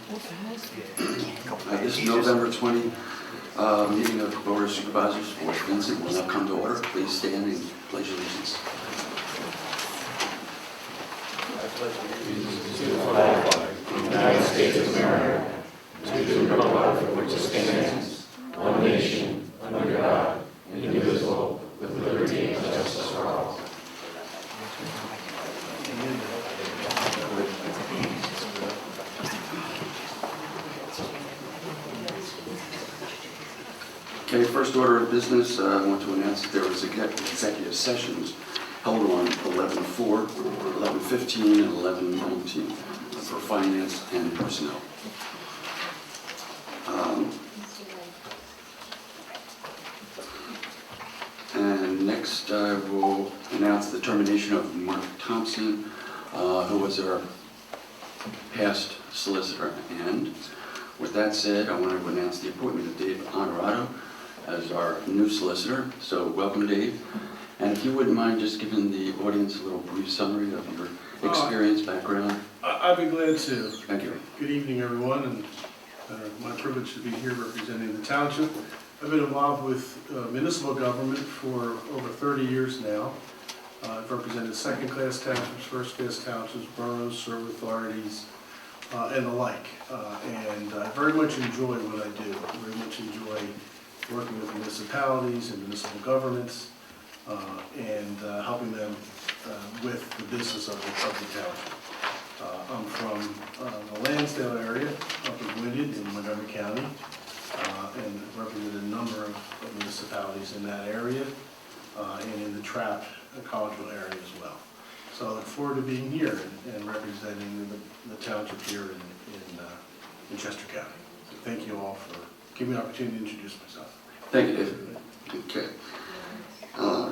This November 20 meeting of the Board of Supervisors for Vincent will now come to order. Please stand and pledge allegiance. To the flag of the United States of America, to the republic for which it stands, one nation, under God, indivisible, with liberty and justice for all. Okay, first order of business, I want to announce that there was executive sessions held on 11/4, 11/15, and 11/19 for finance and personnel. And next, I will announce the termination of Mark Thompson, who was our past solicitor. And with that said, I want to announce the appointment of Dave Honorato as our new solicitor. So welcome, Dave. And if you wouldn't mind just giving the audience a little brief summary of your experience, background. I'd be glad to. Thank you. Good evening, everyone, and my privilege to be here representing the township. I've been involved with municipal government for over 30 years now. I've represented second-class townships, first-class townships, boroughs, serve authorities, and the like. And I very much enjoy what I do. I very much enjoy working with municipalities and municipal governments and helping them with the business of the township. I'm from the Lansdale area, up in Gwynedd in Montgomery County, and represented a number of municipalities in that area and in the Trapp and Collegeville area as well. So I look forward to being here and representing the township here in Chester County. So thank you all for giving me an opportunity to introduce myself. Thank you, Dave. Okay.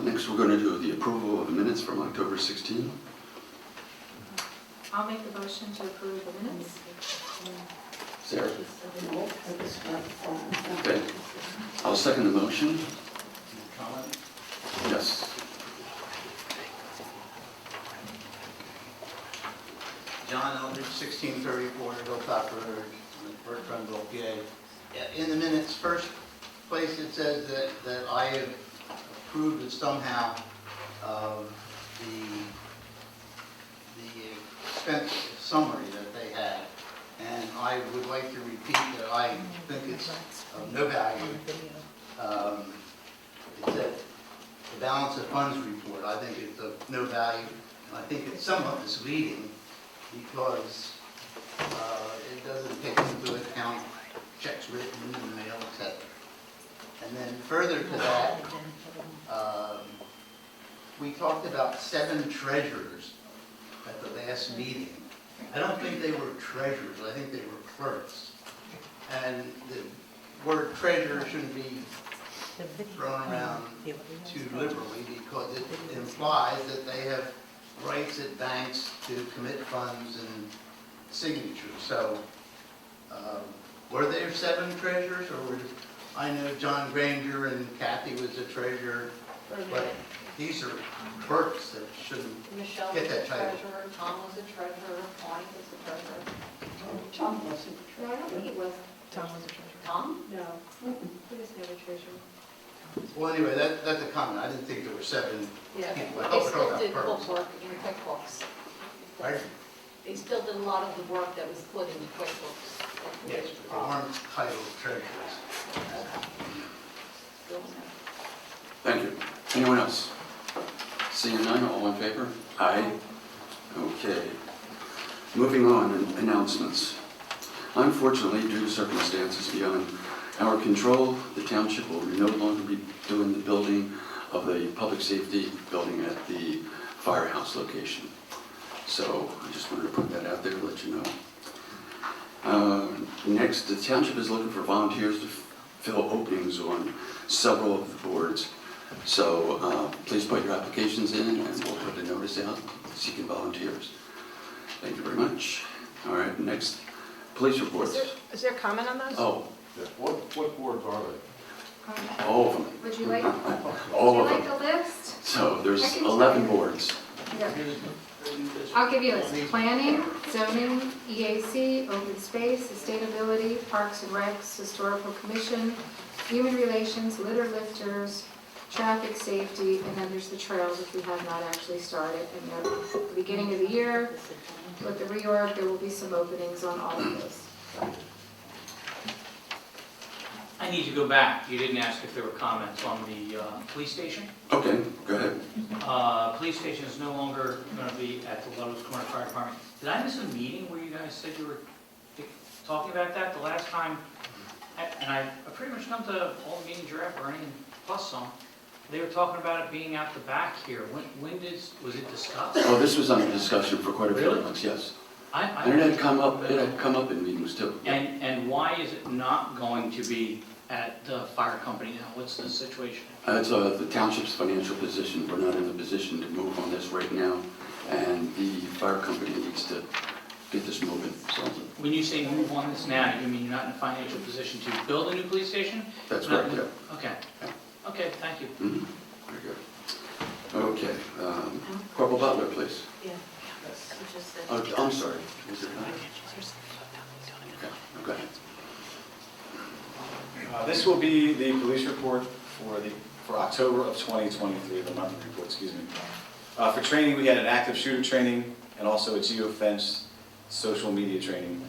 Next, we're going to do the approval of the minutes from October 16. I'll make the motion to approve the minutes. Sarah? Okay. I'll second the motion. Comment? Yes. John Eldridge, 1634 Hilltop Road, Bertrandville, PA. In the minutes, first place it says that I have approved it somehow of the expense summary that they had. And I would like to repeat that I think it's of no value. It said the balance of funds report. I think it's of no value. I think it's somewhat misleading because it doesn't take into account checks written in the mail, etc. And then further to that, we talked about 7 treasurers at the last meeting. I don't think they were treasurers, I think they were clerks. And the word treasurer shouldn't be thrown around too liberally because it implies that they have rights at banks to commit funds and signatures. So were there 7 treasurers, or were I know John Granger and Kathy was a treasurer, but these are clerks that shouldn't Michelle get was that a title. treasurer, Tom was a treasurer, Bonnie was a treasurer. Tom wasn't. No, I don't think he was. Tom was a treasurer. Tom? No, he was never treasurer. Well, anyway, that's a comment. I didn't think there were 7 Yeah, people. I they thought we still were did talking about clerks. bookwork in QuickBooks. Right? They still did a lot of the work that was put in QuickBooks. Yes, but they weren't titled treasurers. Still no. Thank you. Anyone else? Seeing none, all in favor? Aye. Okay. Moving on, announcements. Unfortunately, due to circumstances beyond our control, the township will no longer be doing the building of the public safety building at the firehouse location. So I just wanted to put that out there to let you know. Next, the township is looking for volunteers to fill openings on several of the boards. So please put your applications in and we'll put a notice out seeking volunteers. Thank you very much. All right, next, police reports. Is there comment on those? Oh, What boards are they? all of them. Would you like, All would of you like them. the list? So there's I can tell 11 you. boards. Yeah. I'll give you a list. Planning, zoning, EAC, open space, sustainability, parks and recs, historical commission, human relations, litter lifters, traffic safety, and then there's the trails, which we have not actually started. And at the beginning of the year, with the reorg, there will be some openings on all of those. I need to go back. You didn't ask if there were comments on the police station. Okay, go ahead. Police station is no longer going to be at the Lowe's Corner Fire Department. Did I miss a meeting where you guys said you were talking about that the last time? And I pretty much come to all the meetings you're at, Bernie, and plus some. They were talking about it being out the back here. Was it discussed? Oh, this was under discussion for quite a few Really? months, yes. I And it had come up in meetings too. And why is it not going to be at the fire company now? What's the situation? It's the township's financial position. We're not in the position to move on this right now, and the fire company needs to get this moving, so When you say move on this now, you mean you're not in a financial position to build a new police station? that's correct, yeah. Okay. Yeah. Okay, thank you. Mhm. Very good. Okay, Corporal Butler, please. Yeah. Oh, I'm sorry. Was it not? Okay, go ahead. This will be the police report for October of 2023, the monthly report, excuse me. For training, we had an active shooter training and also a geofence social media training.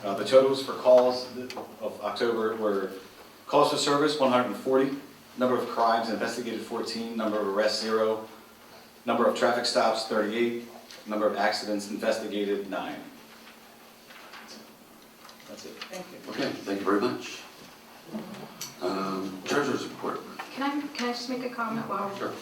The totals for calls of October were calls for service, 140, number of crimes investigated, 14, number of arrests, 0, number of traffic stops, 38, number of accidents investigated, 9. That's it. Thank you. Okay, thank you very much. Treasurer's report. Can I just make a comment while? Sure.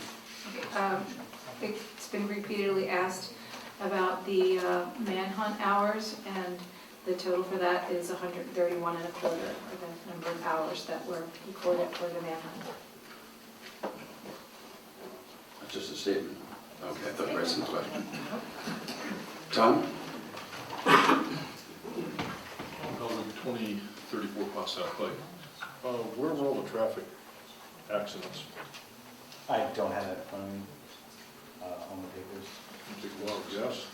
Okay, it's been repeatedly asked about the manhunt hours, and the total for that is 131 and a quarter for the number of hours that were recorded for the manhunt. That's just a statement. Okay, I thought you were asking a question. Tom? Building 2034 Pot South Pike. Where were all the traffic accidents? I don't have that in front of me on the papers. Take a wild guess.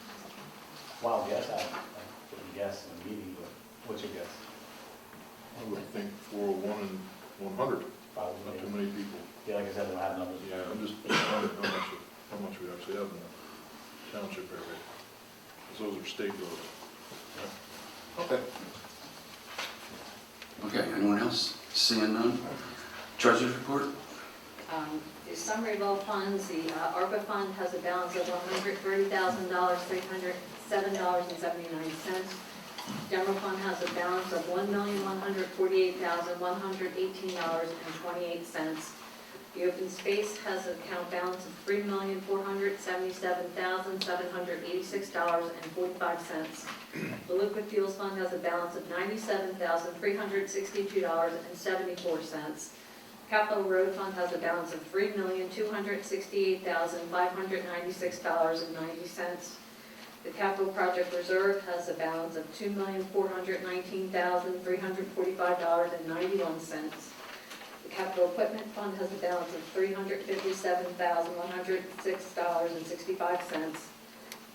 Wild guess, I couldn't guess in a meeting, but what's your guess? I would think 401 and 100. Probably. Not too many people. Yeah, like I said, I don't have numbers. Yeah, I'm just wondering how much we actually have in the township area. Because those are state roads. Okay. Okay, anyone else? Seeing none? Treasurer's report? The summary of all funds, the ARPA fund has a balance of $130,000, $307.79. General fund has a balance of $1,148,118.28. The open space has an account balance of $3,477,786.45. The liquid fuels fund has a balance of $97,362.74. Capital Road Fund has a balance of $3,268,596.90. The Capital Project Reserve has a balance of $2,419,345.91. The Capital Equipment Fund has a balance of $357,106.65.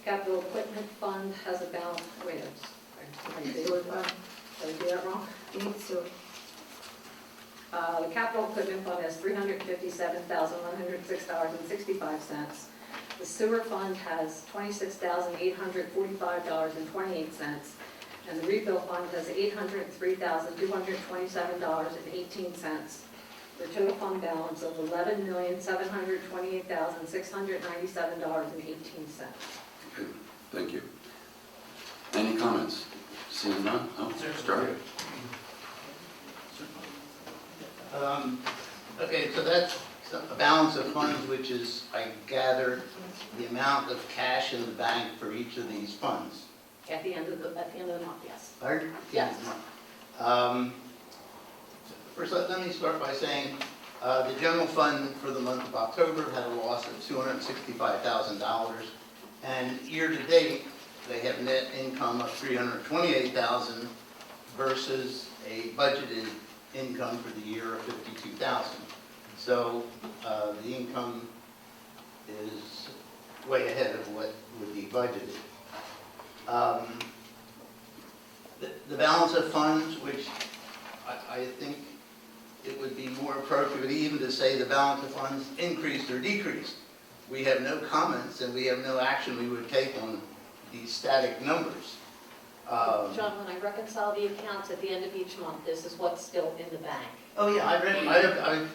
Capital Equipment Fund has a balance, wait, did I do that wrong? You need to, The Capital Equipment Fund has $357,106.65. The Sewer Fund has $26,845.28. And the Rebuild Fund has $803,227.18. For a total fund balance of $11,728,697.18. Okay, thank you. Any comments? Seeing none? Oh, start. Okay, so that's a balance of funds, which is, I gather, the amount of cash in the bank for each of these funds. At the end of the month, yes. Pardon? Yes. First, let me start by saying the general fund for the month of October had a loss of $265,000, and year-to-date, they have net income of $328,000 versus a budgeted income for the year of $52,000. So the income is way ahead of what would be budgeted. The balance of funds, which I think it would be more appropriate even to say the balance of funds increased or decreased. We have no comments and we have no action we would take on these static numbers. John, when I reconcile the accounts at the end of each month, this is what's still in the bank. Oh, yeah, I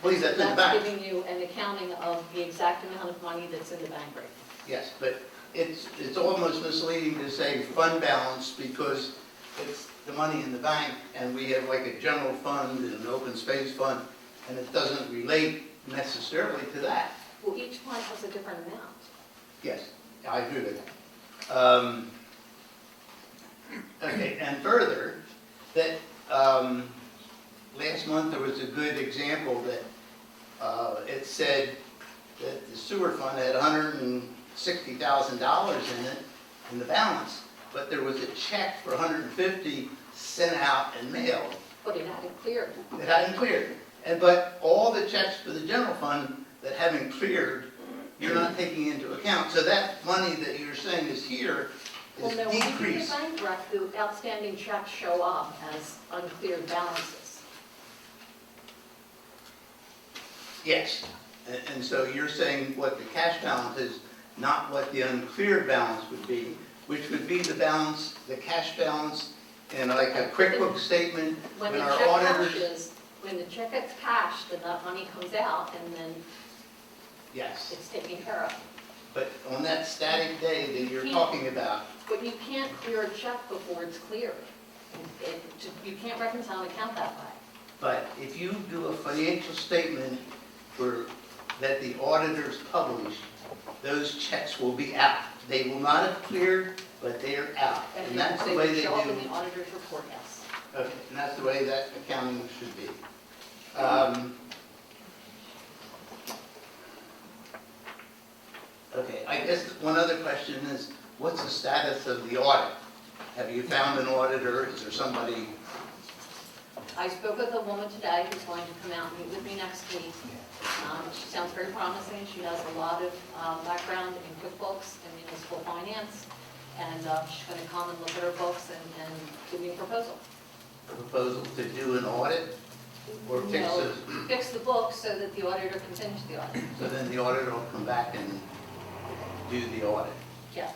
believe that's in the That's back. giving you an accounting of the exact amount of money that's in the bank right now. Yes, but it's almost misleading to say fund balance because it's the money in the bank and we have like a general fund and an open space fund and it doesn't relate necessarily to that. Well, each one has a different amount. Yes, I agree with that. Okay, and further, that last month there was a good example that it said that the sewer fund had $160,000 in it, in the balance, but there was a check for $150 sent out and mailed. But it hadn't cleared. It hadn't cleared. But all the checks for the general fund that haven't cleared, you're not taking into account. So that money that you're saying is here Well, is no, when you do the decreased. bank rec, the outstanding checks show up as uncleared balances. Yes. And so you're saying what the cash balance is, not what the uncleared balance would be, which would be the balance, the cash balance in like a QuickBooks statement When when the our check auditors. cashes, when the check gets cashed, then that money comes out and then Yes, it's taken care of. but on that static day that you're talking about, But you can't clear a check before it's cleared. You can't reconcile an account that way. but if you do a financial statement that the auditors publish, those checks will be out. They will not have cleared, but they are out. And that's the way they show up in do. the auditor's report, yes. Okay, and that's the way that accounting should be. Okay, I guess one other question is, what's the status of the audit? Have you found an auditor? Is there somebody? I spoke with a woman today who's going to come out and meet with me next week. She sounds very promising. She has a lot of background in QuickBooks and municipal finance. And she's going to come and look at her books and give me a proposal. Proposal to do an audit or fix No, it? fix the books so that the auditor can finish the audit. So then the auditor will come back and do the audit, Yeah.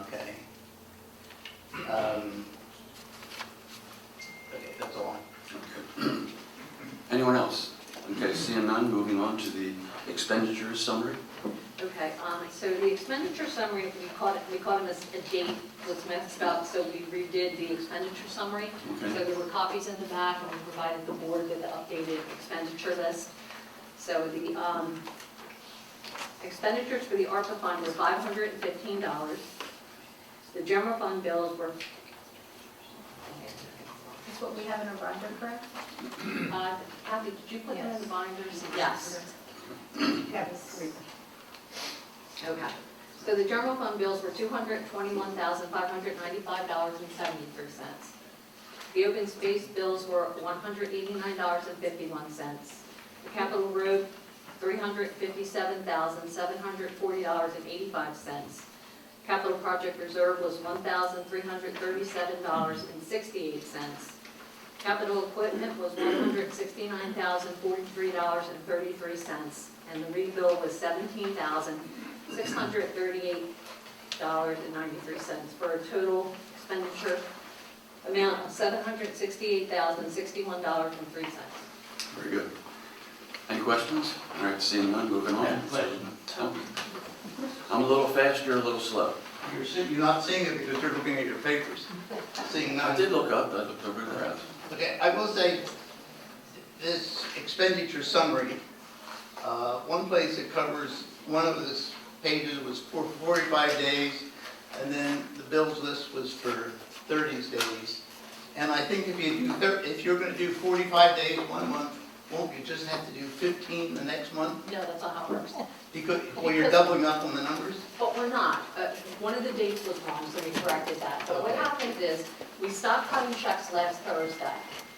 okay? Okay, that's all. Okay. Anyone else? Okay, seeing none, moving on to the expenditures summary. Okay, so the expenditure summary, we caught him as a date was messed up, so we redid the expenditure summary. Okay. So there were copies in the back, and we provided the board with the updated expenditure list. So the expenditures for the ARPA fund were $515. The general fund bills were, That's what we have in our binder, correct? Kathy, did you put them in the binders? Yes. Okay. So the general fund bills were $221,595.73. The open space bills were $189.51. The capital road, $357,740.85. Capital project reserve was $1,337.68. Capital equipment was $169,043.33. And the rebill was $17,638.93 for a total expenditure amount of $768,061.03. Very good. Any questions? All right, seeing none, moving on. Yeah, question. I'm a little fast, you're a little slow. You're not seeing it because you're looking at your papers. Seeing I none. did look up, I looked over the rest. Okay, I will say, this expenditure summary, one place it covers, one of the pages was for 45 days, and then the bills list was for 30 days. And I think if you're going to do 45 days one month, won't you just have to do 15 the next month? No, that's not how it works. Because, well, you're doubling up on the numbers? But we're not. One of the dates was wrong, so we corrected that. But what happens is, we stopped cutting checks last Thursday.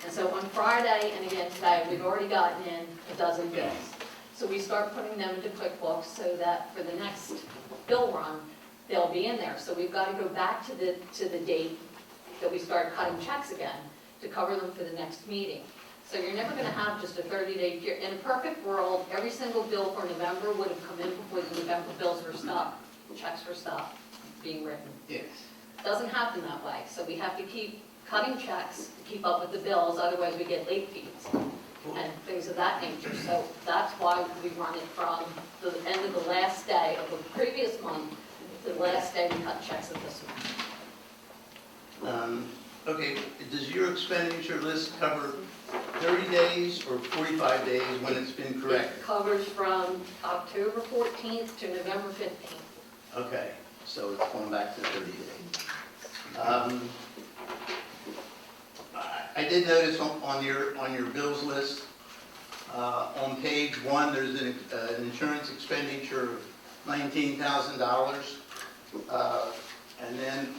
And so on Friday and again today, we've already gotten in a dozen bills. So we start putting them into QuickBooks so that for the next bill run, they'll be in there. So we've got to go back to the date that we start cutting checks again to cover them for the next meeting. So you're never gonna have just a 30-day period. In a perfect world, every single bill for November would have come in before the November bills were stopped, checks were stopped being written. Yes. Doesn't happen that way, so we have to keep cutting checks to keep up with the bills, otherwise we get late fees and things of that nature. So that's why we run it from the end of the last day of the previous month to the last day we cut checks of this month. Okay, does your expenditure list cover 30 days or 45 days when it's been corrected? It covers from October 14th to November 15th. Okay, so it's going back to 30 days. I did notice on your bills list, on page 1, there's an insurance expenditure of $19,000. And then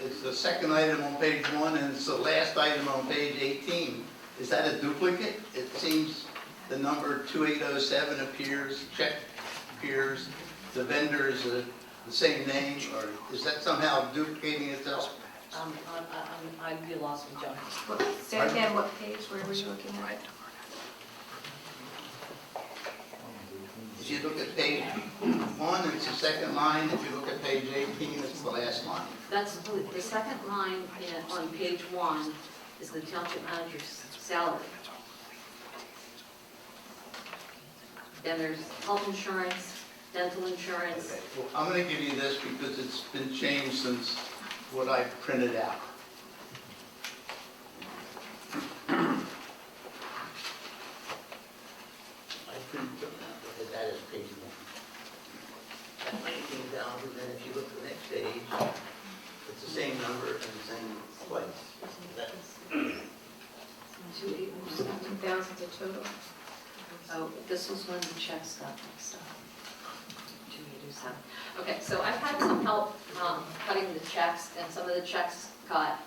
it's the second item on page 1, and it's the last item on page 18. Is that a duplicate? It seems the number 2807 appears, check appears, the vendor is the same name, or is that somehow duplicating itself? I'd be lost with John. Say again, what page, where were you looking at? If you look at page 1, it's the second line. If you look at page 18, it's the last line. That's, the second line on page 1 is the township manager's salary. Then there's health insurance, dental insurance. Okay, well, I'm going to give you this because it's been changed since what I printed out. I printed them out, because that is page 1. That's 19,000, then if you look at the next page, it's the same number and the same place. That's 2,000 the total. Oh, this was when the checks got mixed up. 287. Okay, so I've had some help cutting the checks, and some of the checks got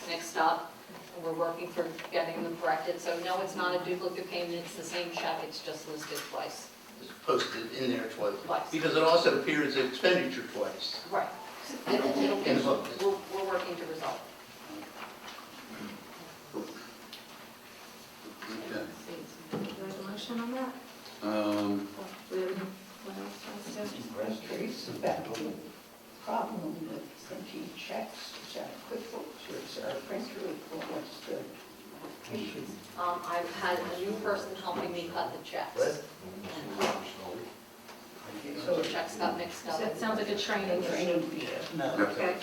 mixed up, and we're working for getting them corrected. So no, it's not a duplicate payment, it's the same check, it's just listed twice. it's posted in there twice. Twice. Because it also appears as expenditure twice. Right. In the book. We're working to resolve it. Okay. Do we have a motion on that? Do we have any, what else wants to? Trace about the problem with sending checks, is that QuickBooks or is there a printer or what's the issue? I've had a new person helping me cut the checks. So the checks got mixed up. So it sounds like a training issue. Training, yeah. No. Okay.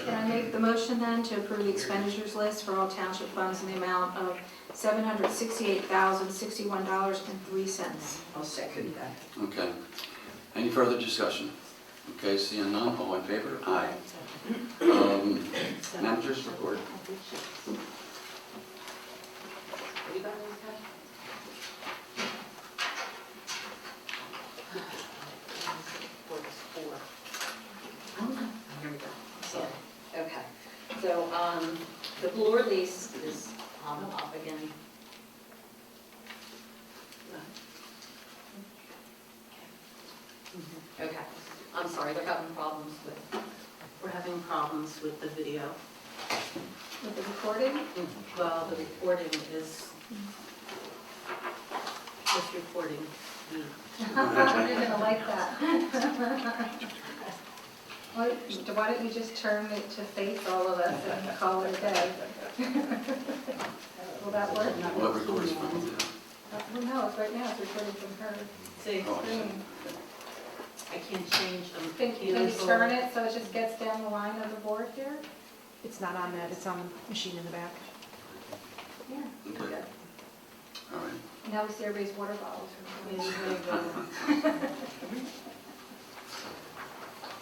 Can I make the motion then to approve the expenditures list for all township funds in the amount of $768,061.03? I'll second that. Okay. Any further discussion? Okay, seeing none, all in favor? Aye. Managers report. Have you got any cash? Here we go. So, okay. So, the floor lease is up again. Okay. I'm sorry, they're having problems with, We're having problems with the video. With the recording? Well, the recording is just recording me. You're gonna like that. Why don't you just turn it to face all of us and call it a day? Will that work? What records from you? Well, no, it's right now, it's recorded from her See, Oh, screen. I can't change them. Can you turn it so it just gets down the line of the board here? It's not on that, it's on the machine in the back. Yeah. Okay. All right. Now we see everybody's water bottles.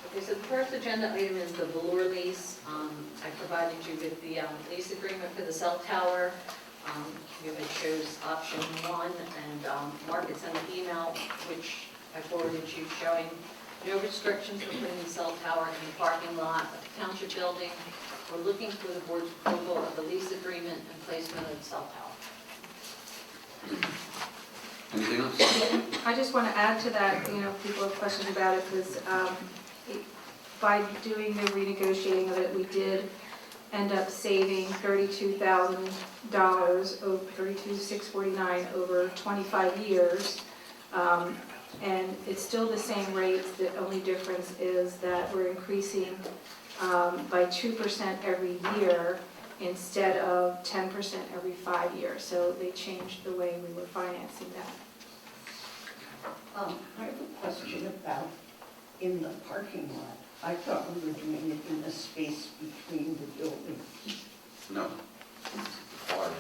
okay, so the first agenda item is the velour lease. I provided you with the lease agreement for the cell tower. It shows option 1, and Mark had sent an email, which I forwarded you, showing no restrictions for putting the cell tower in the parking lot of the township building. We're looking for the board's approval of the lease agreement and placement of the cell tower. Anything else? I just want to add to that, people have questions about it, because by doing the renegotiating of it, we did end up saving $32,000, $32,649 over 25 years. And it's still the same rates, the only difference is that we're increasing by 2% every year instead of 10% every 5 years. So they changed the way we were financing that. I have a question about in the parking lot. I thought we were doing it in the space between the buildings No. Far end.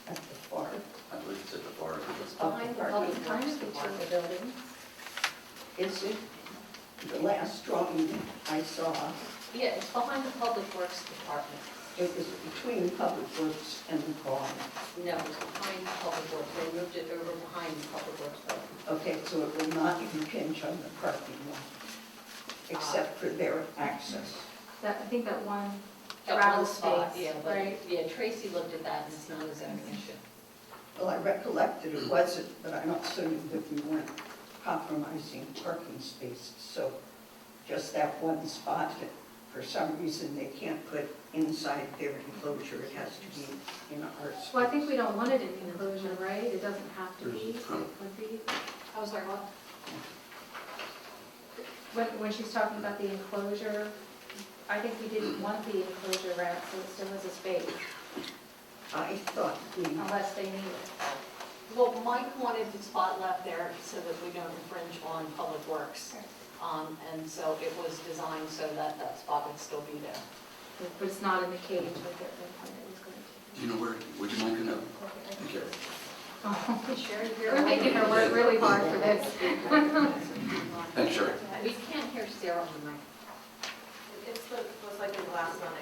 at the far. I believe it's at the far end. It's behind the public Kind works of between department. the buildings. Is it? The last drawing I saw, Yeah, it's behind the public works department. it was between Public Works and the car. No, it's behind the public works. They moved it over behind the public works building. Okay, so it will not impinge on the parking lot, except for their access. I think that one That gravel one spot, space, yeah, but, right? yeah, Tracy looked at that and it's not a zoning issue. Well, I recollected it wasn't, but I'm also knew that we weren't compromising parking spaces. So just that one spot that for some reason they can't put inside their enclosure, it has to be in our space. Well, I think we don't want it in the enclosure, right? It doesn't have to be, it would be. I was like, what? When she's talking about the enclosure, I think we didn't want the enclosure wrap, so it still has a space, I thought we, unless they need it. Well, Mike wanted the spot left there so that we don't infringe on public works. And so it was designed so that that spot would still be there. But it's not in the cage like it was going Do you know where, would you mind to know? to. Thank you. Oh, Sherry, we're making her work really hard for this. Thanks, Sherry. We can't hear Sarah on the mic. was like the last one I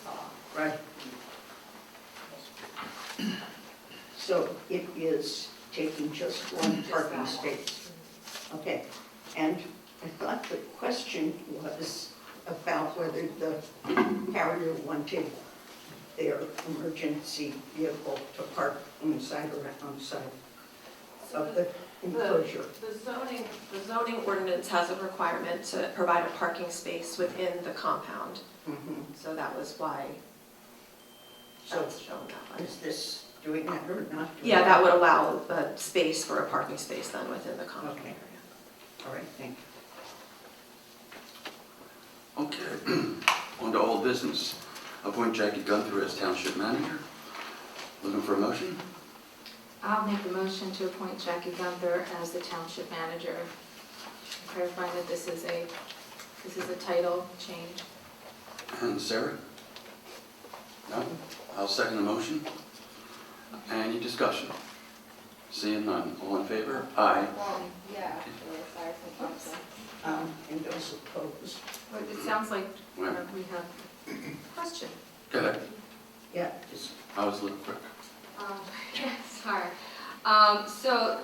saw. right. So it is taking just one parking space. Okay, and I thought the question was about whether the carrier wanted their emergency vehicle to park inside or outside of the enclosure. The zoning ordinance has a requirement to provide a parking space within the compound. Mhm. So that was why So that's shown that way. is this doing that or not doing Yeah, that would allow a space for a parking space then within the compound Okay. area. All right, thank you. Okay, on to old business. Appoint Jackie Gunther as township manager. Looking for a motion? I'll make a motion to appoint Jackie Gunther as the township manager. Clarifying that this is a title change. And Sarah? No? I'll second the motion. Any discussion? Seeing none, all in favor? Aye. Yeah, actually, sorry for Thompson. And those opposed? But it sounds like we Well, have a question. go ahead. Yeah, just I was a little quick. Sorry. So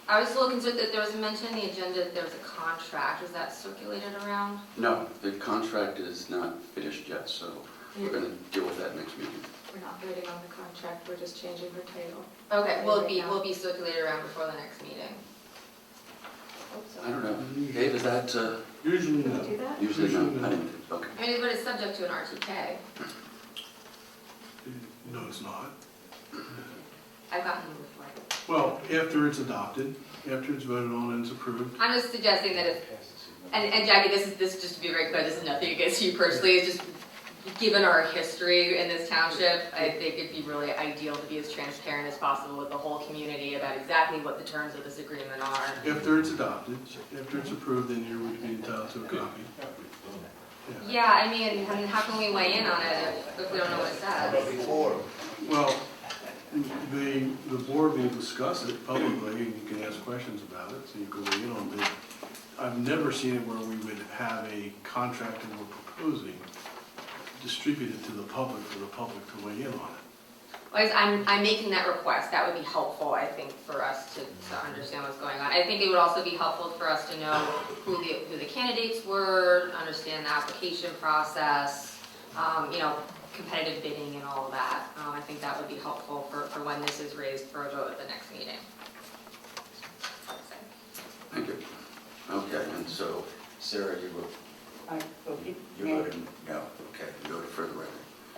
I was a little concerned that there was a mention in the agenda that there was a contract. Was that circulated around? No, the contract is not finished yet, so we're going to deal with that next meeting. We're not voting on the contract, we're just changing her title. Okay, will it be circulated around before the next meeting? Hope so. I don't know. Dave, is that Usually Can we no. do that? usually no? I didn't, okay. I mean, but it's subject to an RTK. No, it's not. I've gotten them before. Well, after it's adopted, after it's voted on and it's approved. I'm just suggesting that if, and Jackie, this just to be very clear, this is nothing against you personally, it's just given our history in this township, I think it'd be really ideal to be as transparent as possible with the whole community about exactly what the terms of this agreement are. After it's adopted, after it's approved, then you would be entitled to a copy. Yeah, I mean, how can we weigh in on it if we don't know what it says? Well, the board may discuss it publicly, and you can ask questions about it, so you can weigh in on it. I've never seen it where we would have a contract that we're proposing distributed to the public for the public to weigh in on it. Well, I'm making that request. That would be helpful, I think, for us to understand what's going on. I think it would also be helpful for us to know who the candidates were, understand the application process, competitive bidding and all of that. I think that would be helpful for when this is raised for a vote at the next meeting. Okay, and so, Sarah, you I voted voted nay, no. Okay, you voted for the record.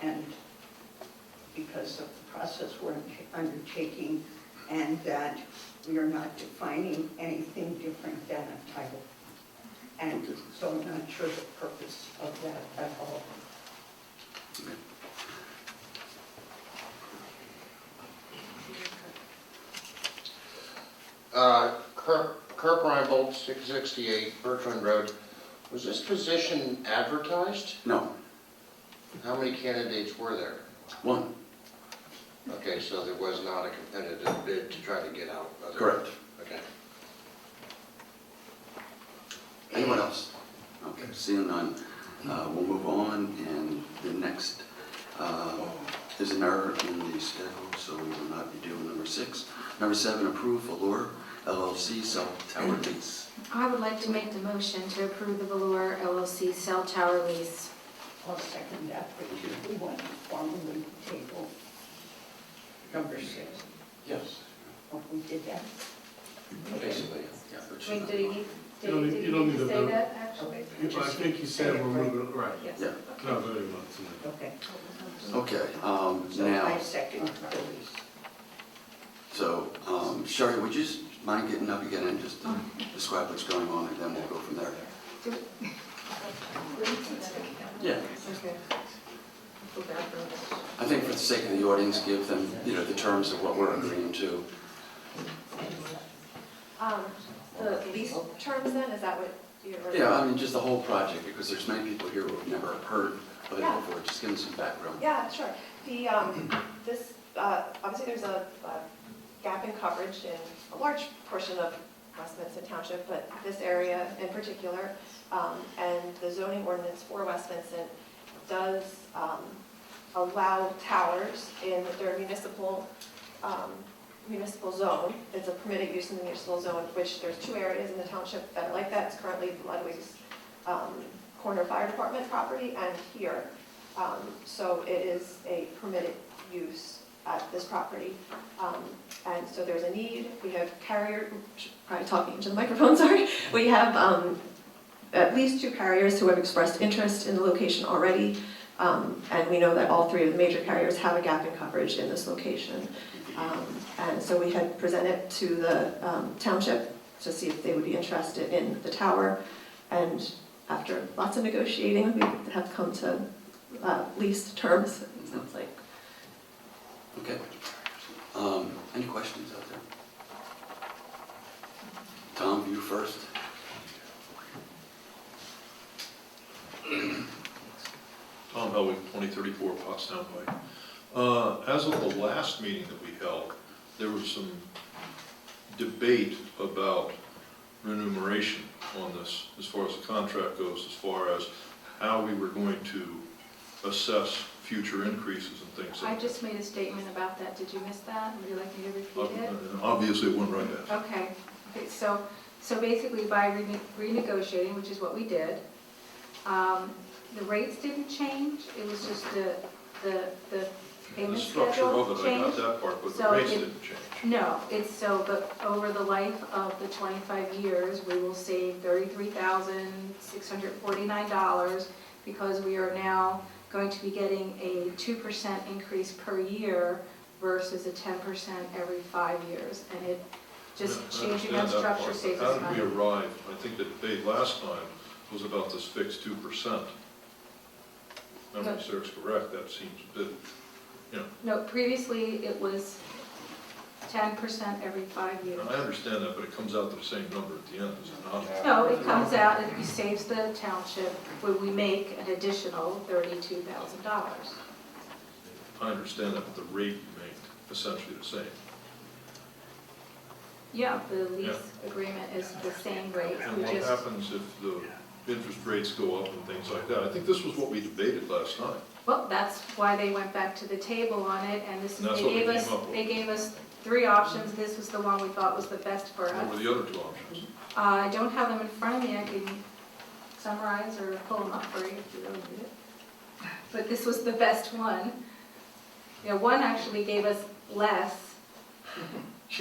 and because of the process we're undertaking, and that we are not defining anything different than a title. And so I'm not sure the purpose of that at all. Okay. Kurt Reinbold, 668 Bertrand Road. Was this position advertised? No, How many candidates were there? one, Okay, so there was not a competitive bid to try to get out? was there? correct. Okay. Anyone else? Okay, seeing none, we'll move on, and the next is an error in the schedule, so we will not be doing number 6. Number 7, approve Valor LLC cell tower lease. I would like to make the motion to approve the Valor LLC cell tower lease. I'll second that, but we want to formally table number 6. Yes. Oh, we did that? Basically, yeah. but she's Wait, not- did he, You don't need- you don't need to say vote. that, actually? I think you said we're moving, right. Yes. Yeah. No, voting on tonight. Okay. Okay, So now, I second the lease. so, Sherry, would you just mind getting up again and just describe what's going on, and then we'll go from there? Yeah. Okay. I think for the sake of the audience, give them, the terms of what we're agreeing to. The lease terms then, is that what you're? Yeah, I mean, just the whole project, because there's many people here who have never heard of it Yeah. before. Just give them some background. Yeah, sure. The, obviously there's a gap in coverage in a large portion of Westminster Township, but this area in particular, and the zoning ordinance for Westminster does allow towers in their municipal zone. It's a permitted use in the municipal zone, which there's 2 areas in the township that are like that. It's currently Ludwig's corner fire department property and here. So it is a permitted use at this property. And so there's a need. We have probably talking into the microphone, sorry. We have at least 2 carriers who have expressed interest in the location already. And we know that all 3 of the major carriers have a gap in coverage in this location. And so we had presented to the township to see if they would be interested in the tower. And after lots of negotiating, we have come to lease terms, it sounds like. Okay. Any questions out there? Tom, you first. Tom Helwig, 2034 Pottstown Pike. As of the last meeting that we held, there was some debate about remuneration on this, as far as the contract goes, as far as how we were going to assess future increases and things I like that. just made a statement about that. Did you miss that? Would you like me to repeat it? Obviously, it went right after. Okay, so basically by renegotiating, which is what we did, the rates didn't change, it was just the The payment structure schedule of it, I got changed. that part, but the So rates it- didn't change. No, but over the life of the 25 years, we will save $33,649 because we are now going to be getting a 2% increase per year versus a 10% every 5 years. And it just Yeah, I changing that understand structure part, saves but us how money. did we arrive? I think the debate last time was about this fixed 2%. Memory serves correct, that seems a bit, No, previously it was 10% every 5 years. I understand that, but it comes out to the same number at the end, does it not? No, it comes out, it saves the township when we make an additional $32,000. I understand that, but the rate remained essentially the same. Yeah, the lease agreement is the same rate. And We what just, happens if the interest rates go up and things like that? I think this was what we debated last time. well, that's why they went back to the table on it, and this is, And that's they what we gave us, came up with. they gave us 3 options. This was the one we thought was the best for What were us. the other 2 options? I don't have them in front of me. I can summarize or pull them up for you if you really need it. But this was the best one. One actually gave us less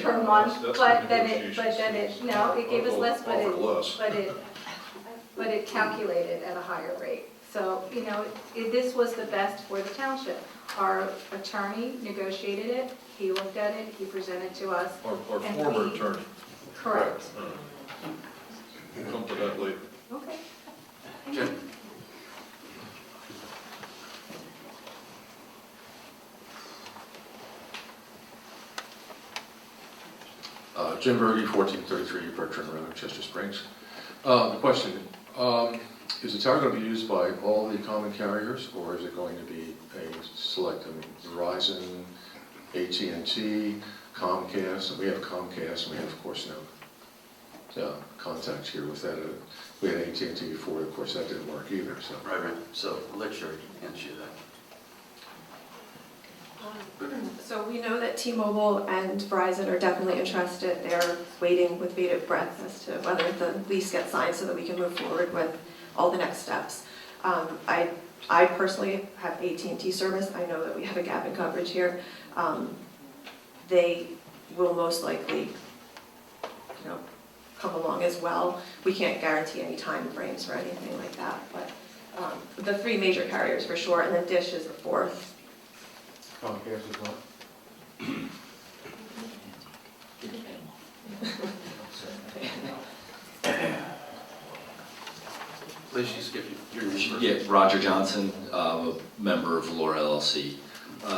per month, That's but the then negotiations. no, it gave us less, but Offer less. but it calculated at a higher rate. So, you know, this was the best for the township. Our attorney negotiated it, he looked at it, he presented to us. Our And former we- attorney. Correct. We'll come to that later. Okay. Jim? Jim Berge, 1433 Bertrand Road, Chester Springs. The question, is the tower going to be used by all the common carriers, or is it going to be a select, Verizon, AT&T, Comcast? And we have Comcast, and we have, of course, no contact here with that. We had AT&T before, of course, that didn't work either, so. Right. So let Sherry answer you that. So we know that T-Mobile and Verizon are definitely interested. They're waiting with bated breath as to whether the lease gets signed so that we can move forward with all the next steps. I personally have AT&T service. I know that we have a gap in coverage here. They will most likely, come along as well. We can't guarantee any time frames or anything like that, but the three major carriers for sure, and then Dish is the fourth. Comcast is one. Please just give your name first. Yeah, Roger Johnson, a member of Valora LLC.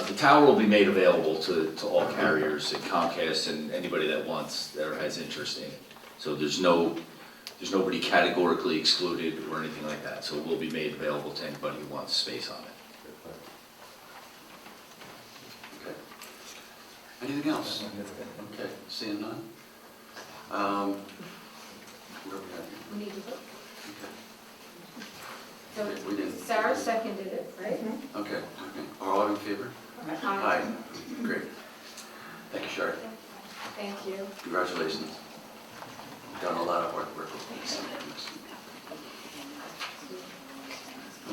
The tower will be made available to all carriers at Comcast and anybody that wants or has interest in it. So there's nobody categorically excluded or anything like that. So it will be made available to anybody who wants space on it. Okay. Anything else? Okay, seeing none? Where are we at here? We need to vote. Okay, we didn't. So Sarah seconded it, right? Okay. Are all in favor? Aye. Great. Thank you, Sherry. Thank you. Congratulations. You've done a lot of hard work with this.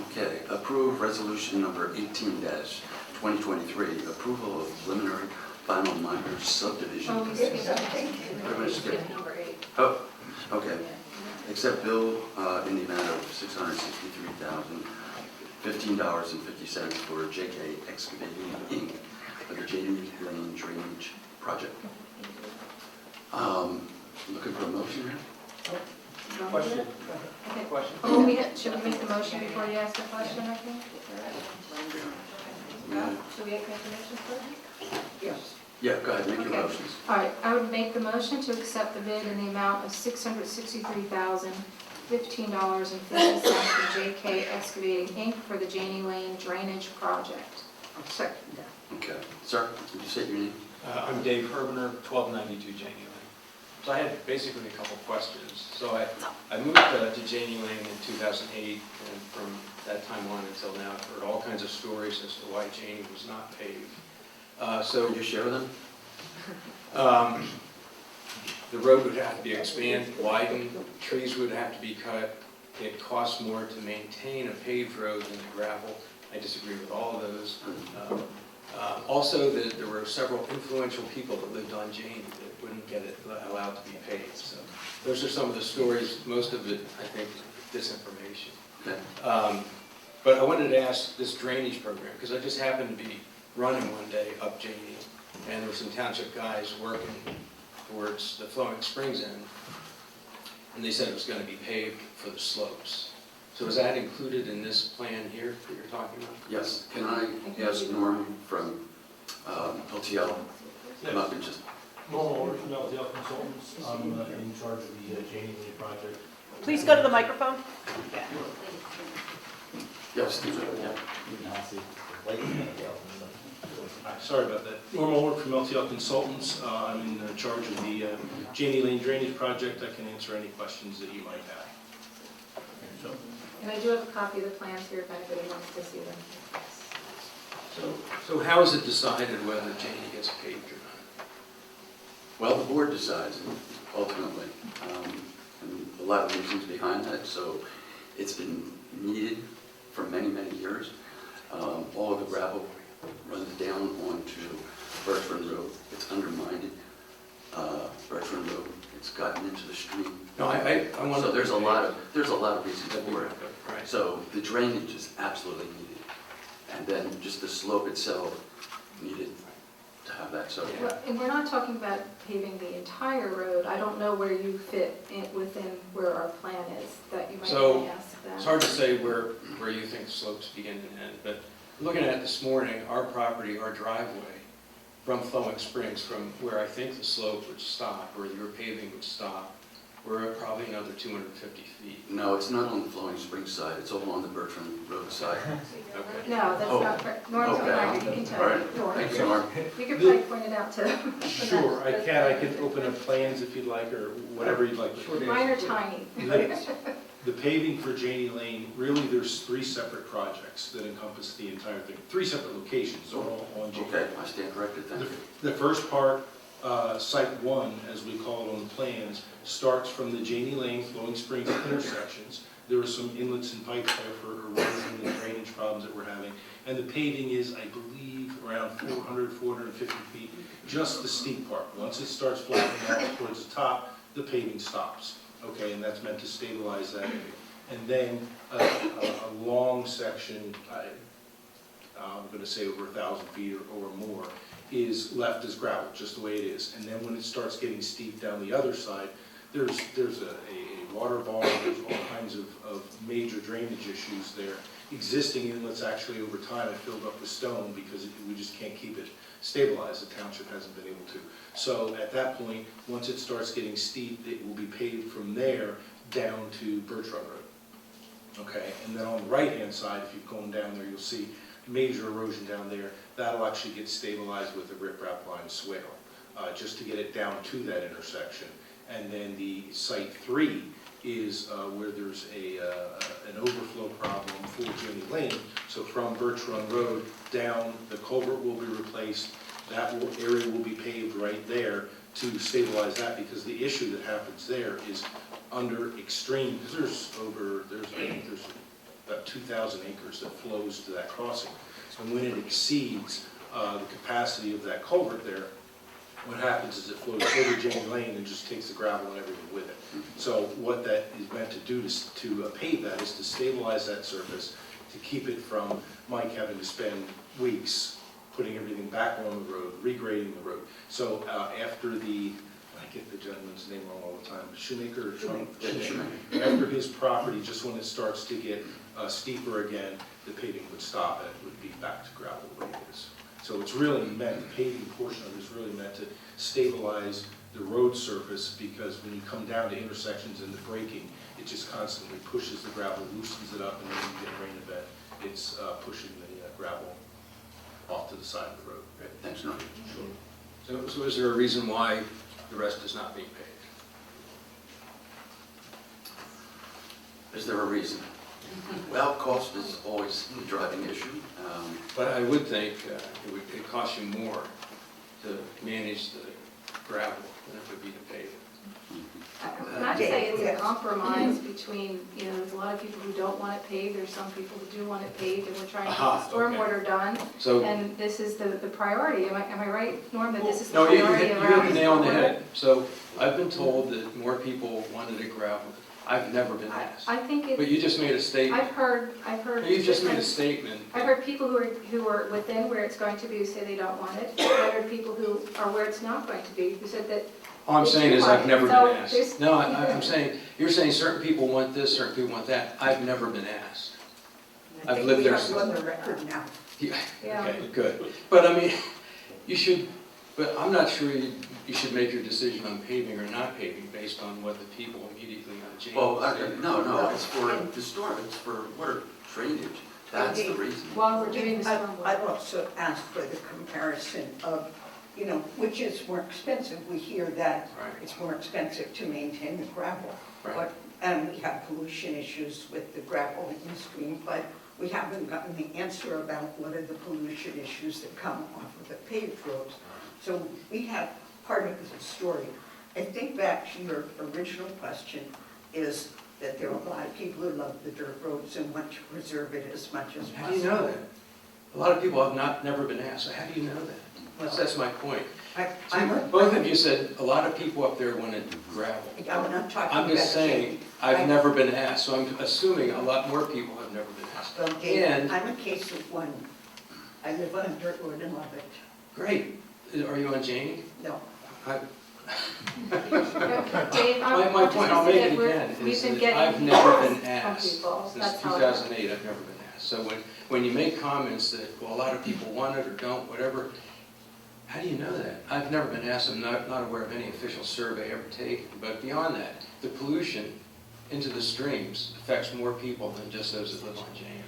Okay, approve resolution number 18-2023, approval of preliminary final minor subdivision. Oh, we skipped that. What am I skipping? Number 8. Oh, okay. Accept bill in the amount of $663,015.50 for JK Excavating Inc. for the Janie Lane Drainage Project. Looking for a motion here? Question. Okay. Question. Oh, should we make the motion before you ask the question, I think? No? Should we make the motion first? Yes. Yeah, go ahead, make your Okay. motions. All right, I would make the motion to accept the bid in the amount of $663,015.50 from JK Excavating Inc. for the Janie Lane Drainage Project. I'll second that. Okay. Sir, would you state your name? I'm Dave Herbener, 1292 Janie Lane. So I had basically a couple questions. So I moved to Janie Lane in 2008, and from that time on until now, I've heard all kinds of stories as to why Janie was not paved. Could you share them? The road would have to be expanded, widened, trees would have to be cut. It costs more to maintain a paved road than the gravel. I disagree with all of those. Also, there were several influential people that lived on Janie that wouldn't get it allowed to be paved. So those are some of the stories, most of it, I think, disinformation. Okay. But I wanted to ask this drainage program, because I just happened to be running one day up Janie, and there were some township guys working towards the Flowing Springs end, and they said it was going to be paved for the slopes. So is that included in this plan here that you're talking about? Yes. Can I ask Norm from LTL come up and just... Normal Order from LTL Consultants. I'm in charge of the Janie Lane project. Please go to the microphone. Yes, Steve. Yeah. Sorry about that. Normal Order from LTL Consultants. I'm in charge of the Janie Lane drainage project. I can answer any questions that you might have. And I do have a copy of the plans here if anybody wants to see them. So how is it decided whether Janie gets paved or not? Well, the board decides ultimately, and a lot of reasons behind that. So it's been needed for many, many years. All of the gravel runs down onto Bertrand Road. It's undermined Bertrand Road, it's gotten into the stream. No, I want to. So there's a lot of reasons for it. Right. So the drainage is absolutely needed. And then just the slope itself needed to have that, so. Well, and we're not talking about paving the entire road. I don't know where you fit within where our plan is, that you might So, want to ask that. It's hard to say where you think the slopes begin and end, but looking at it this morning, our property, our driveway, from Flowing Springs, from where I think the slope would stop, or your paving would stop, we're at probably another 250 feet. No, it's not on the Flowing Springs side, it's all on the Bertrand Road side. Okay. No, that's Oh, not correct. Norm's okay. correct, you can tell. All right, Norm. thank you, Norm. You could probably point it out to. Sure, I can open up plans if you'd like, or whatever you'd like. Mine are tiny. The paving for Janie Lane, really, there's 3 separate projects that encompass the entire thing. 3 separate locations, all on Janie. Okay, I stand corrected, thank you. The first part, Site 1, as we call it on the plans, starts from the Janie Lane, Flowing Springs intersections. There are some inlets and pipes there for erosion and drainage problems that we're having. And the paving is, I believe, around 400, 450 feet, just the steep part. Once it starts flattening out towards the top, the paving stops. Okay, and that's meant to stabilize that area. And then a long section, I'm going to say over 1,000 feet or more, is left as gravel, just the way it is. And then when it starts getting steep down the other side, there's a water bar, there's all kinds of major drainage issues there. Existing inlets actually over time have filled up with stone because we just can't keep it stabilized. The township hasn't been able to. So at that point, once it starts getting steep, it will be paved from there down to Bertrand Road. Okay, and then on the right-hand side, if you've gone down there, you'll see major erosion down there. That'll actually get stabilized with a riprap line swale, just to get it down to that intersection. And then the Site 3 is where there's an overflow problem for Janie Lane. So from Bertrand Road down, the culvert will be replaced. That area will be paved right there to stabilize that, because the issue that happens there is under extreme, because there's about 2,000 acres that flows to that crossing. And when it exceeds the capacity of that culvert there, what happens is it flows over Janie Lane and just takes the gravel and everything with it. So what that is meant to do to pave that is to stabilize that surface, to keep it from Mike having to spend weeks putting everything back on the road, regrading the road. So after I get the gentleman's name wrong all the time, Shoemaker or Trump? After his property, just when it starts to get steeper again, the paving would stop and it would be back to gravel the way it is. So it's really meant, the paving portion of it is really meant to stabilize the road surface, because when you come down to intersections and the braking, it just constantly pushes the gravel, loosens it up, and then when you get a rain event, it's pushing the gravel off to the side of the road. Great, thanks, Norm. So is there a reason why the rest is not being paved? Is there a reason? Well, cost is always the driving issue. But I would think it cost you more to manage the gravel than it would be to pave it. And I'd say it's a compromise between, there's a lot of people who don't want it paved, there's some people who do want it paved, and we're trying to get the stormwater done. So, And this is the priority. Am I right, Norm, that this is the no, you priority hit around the nail on the stormwater? head. So I've been told that more people wanted it gravel. I've never been asked. I think it's. But you just made a statement. I've heard. You just made a statement. I've heard people who are within where it's going to be who say they don't want it. I've heard people who are where it's not going to be who said that. All I'm saying is I've never been So asked. No, I'm saying, you're saying certain people want this, certain people want that. I've never been asked. I've lived there since. I think we have you on the record now. Yeah. Okay, good. But I mean, you should, but I'm not sure you should make your decision on paving or not paving based on what the people immediately on James say. No, it's for the storm, it's for water drainage. That's the reason. While we're doing the stormwater. I'd also ask for the comparison of, which is more expensive. We hear that Right. it's more expensive to maintain the gravel. Right. And we have pollution issues with the gravel in the stream, but we haven't gotten the answer about what are the pollution issues that come off of the paved roads. So we have part of the story. I think back to your original question is that there are a lot of people who love the dirt roads and want to preserve it as much as possible. How do you know that? A lot of people have never been asked, so how do you know that? That's my point. I'm Both of you said a lot of people up there wanted gravel. not talking I'm about. just saying, I've never been asked, so I'm assuming a lot more people have never been asked. Okay, And- I'm a case of one. I live on Dirt Road in Lubbock. Great. Are you on Janie? No. I- Dave, My point, I'll make it again, is that I've never been asked. Since 2008, I've never been asked. So when you make comments that, well, a lot of people want it or don't, whatever, how do you know that? I've never been asked, I'm not aware of any official survey ever taken. But beyond that, the pollution into the streams affects more people than just those that live on Janie.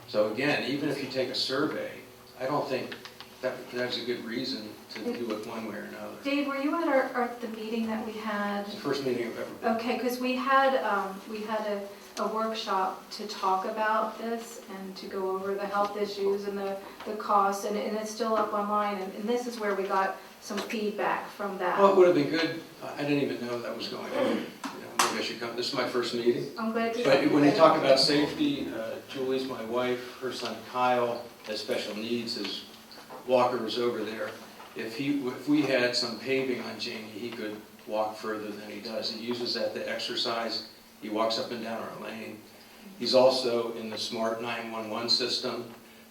So again, even if you take a survey, I don't think that's a good reason to do it one way or another. Dave, were you at the meeting that we had? It's the first meeting I've ever been. Okay, because we had a workshop to talk about this and to go over the health issues and the costs, and it's still up online, and this is where we got some feedback from that. Well, it would have been good, I didn't even know that was going on. You know, maybe I should come, this is my first meeting. I'm glad to. But when you talk about safety, Julie's my wife, her son Kyle has special needs, his walker was over there. If we had some paving on Janie, he could walk further than he does. He uses that to exercise. He walks up and down our lane. He's also in the smart 911 system.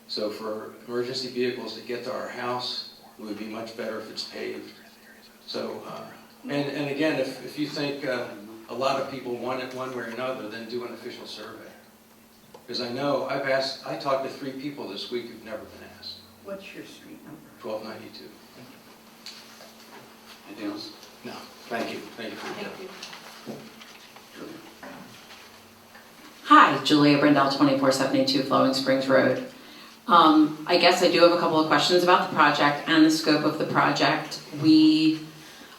So for emergency vehicles to get to our house, it would be much better if it's paved. So, and again, if you think a lot of people want it one way or another, then do an official survey. Because I know, I talked to 3 people this week who've never been asked. What's your street number? 1292. Anything else? No, thank you. Thank you for your Thank you. Julia? Hi, Julia Brindell, 2472 Flowing Springs Road. I guess I do have a couple of questions about the project and the scope of the project.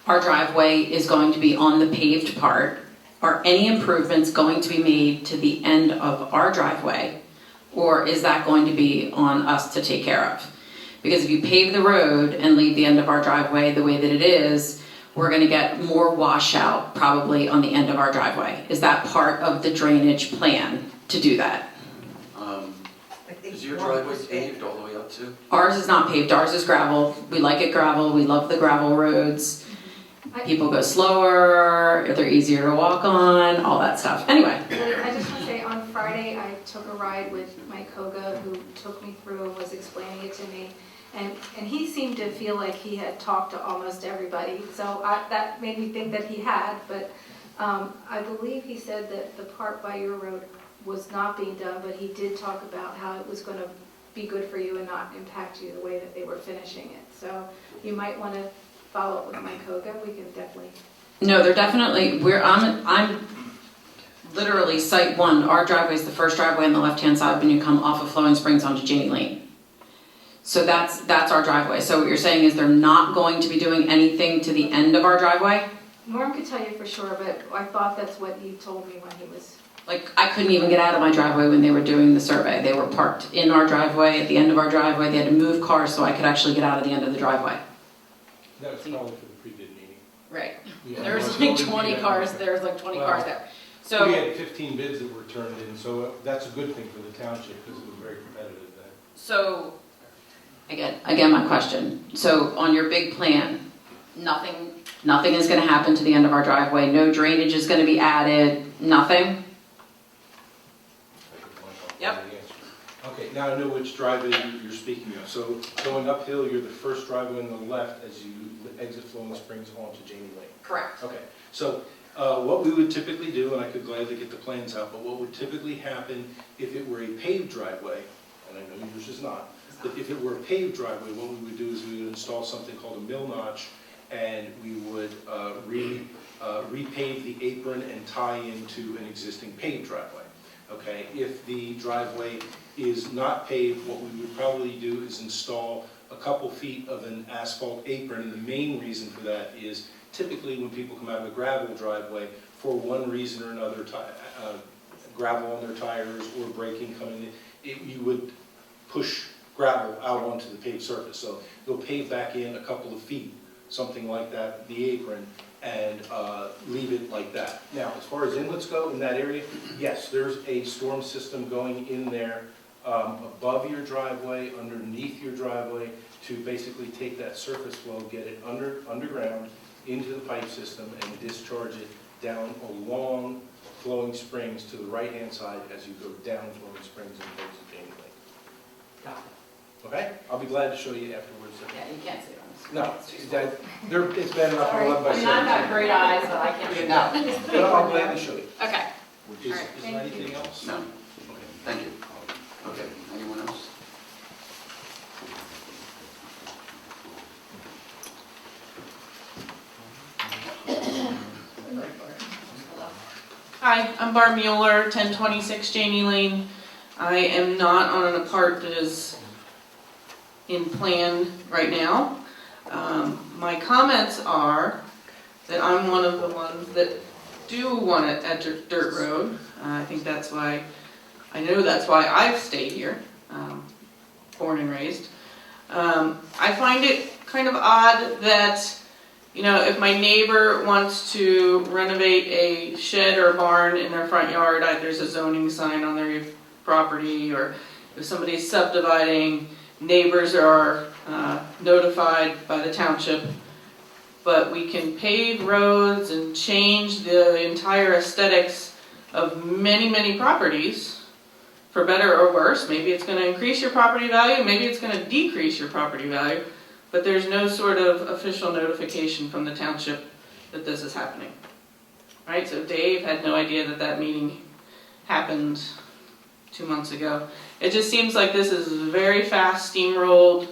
Our driveway is going to be on the paved part. Are any improvements going to be made to the end of our driveway, or is that going to be on us to take care of? Because if you pave the road and leave the end of our driveway the way that it is, we're going to get more washout probably on the end of our driveway. Is that part of the drainage plan to do that? Is your driveway paved all the way up to? Ours is not paved, ours is gravel. We like it gravel, we love the gravel roads. People go slower, they're easier to walk on, all that stuff. Anyway. I just want to say, on Friday, I took a ride with Mike Koga, who took me through and was explaining it to me. And he seemed to feel like he had talked to almost everybody. So that made me think that he had, but I believe he said that the part by your road was not being done, but he did talk about how it was going to be good for you and not impact you the way that they were finishing it. So you might want to follow up with Mike Koga. We can definitely. No, they're definitely, I'm literally site 1. Our driveway is the first driveway on the left-hand side when you come off of Flowing Springs onto Janie Lane. So that's our driveway. So what you're saying is they're not going to be doing anything to the end of our driveway? Norm could tell you for sure, but I thought that's what he told me when he was. Like, I couldn't even get out of my driveway when they were doing the survey. They were parked in our driveway, at the end of our driveway. They had to move cars so I could actually get out of the end of the driveway. That was probably for the pre-bid meeting. Right. Yeah. There's like 20 cars, there's like 20 cars there. So We had 15 bids that were turned in, so that's a good thing for the township because it was very competitive then. So, again, my question. So on your big plan, nothing is gonna happen to the end of our driveway, no drainage is gonna be added, nothing? Yep. Okay, now I know which driveway you're speaking of. So going uphill, you're the first driveway on the left as you exit Flowing Springs onto Janie Lane. Correct. Okay, so what we would typically do, and I could gladly get the plans out, but what would typically happen if it were a paved driveway, and I know yours is not, but if it were a paved driveway, what we would do is we would install something called a mill notch, and we would repave the apron and tie into an existing paved driveway. Okay, if the driveway is not paved, what we would probably do is install a couple feet of an asphalt apron, and the main reason for that is typically when people come out of a gravel driveway, for one reason or another, gravel on their tires or braking coming in, you would push gravel out onto the paved surface. So you'll pave back in a couple of feet, something like that, the apron, and leave it like that. Now, as far as inlets go in that area, yes, there's a storm system going in there above your driveway, underneath your driveway, to basically take that surface flow, get it underground into the pipe system and discharge it down along Flowing Springs to the right-hand side as you go down Flowing Springs and towards the Janie Lake. Got it. Okay? I'll be glad to show you afterwards. Yeah, you can't see it on the screen. No, it's bad enough Sorry, on one by I mean, I've got great eyes, but I can't do that. No, but I'll gladly show you. Okay. Is All right, there anything else? No. Thank you. Okay, anyone else? Hi, I'm Barb Mueller, 1026 Janie Lane. I am not on a part that is in plan right now. My comments are that I'm one of the ones that do want it at Dirt Road. I think that's why, I know that's why I've stayed here, born and raised. I find it kind of odd that, you know, if my neighbor wants to renovate a shed or barn in their front yard, there's a zoning sign on their property, or if somebody's subdividing, neighbors are notified by the township. But we can pave roads and change the entire aesthetics of many, many properties for better or worse. Maybe it's going to increase your property value, maybe it's going to decrease your property value. But there's no sort of official notification from the township that this is happening. Right, so Dave had no idea that that meeting happened 2 months ago. It just seems like this is very fast, steamrolled.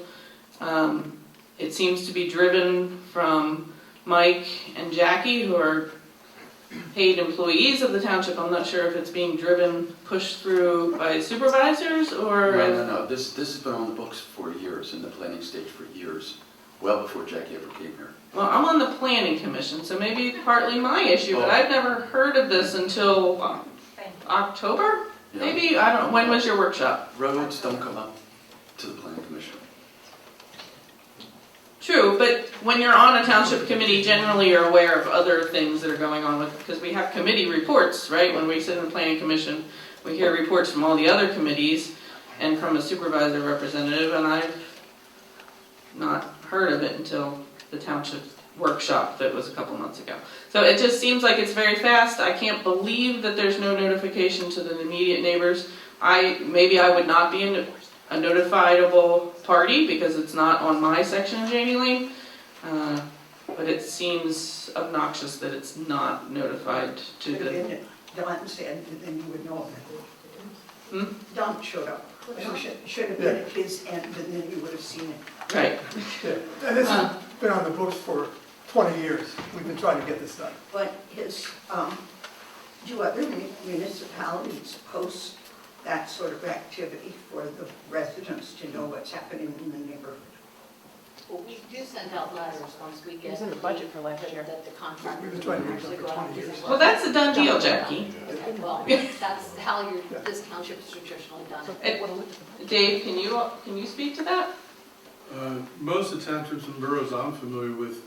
It seems to be driven from Mike and Jackie, who are paid employees of the township. I'm not sure if it's being driven, pushed through by supervisors or... No. This has been on the books for years, in the planning stage for years, well before Jackie ever came here. Well, I'm on the planning commission, so maybe partly my issue, but I've never heard of this until October? Yeah. Maybe, I don't know, when was your workshop? Roads don't come up to the planning commission. True, but when you're on a township committee, generally you're aware of other things that are going on with, because we have committee reports, right? When we sit in the planning commission, we hear reports from all the other committees and from a supervisor representative, and I've not heard of it until the township workshop that was a couple months ago. So it just seems like it's very fast. I can't believe that there's no notification to the immediate neighbors. Maybe I would not be a notifiable party because it's not on my section of Janie Lane, but it seems obnoxious that it's not notified to the... Don said, then you would know of it. Don showed up. Should have been at his end, and then you would have seen it. Right. Yeah, and this has been on the books for 20 years. We've been trying to get this done. But do other municipalities post that sort of activity for the residents to know what's happening in the neighborhood? Well, we do send out letters once we get. It was in the budget for last year. That the contractor. We've been trying to reach actually out go for out and 20 do years. the Well, that's a done deal, Jackie. Okay, well, that's how this township's traditionally done it. Dave, can you speak to that? Most of the townships and boroughs I'm familiar with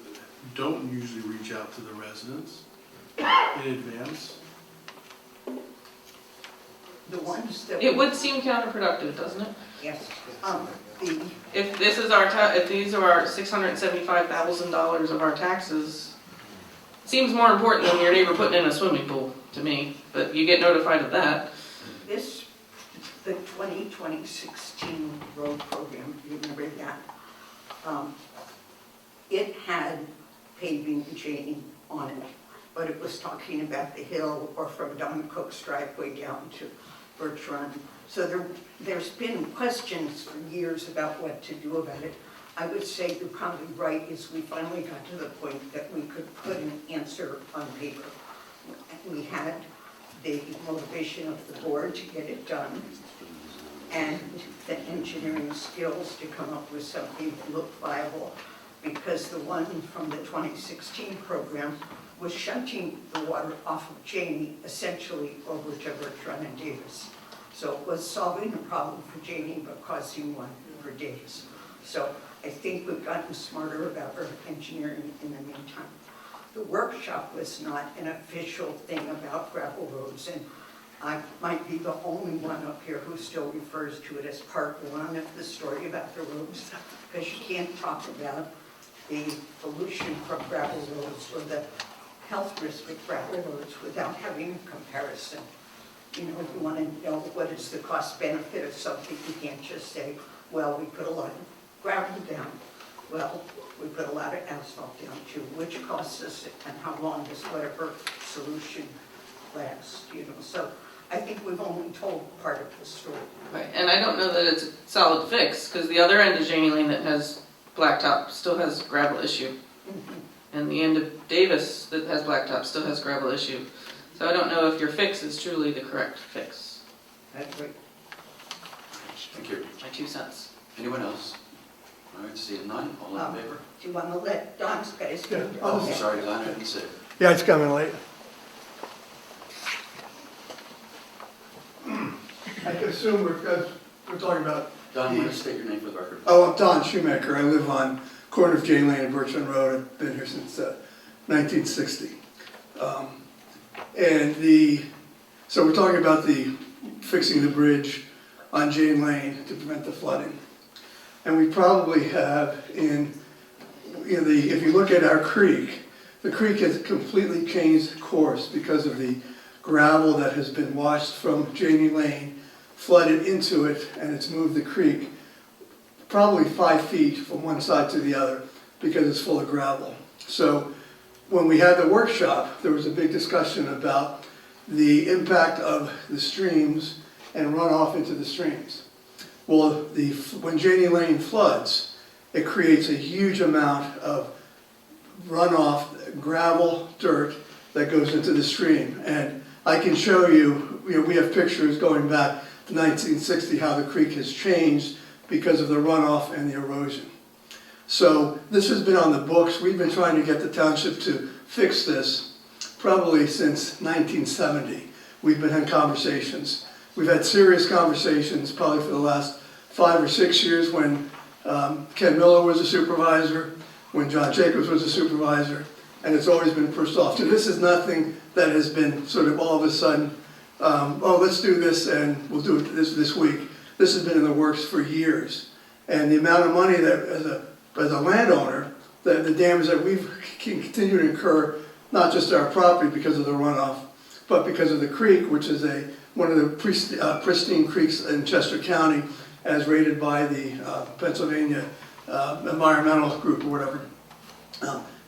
don't usually reach out to the residents in advance. The ones that... It would seem counterproductive, doesn't it? Yes. If this is if these are our $675,000 of our taxes, it seems more important than your neighbor putting in a swimming pool to me, but you get notified of that. The 2016 road program, you remember that? It had paving and chaining on it, but it was talking about the hill or from Don Cook's driveway down to Birch Run. So there's been questions for years about what to do about it. I would say you're probably right, is we finally got to the point that we could put an answer on paper. We had the motivation of the board to get it done and the engineering skills to come up with something that looked viable, because the one from the 2016 program was shunting the water off of Janie essentially over to Birch Run and Davis. So it was solving a problem for Janie but causing one for Davis. So I think we've gotten smarter about our engineering in the meantime. The workshop was not an official thing about gravel roads, and I might be the only one up here who still refers to it as part one of the story about the roads, because you can't talk about the pollution from gravel roads or the health risk of gravel roads without having a comparison. You know, if you want to know what is the cost benefit of something, you can't just say, well, we put a lot of gravel down. Well, we put a lot of asphalt down too, which costs us and how long does whatever solution last, you know? So I think we've only told part of the story. Right, and I don't know that it's a solid fix, because the other end of Janie Lane that has blacktop still has gravel issue. And the end of Davis that has blacktop still has gravel issue. So I don't know if your fix is truly the correct fix. That's right. Thank you. My 2 cents. Anyone else? All right, seeing none, all in favor? Do you want to let Don's guys go? Oh, sorry, Glenn, I didn't say it. Yeah, it's coming late. I can assume we're talking about. Don, will you state your name for the record? Oh, I'm Don Shoemaker. I live on corner of Jane Lane and Birchland Road. I've been here since 1960. So we're talking about fixing the bridge on Jane Lane to prevent the flooding. And we probably have if you look at our creek, the creek has completely changed course because of the gravel that has been washed from Janie Lane, flooded into it, and it's moved the creek probably 5 feet from one side to the other because it's full of gravel. So when we had the workshop, there was a big discussion about the impact of the streams and runoff into the streams. Well, when Janie Lane floods, it creates a huge amount of runoff, gravel, dirt that goes into the stream. And I can show you, we have pictures going back to 1960 how the creek has changed because of the runoff and the erosion. So this has been on the books. We've been trying to get the township to fix this probably since 1970. We've been in conversations. We've had serious conversations probably for the last 5 or 6 years when Ken Miller was a supervisor, when John Jacobs was a supervisor, and it's always been pushed off. So this is nothing that has been sort of all of a sudden, oh, let's do this and we'll do it this week. This has been in the works for years. And the amount of money that as a landowner, the damage that we've continued to incur, not just our property because of the runoff, but because of the creek, which is one of the pristine creeks in Chester County, as rated by the Pennsylvania Environmental Group or whatever,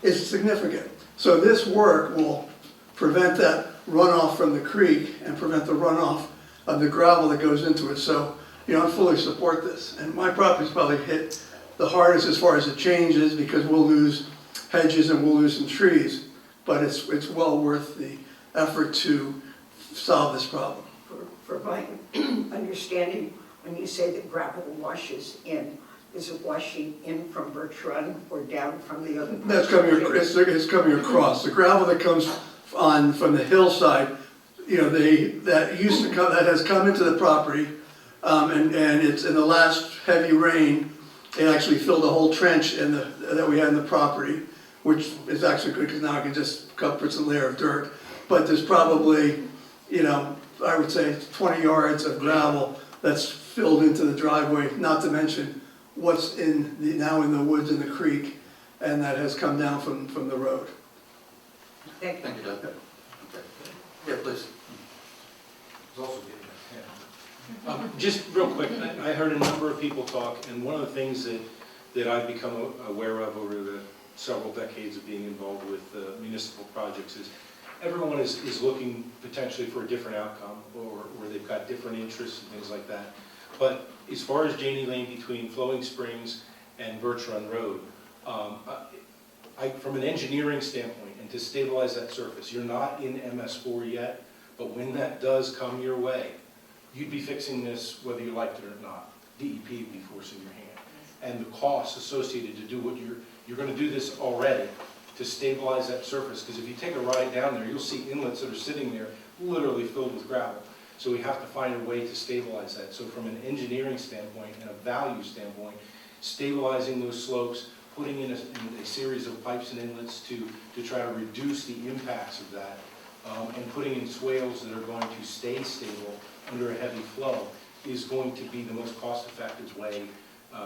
is significant. So this work will prevent that runoff from the creek and prevent the runoff of the gravel that goes into it. So, I fully support this. And my property's probably hit the hardest as far as it changes because we'll lose hedges and we'll lose some trees. But it's well worth the effort to solve this problem. For my understanding, when you say that gravel washes in, is it washing in from Birch Run or down from the other? That's it's coming across. The gravel that comes from the hillside, that has come into the property, and it's in the last heavy rain, it actually filled the whole trench that we had in the property, which is actually good because now I can just cover some layer of dirt. But there's probably, I would say 20 yards of gravel that's filled into the driveway, not to mention what's now in the woods in the creek, and that has come down from the road. Thank you, Doug. Okay. Yeah, please. Just real quick, I heard a number of people talk, and one of the things that I've become aware of over the several decades of being involved with municipal projects is everyone is looking potentially for a different outcome, or they've got different interests and things like that. But as far as Janie Lane between Flowing Springs and Birch Run Road, from an engineering standpoint, and to stabilize that surface, you're not in MS4 yet, but when that does come your way, you'd be fixing this whether you liked it or not. DEP would be forcing your hand. And the costs associated to do what you're going to do this already to stabilize that surface, because if you take a ride down there, you'll see inlets that are sitting there literally filled with gravel. So we have to find a way to stabilize that. So from an engineering standpoint and a value standpoint, stabilizing those slopes, putting in a series of pipes and inlets to try to reduce the impacts of that and putting in swales that are going to stay stable under a heavy flow is going to be the most cost-effective way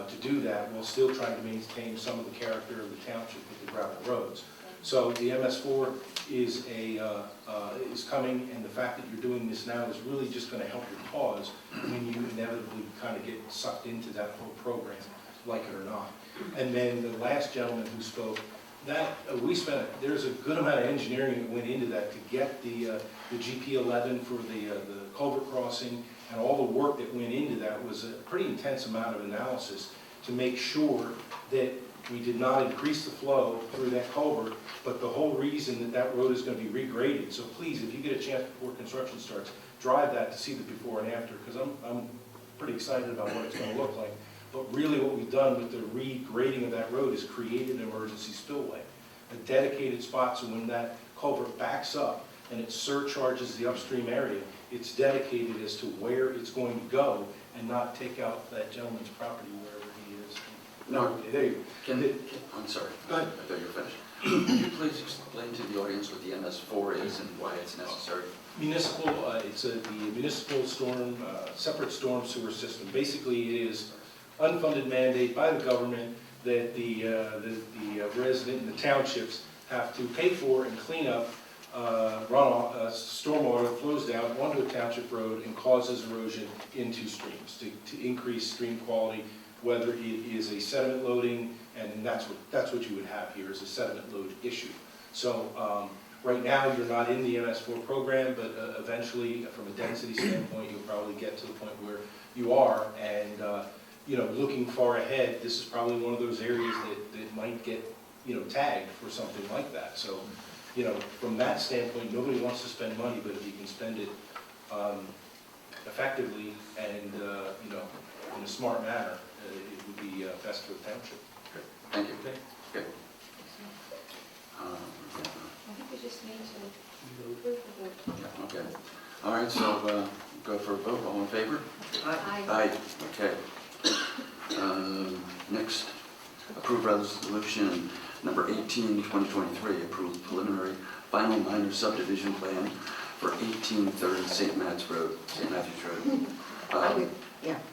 to do that, while still trying to maintain some of the character of the township with the gravel roads. So the MS4 is coming, and the fact that you're doing this now is really just going to help your cause when you inevitably kind of get sucked into that whole program, like it or not. And then the last gentleman who spoke, that there's a good amount of engineering that went into that to get the GP11 for the culvert crossing, and all the work that went into that was a pretty intense amount of analysis to make sure that we did not increase the flow through that culvert, but the whole reason that that road is going to be regraded. So please, if you get a chance before construction starts, drive that to see the before and after, because I'm pretty excited about what it's going to look like. But really what we've done with the regrading of that road is created an emergency spillway, a dedicated spot, so when that culvert backs up and it surcharges the upstream area, it's dedicated as to where it's going to go and not take out that gentleman's property wherever he is. No, There you go. I'm sorry. Go ahead. I thought you were finished. Could you please explain to the audience what the MS4 is and why it's necessary? Municipal, it's the municipal storm, separate storm sewer system. Basically, it is unfunded mandate by the government that the resident and the townships have to pay for and clean up runoff, stormwater that flows down onto a township road and causes erosion into streams to increase stream quality, whether it is a sediment loading, and that's what you would have here is a sediment load issue. So right now you're not in the MS4 program, but eventually from a density standpoint you'll probably get to the point where you are, and looking far ahead, this is probably one of those areas that might get tagged for something like that. So from that standpoint, nobody wants to spend money, but if you can spend it effectively and in a smart manner, it would be best for the township. Good. Thank you. Okay. Okay. I think we just need to approve the vote. Yeah, okay. All right, so go for a vote. All in favor? Aye. Aye. Okay. Next, approve resolution number 18, 2023, approve preliminary final minor subdivision plan for 1830 St. Matthew's Road.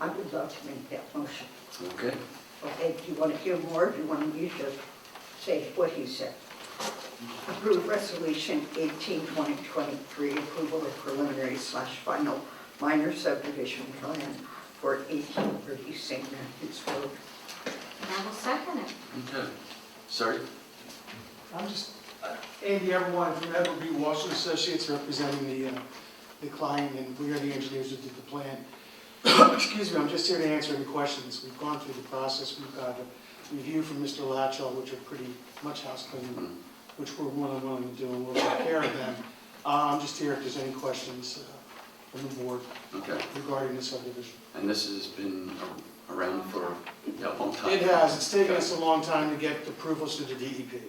I would love to make that motion. Okay. Okay, do you want to hear more, or do you want me to say what he said? Approve resolution 18, 2023, approval of preliminary/final minor subdivision plan for 1830 St. Matthew's Road. I will second it. Okay. Sorry? I'm just, Andy Everwine from Edward B. Walsh Associates, representing the client, and we are the engineers who did the plan. Excuse me, I'm just here to answer any questions. We've gone through the process. We've got a review from Mr. Latchell, which are pretty much house cleaning, which we're more than willing to do, and we'll take care of them. I'm just here if there's any questions from the board regarding the subdivision. And this has been around for a long time? It has. It's taken us a long time to get approvals through the DEP.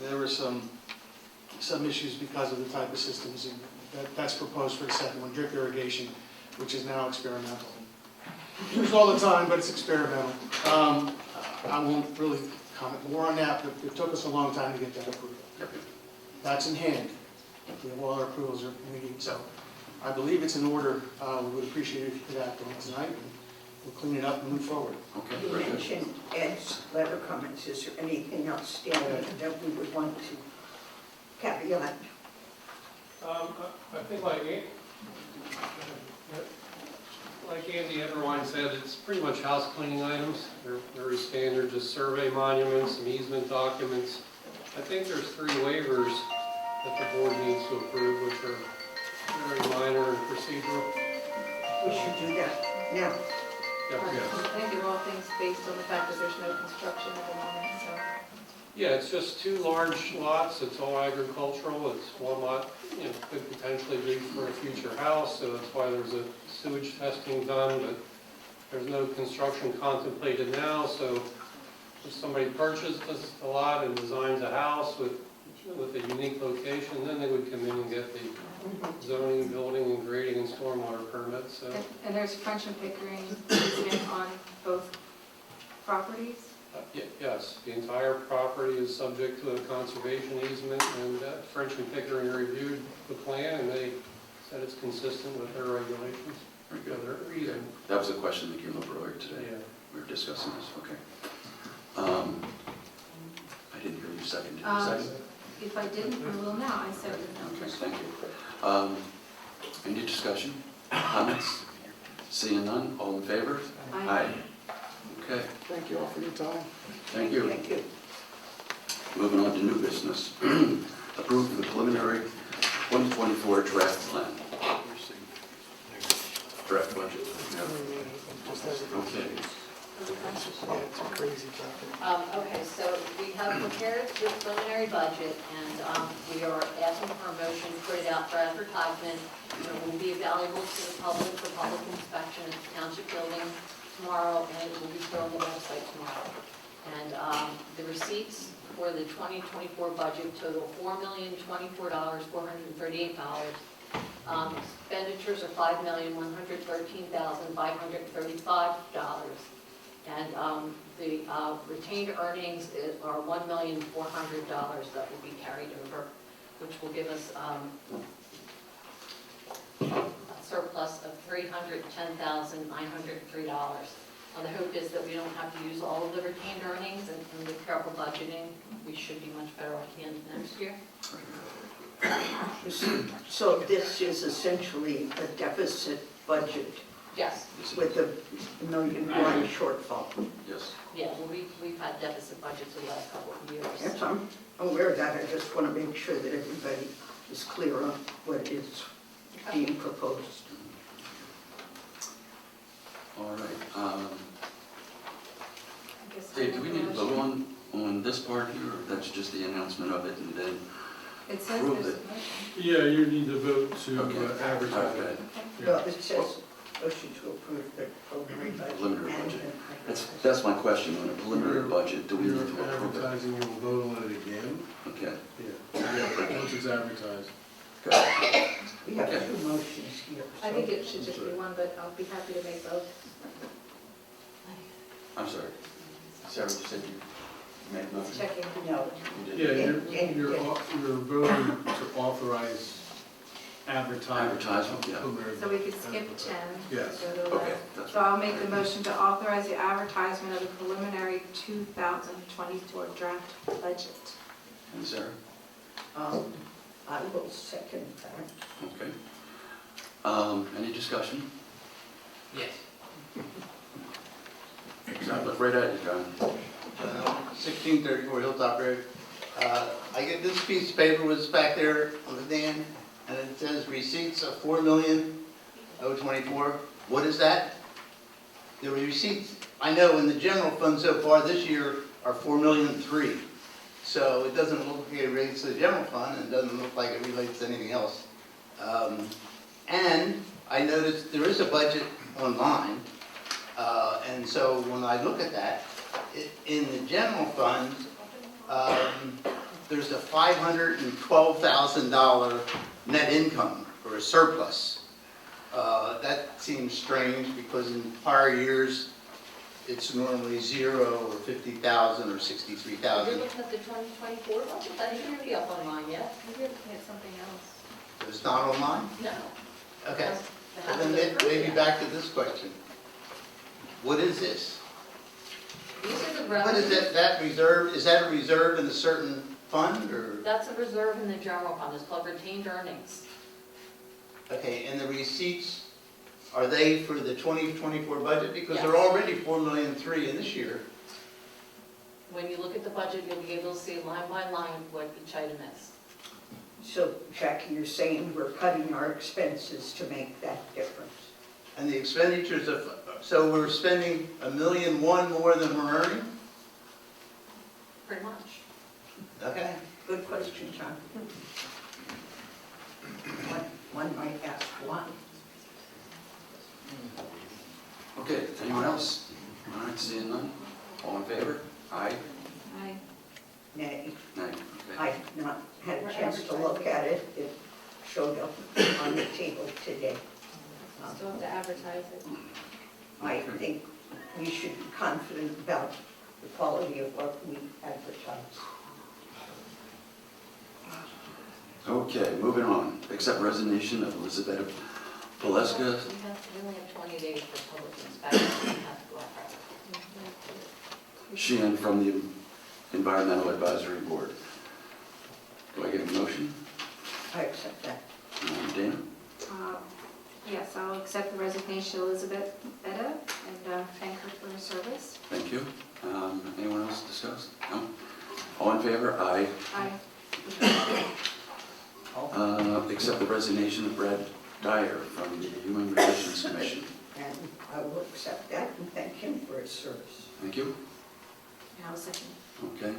There were some issues because of the type of systems, and that's proposed for the second one, drip irrigation, which is now experimental. Used all the time, but it's experimental. I won't really comment more on that, but it took us a long time to get that approval. That's in hand. We have all our approvals are meeting, so I believe it's in order. We would appreciate it if you could act on it tonight, and we'll clean it up and move forward. You mentioned Ed's letter comments. Is there anything outstanding that we would want to caveat? I think like Andy Everwine said, it's pretty much house cleaning items. They're very standard, just survey monuments, some easement documents. I think there's 3 waivers that the board needs to approve, which are very minor and procedural. We should do that now. I think they're all things based on the fact that there's no construction at the moment, so. Yeah, it's just 2 large lots. It's all agricultural. It's one lot, could potentially be for a future house, so that's why there's a sewage testing done, but there's no construction contemplated now, so if somebody purchases the lot and designs a house with a unique location, then they would come in and get the zoning, building, and grading and stormwater permits. So. And there's French and Pickering easement on both properties? Yes, the entire property is subject to a conservation easement, and French and Pickering reviewed the plan, and they said it's consistent with their regulations. Very good. Their reason. That was a question that came up earlier today. Yeah. We were discussing this, okay. I didn't hear you second. Did you second? If I didn't, I will now. I said no. Okay, thank you. Any discussion, comments? Seeing none, all in favor? Aye. Okay, Thank you all for your time. thank you. Thank you. Moving on to new business. Approve the preliminary 2024 draft plan. Draft budget. Okay. Okay, so we have prepared the preliminary budget, and we are asking for a motion to put it out for advertisement. It will be available to the public for public inspection at the township building tomorrow, and it will be put on the website tomorrow. And the receipts for the 2024 budget total $4,024,438. Expenditures are $5,113,535. And the retained earnings are $1,400,000 that will be carried over, which will give us a surplus of $310,903. The hope is that we don't have to use all of the retained earnings, and with careful budgeting, we should be much better off at the end of next year. So this is essentially a deficit budget Yes. with a $1 million shortfall. Yes. Yeah, well, we've had deficit budgets the last couple of years. Yes, I'm aware of that. I just want to make sure that everybody is clear on what is being proposed. All right. Dave, do we need to vote on this part here, or that's just the announcement of it and then It says approve there's it? a motion. Yeah, you need to vote to Okay. advertise Okay. it. No, it says motion to approve the preliminary budget. Preliminary and budget. the- That's my question, on a preliminary budget, do we need You're to approve it? advertising, you will vote on it again. Okay. Yeah, once it's advertised. We have Okay. two motions here. I think it should just be one, but I'll be happy to make both. I'm sorry. Sarah, you said you made a motion? Checking. No. You Yeah, did? you're voting to authorize advertising. Advertisement, yeah. So we could skip 10. Yes. Go to Okay. 11. That's So I'll make the motion to authorize the advertisement of the preliminary 2024 draft budget. And Sarah? I will second that. Okay. Any discussion? Yes. John, look right at you, John. 1634 Hilltop Road. I get this piece of paper was back there on the stand, and it says receipts of $4,024,024. What is that? The receipts, I know in the general fund so far this year are $4,003,000. So it doesn't look like it relates to the general fund, and it doesn't look like it relates to anything else. And I noticed there is a budget online, and so when I look at that, in the general fund, there's a $512,000 net income or a surplus. That seems strange because in prior years, it's normally 0 or 50,000 or 63,000. You're looking at the 2024 budget? That shouldn't be up online yet. Maybe we're looking at something else. It's not online? No. Okay. It But hasn't then been approved maybe yet. back to this question. What is this? These are the What is revenues. that reserve? Is that a reserve in a certain fund or? That's a reserve in the general fund. It's called retained earnings. Okay, and the receipts, are they for the 2024 budget? Because Yes. they're already $4,003,000 in this year. When you look at the budget, you'll be able to see line by line what each item is. So Jackie, you're saying we're cutting our expenses to make that difference? And the expenditures of, so we're spending $1,000,001 more than we're earning? Pretty much. Okay. Good question, John. One might ask why. Okay, anyone else? All right, seeing none? All in favor? Aye? Aye. Nay, Nay, okay. I've not had a chance to look at it. It showed up on the table today. Still have to advertise it. I think we should be confident about the quality of what we advertise. Okay, moving on. Accept resignation of Elizabeth Paleska. We only have 20 days for public inspection. We have to go out. Sheehan from the Environmental Advisory Board. Do I get a motion? I accept that. Dana? Yes, I'll accept the resignation of Elizabeth Betta and thank her for her service. Thank you. Anyone else discuss? No? All in favor? Aye. Aye. Accept the resignation of Brad Dyer from the Human Relations Commission. And I will accept that and thank him for his service. Thank you. And I'll second. Okay.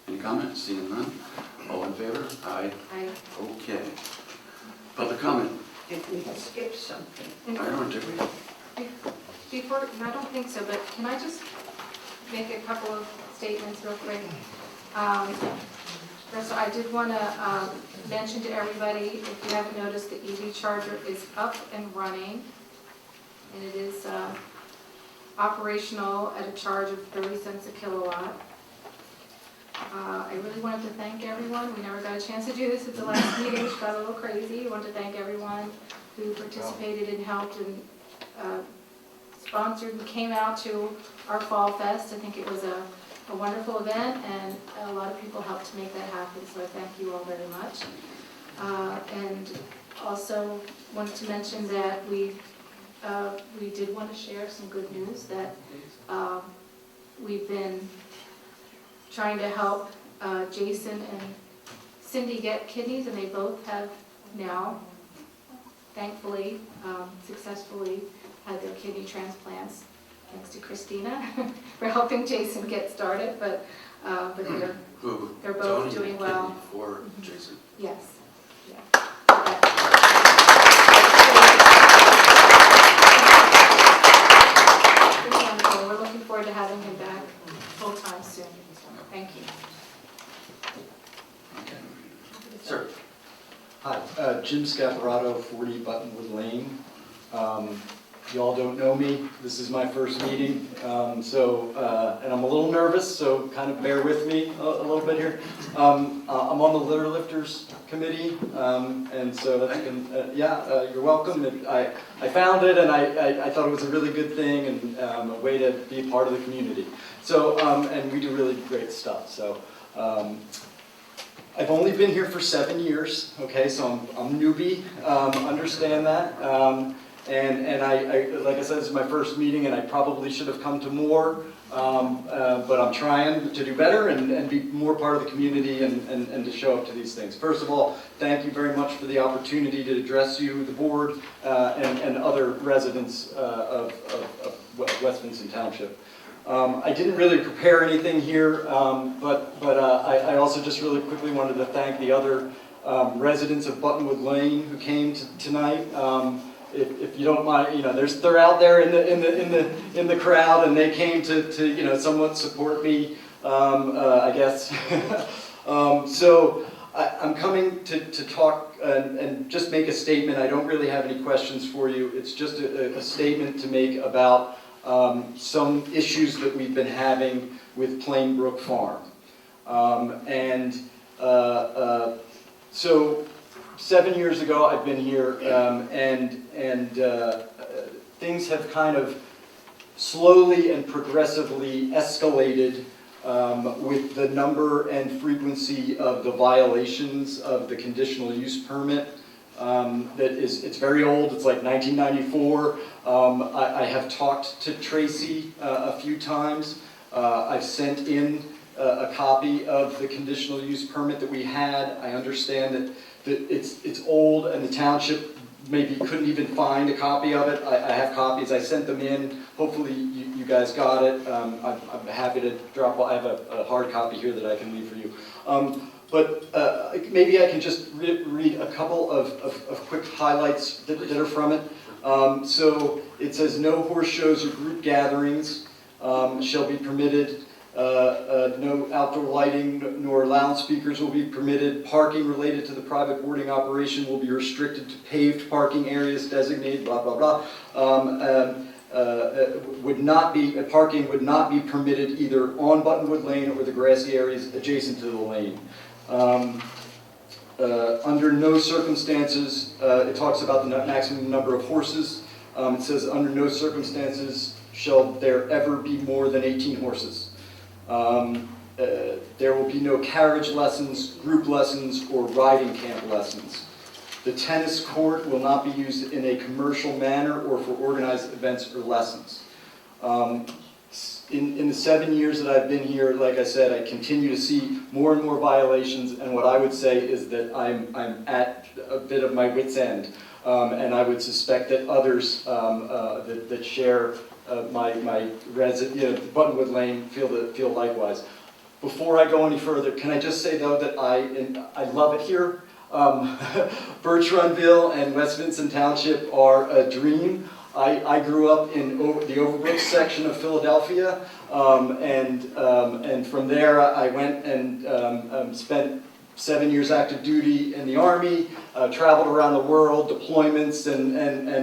Any comments? Seeing none? All in favor? Aye. Aye. Okay. Public comment? Did we skip something? I don't, did we? Before, I don't think so, but can I just make a couple of statements real quick? First, I did want to mention to everybody, if you haven't noticed, the EV charger is up and running, and it is operational at a charge of 30 cents a kilowatt. I really wanted to thank everyone. We never got a chance to do this at the last meeting, which got a little crazy. I wanted to thank everyone who participated and helped and sponsored and came out to our Fall Fest. I think it was a wonderful event, and a lot of people helped to make that happen, so I thank you all very much. And also wanted to mention that we did want to share some good news that we've been trying to help Jason and Cindy get kidneys, and they both have now, thankfully, successfully had their kidney transplants. Thanks to Christina for helping Jason get started, but they're both doing well. For Jason. Yes. Yeah. It's wonderful. We're looking forward to having him back full time soon. Thank you. Okay. Sir. Hi, Jim Scaparato, 40 Buttonwood Lane. Y'all don't know me. This is my first meeting, and I'm a little nervous, so kind of bear with me a little bit here. I'm on the Litter Lifters Committee, and so that's been, you're welcome. I found it, and I thought it was a really good thing and a way to be a part of the community. So, and we do really great stuff. So, I've only been here for 7 years, okay, so I'm newbie, understand that. And I, like I said, this is my first meeting, and I probably should have come to more, but I'm trying to do better and be more part of the community and to show up to these things. First of all, thank you very much for the opportunity to address you, the board, and other residents of West Vincent Township. I didn't really prepare anything here, but I also just really quickly wanted to thank the other residents of Buttonwood Lane who came tonight. If you don't mind, they're out there in the crowd, and they came to somewhat support me, I guess. So I'm coming to talk and just make a statement. I don't really have any questions for you. It's just a statement to make about some issues that we've been having with Plainbrook Farm, so 7 years ago, I've been here, and things have kind of slowly and progressively escalated with the number and frequency of the violations of the conditional use permit. It's very old. It's like 1994. I have talked to Tracy a few times. I've sent in a copy of the conditional use permit that we had. I understand that it's old, and the township maybe couldn't even find a copy of it. I have copies. I sent them in. Hopefully you guys got it. I'm happy to drop. I have a hard copy here that I can leave for you. But maybe I can just read a couple of quick highlights that are from it. So it says, no horse shows or group gatherings shall be permitted. No outdoor lighting nor loudspeakers will be permitted. Parking related to the private boarding operation will be restricted to paved parking areas designated, blah, blah, blah. parking would not be permitted either on Buttonwood Lane or the grassy areas adjacent to the lane. Under no circumstances, it talks about the maximum number of horses. It says under no circumstances shall there ever be more than 18 horses. There will be no carriage lessons, group lessons, or riding camp lessons. The tennis court will not be used in a commercial manner or for organized events or lessons. In the 7 years that I've been here, like I said, I continue to see more and more violations, and what I would say is that I'm at a bit of my wit's end, and I would suspect that others that share my Buttonwood Lane feel likewise. Before I go any further, can I just say though that I love it here. Birch Runville and West Vincent Township are a dream. I grew up in the Overbrook section of Philadelphia, and from there I went and spent 7 years active duty in the Army, traveled around the world, deployments and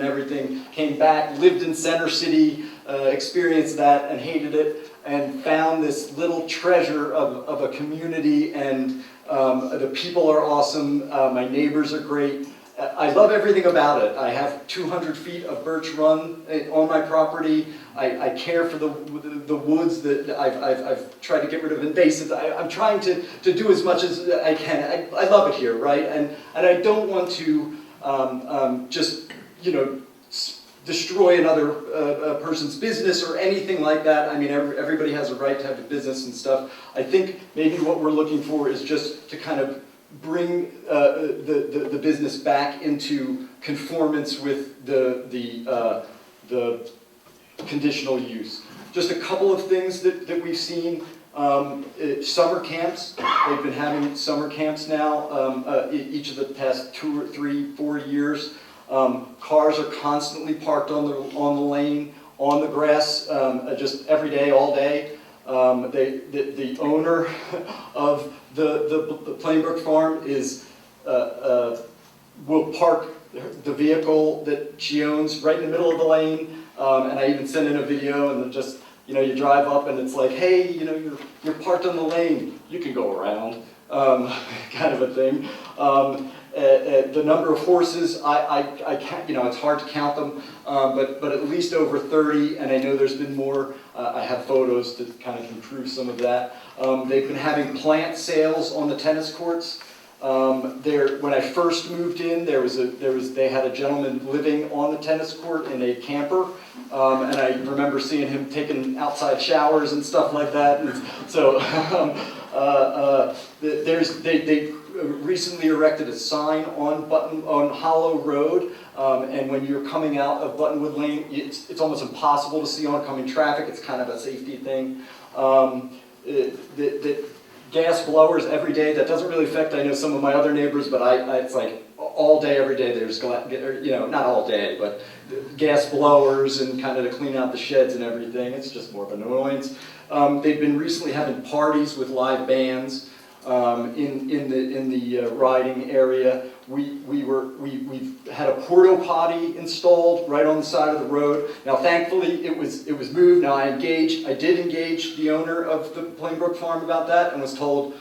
everything, came back, lived in Center City, experienced that and hated it, and found this little treasure of a community, and the people are awesome, my neighbors are great. I love everything about it. I have 200 feet of Birch Run on my property. I care for the woods that I've tried to get rid of invasives. I'm trying to do as much as I can. I love it here, right? And I don't want to just, destroy another person's business or anything like that. I mean, everybody has a right to have a business and stuff. I think maybe what we're looking for is just to kind of bring the business back into conformance with the conditional use. Just a couple of things that we've seen. Summer camps. They've been having summer camps now each of the past 2 or 3, 4 years. Cars are constantly parked on the lane, on the grass, just every day, all day. The owner of the Plainbrook farm will park the vehicle that she owns right in the middle of the lane, and I even sent in a video, and just you drive up and it's like, hey, you're parked on the lane, you can go around, kind of a thing. The number of horses, I can't, it's hard to count them, but at least over 30, and I know there's been more. I have photos that kind of can prove some of that. They've been having plant sales on the tennis courts. When I first moved in, they had a gentleman living on the tennis court in a camper, and I remember seeing him taking outside showers and stuff like that. And so they recently erected a sign on Hollow Road, and when you're coming out of Buttonwood Lane, it's almost impossible to see oncoming traffic. It's kind of a safety thing. The gas blowers every day, that doesn't really affect, I know, some of my other neighbors, but it's like all day, every day, there's, not all day, but gas blowers and kind of to clean out the sheds and everything. It's just more of an annoyance. They've been recently having parties with live bands in the riding area. We've had a porta potty installed right on the side of the road. Now, thankfully, it was moved. Now, I did engage the owner of the Plainbrook farm about that, and was told,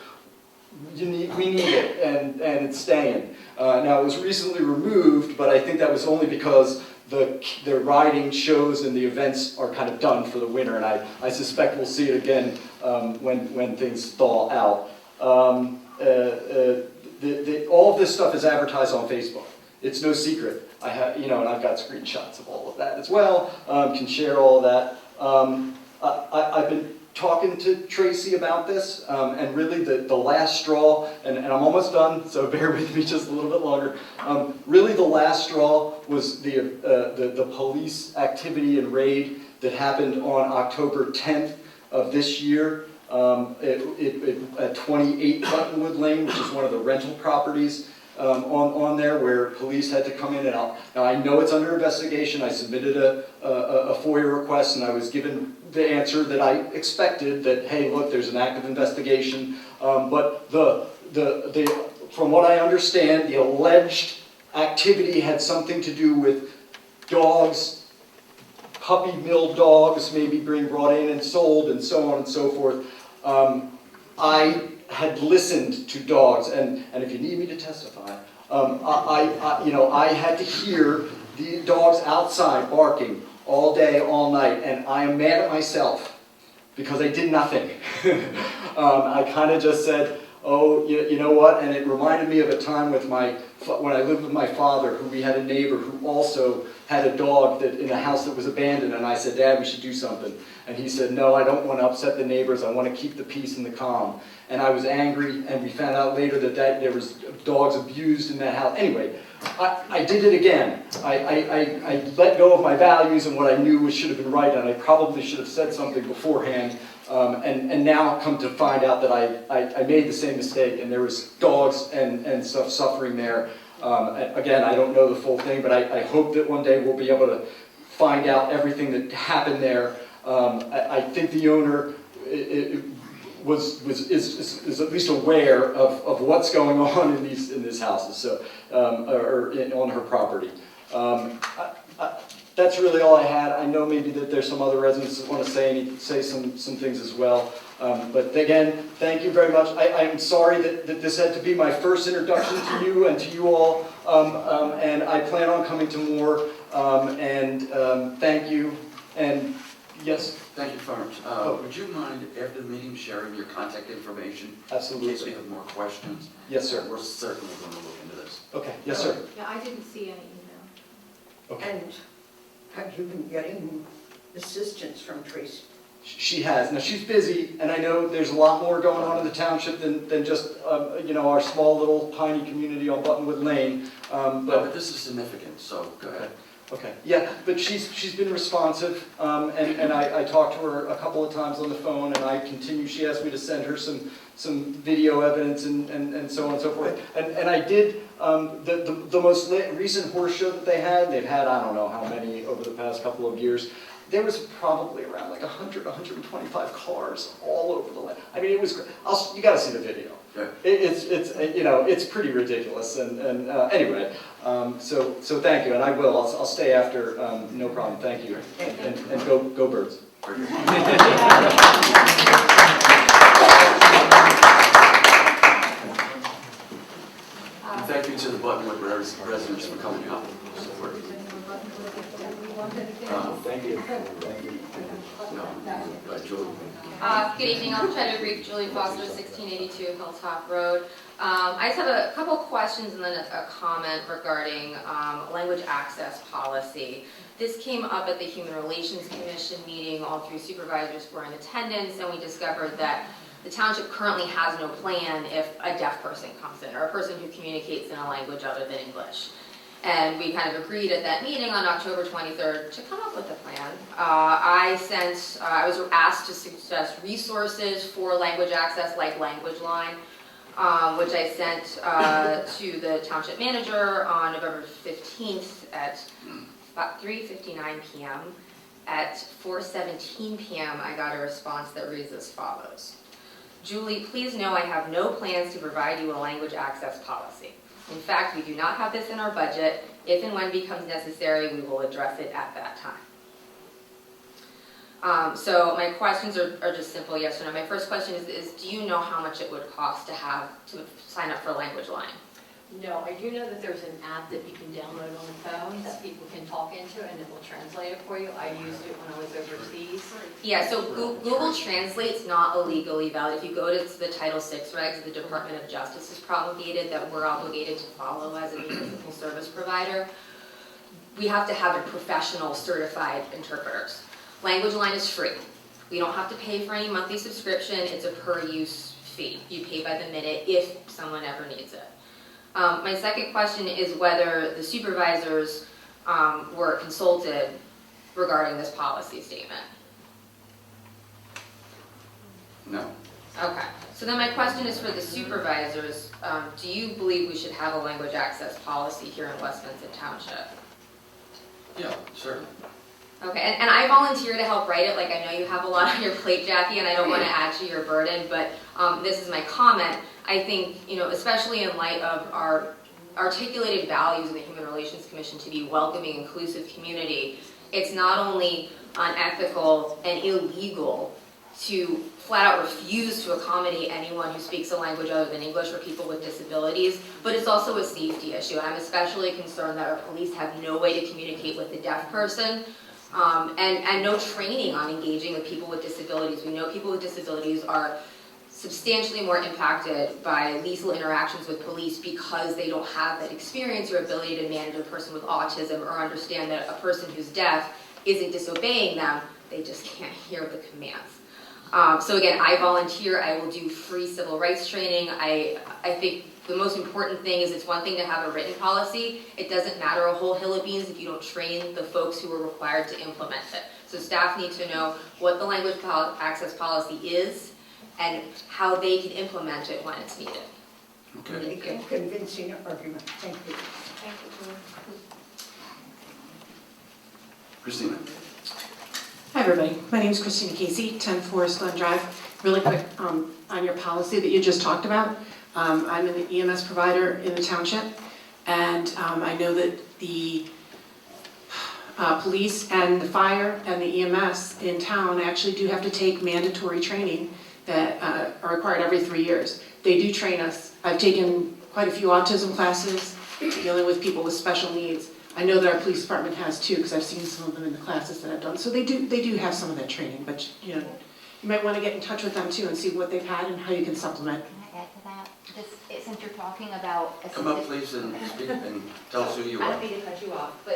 we need it, and it's staying. Now, it was recently removed, but I think that was only because the riding shows and the events are kind of done for the winter, and I suspect we'll see it again when things thaw out. All of this stuff is advertised on Facebook. It's no secret. I have, and I've got screenshots of all of that as well. Can share all of that. I've been talking to Tracy about this, and really the last straw, and I'm almost done, so bear with me just a little bit longer. Really the last straw was the police activity and raid that happened on October 10th of this year. At 28 Buttonwood Lane, which is one of the rental properties on there, where police had to come in and out. Now, I know it's under investigation. I submitted a FOIA request, and I was given the answer that I expected, that, hey, look, there's an active investigation. But from what I understand, the alleged activity had something to do with dogs puppy mill dogs maybe being brought in and sold and so on and so forth. I had listened to dogs, and if you need me to testify, I had to hear the dogs outside barking all day, all night, and I am mad at myself because I did nothing. I kind of just said, oh, you know what? And it reminded me of a time when I lived with my father, who we had a neighbor who also had a dog in a house that was abandoned, and I said, Dad, we should do something. And he said, no, I don't want to upset the neighbors. I want to keep the peace and the calm. And I was angry, and we found out later that there was dogs abused in that house. Anyway, I did it again. I let go of my values and what I knew should have been right, and I probably should have said something beforehand. And now come to find out that I made the same mistake, and there was dogs and stuff suffering there. Again, I don't know the full thing, but I hope that one day we'll be able to find out everything that happened there. I think the owner is at least aware of what's going on in these houses, so on her property. That's really all I had. I know maybe that there's some other residents that want to say some things as well. But again, thank you very much. I'm sorry that this had to be my first introduction to you and to you all, and I plan on coming to more. Thank you. And yes. Thank you, Farms. Would you mind, after the meeting, sharing your contact information? Absolutely. In case we have more questions? Yes, sir. We're certainly going to look into this. Okay. Yes, sir. Yeah, I didn't see any email. Okay. And have you been getting assistance from Tracy? She has. Now, she's busy, and I know there's a lot more going on in the township than just, our small little tiny community on Buttonwood Lane. But this is significant, so go ahead. Okay, yeah, but she's been responsive, and I talked to her a couple of times on the phone, and I continue. She asked me to send her some video evidence and so on and so forth. And I did the most recent horse show that they've had I don't know how many over the past couple of years. There was probably around like 100, 125 cars all over the land. I mean, it was great. You got to see the video. Yeah. It's pretty ridiculous. And anyway, so thank you, and I will. I'll stay after. No problem. Thank you, and go Birds. And thank you to the Buttonwood residents for coming out. Thank you. Thank you. Julie. Good evening. I'll try to brief. Julie Foster, 1682 Hilltop Road. I just have a couple questions and then a comment regarding language access policy. This came up at the Human Relations Commission meeting. All three supervisors were in attendance, and we discovered that the township currently has no plan if a deaf person comes in or a person who communicates in a language other than English. And we kind of agreed at that meeting on October 23rd to come up with a plan. I was asked to suggest resources for language access like Language Line, which I sent to the township manager on November 15th at about 3:59 p.m. At 4:17 p.m. I got a response that reads as follows. Julie, please know I have no plans to provide you a language access policy. In fact, we do not have this in our budget. If and when becomes necessary, we will address it at that time. So my questions are just simple yes or no. My first question is do you know how much it would cost to sign up for Language Line? No, I do know that there's an app that you can download on the phone that people can talk into and it will translate it for you. I used it when I was overseas. Yeah, so Google Translate's not illegally valid. If you go to the Title VI regs the Department of Justice has promulgated that we're obligated to follow as a municipal service provider, we have to have a professional certified interpreters. Language Line is free. We don't have to pay for any monthly subscription. It's a per use fee. You pay by the minute if someone ever needs it. My second question is whether the supervisors were consulted regarding this policy statement. No. Okay, so then my question is for the supervisors. Do you believe we should have a language access policy here in Westminster Township? Yeah, certainly. Okay, and I volunteer to help write it. Like, I know you have a lot on your plate, Jackie, and I don't want to add to your burden, but this is my comment. I think, especially in light of our articulated values in the Human Relations Commission to be welcoming, inclusive community, It's not only unethical and illegal to flat out refuse to accommodate anyone who speaks a language other than English for people with disabilities, but it's also a safety issue. I'm especially concerned that our police have no way to communicate with the deaf person, and no training on engaging with people with disabilities. We know people with disabilities are substantially more impacted by lethal interactions with police because they don't have that experience or ability to manage a person with autism or understand that a person who's deaf isn't disobeying them, they just can't hear the commands. So again, I volunteer, I will do free civil rights training. I think the most important thing is it's one thing to have a written policy. It doesn't matter a whole hill of beans if you don't train the folks who are required to implement it. So staff need to know what the language access policy is and how they can implement it when it's needed. Okay. Make a convincing argument. Thank you. Thank you. Christina. Hi, everybody. My name is Christina Casey, 10 Forest Glen Drive. Really quick, on your policy that you just talked about, I'm an EMS provider in the township, and I know that the police and the fire and the EMS in town actually do have to take mandatory training that are required every 3 years. They do train us. I've taken quite a few autism classes, dealing with people with special needs. I know that our police department has too, because I've seen some of them in the classes that I've done. So they do have some of that training, but you know, you might want to get in touch with them too and see what they've had and how you can supplement. Can I add to that? Since you're talking about Come up, please, and speak and tell us who you I are. don't mean to cut you off, but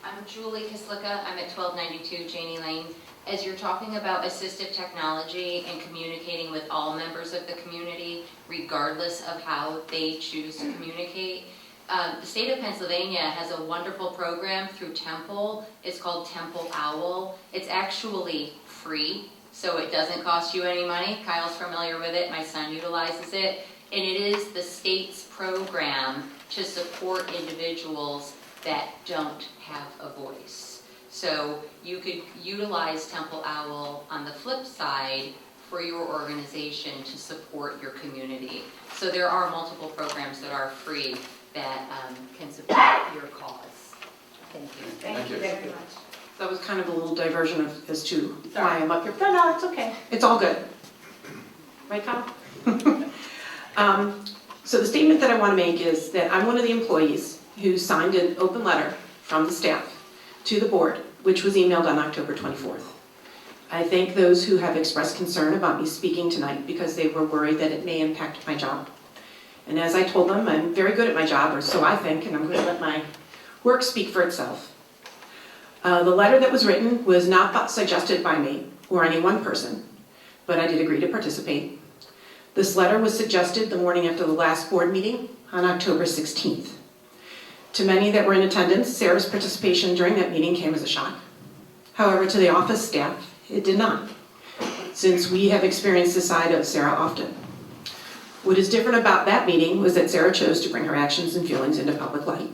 I'm Julie Kislicka, I'm at 1292 Janie Lane. As you're talking about assistive technology and communicating with all members of the community, regardless of how they choose to communicate, the state of Pennsylvania has a wonderful program through Temple. It's called Temple Owl. It's actually free, so it doesn't cost you any money. Kyle's familiar with it, my son utilizes it. And it is the state's program to support individuals that don't have a voice. So you could utilize Temple Owl on the flip side for your organization to support your community. So there are multiple programs that are free that can support your cause. Thank you. Thank you. Thank you. That was kind of a little diversion as to why I'm up here. No, it's okay. It's all good. Right, Kyle? So the statement that I want to make is that I'm one of the employees who signed an open letter from the staff to the board, which was emailed on October 24th. I thank those who have expressed concern about me speaking tonight because they were worried that it may impact my job. And as I told them, I'm very good at my job, or so I think, and I'm going to let my work speak for itself. The letter that was written was not suggested by me or any one person, but I did agree to participate. This letter was suggested the morning after the last board meeting on October 16th. To many that were in attendance, Sarah's participation during that meeting came as a shock. However, to the office staff, it did not, since we have experienced this side of Sarah often. What is different about that meeting was that Sarah chose to bring her actions and feelings into public light,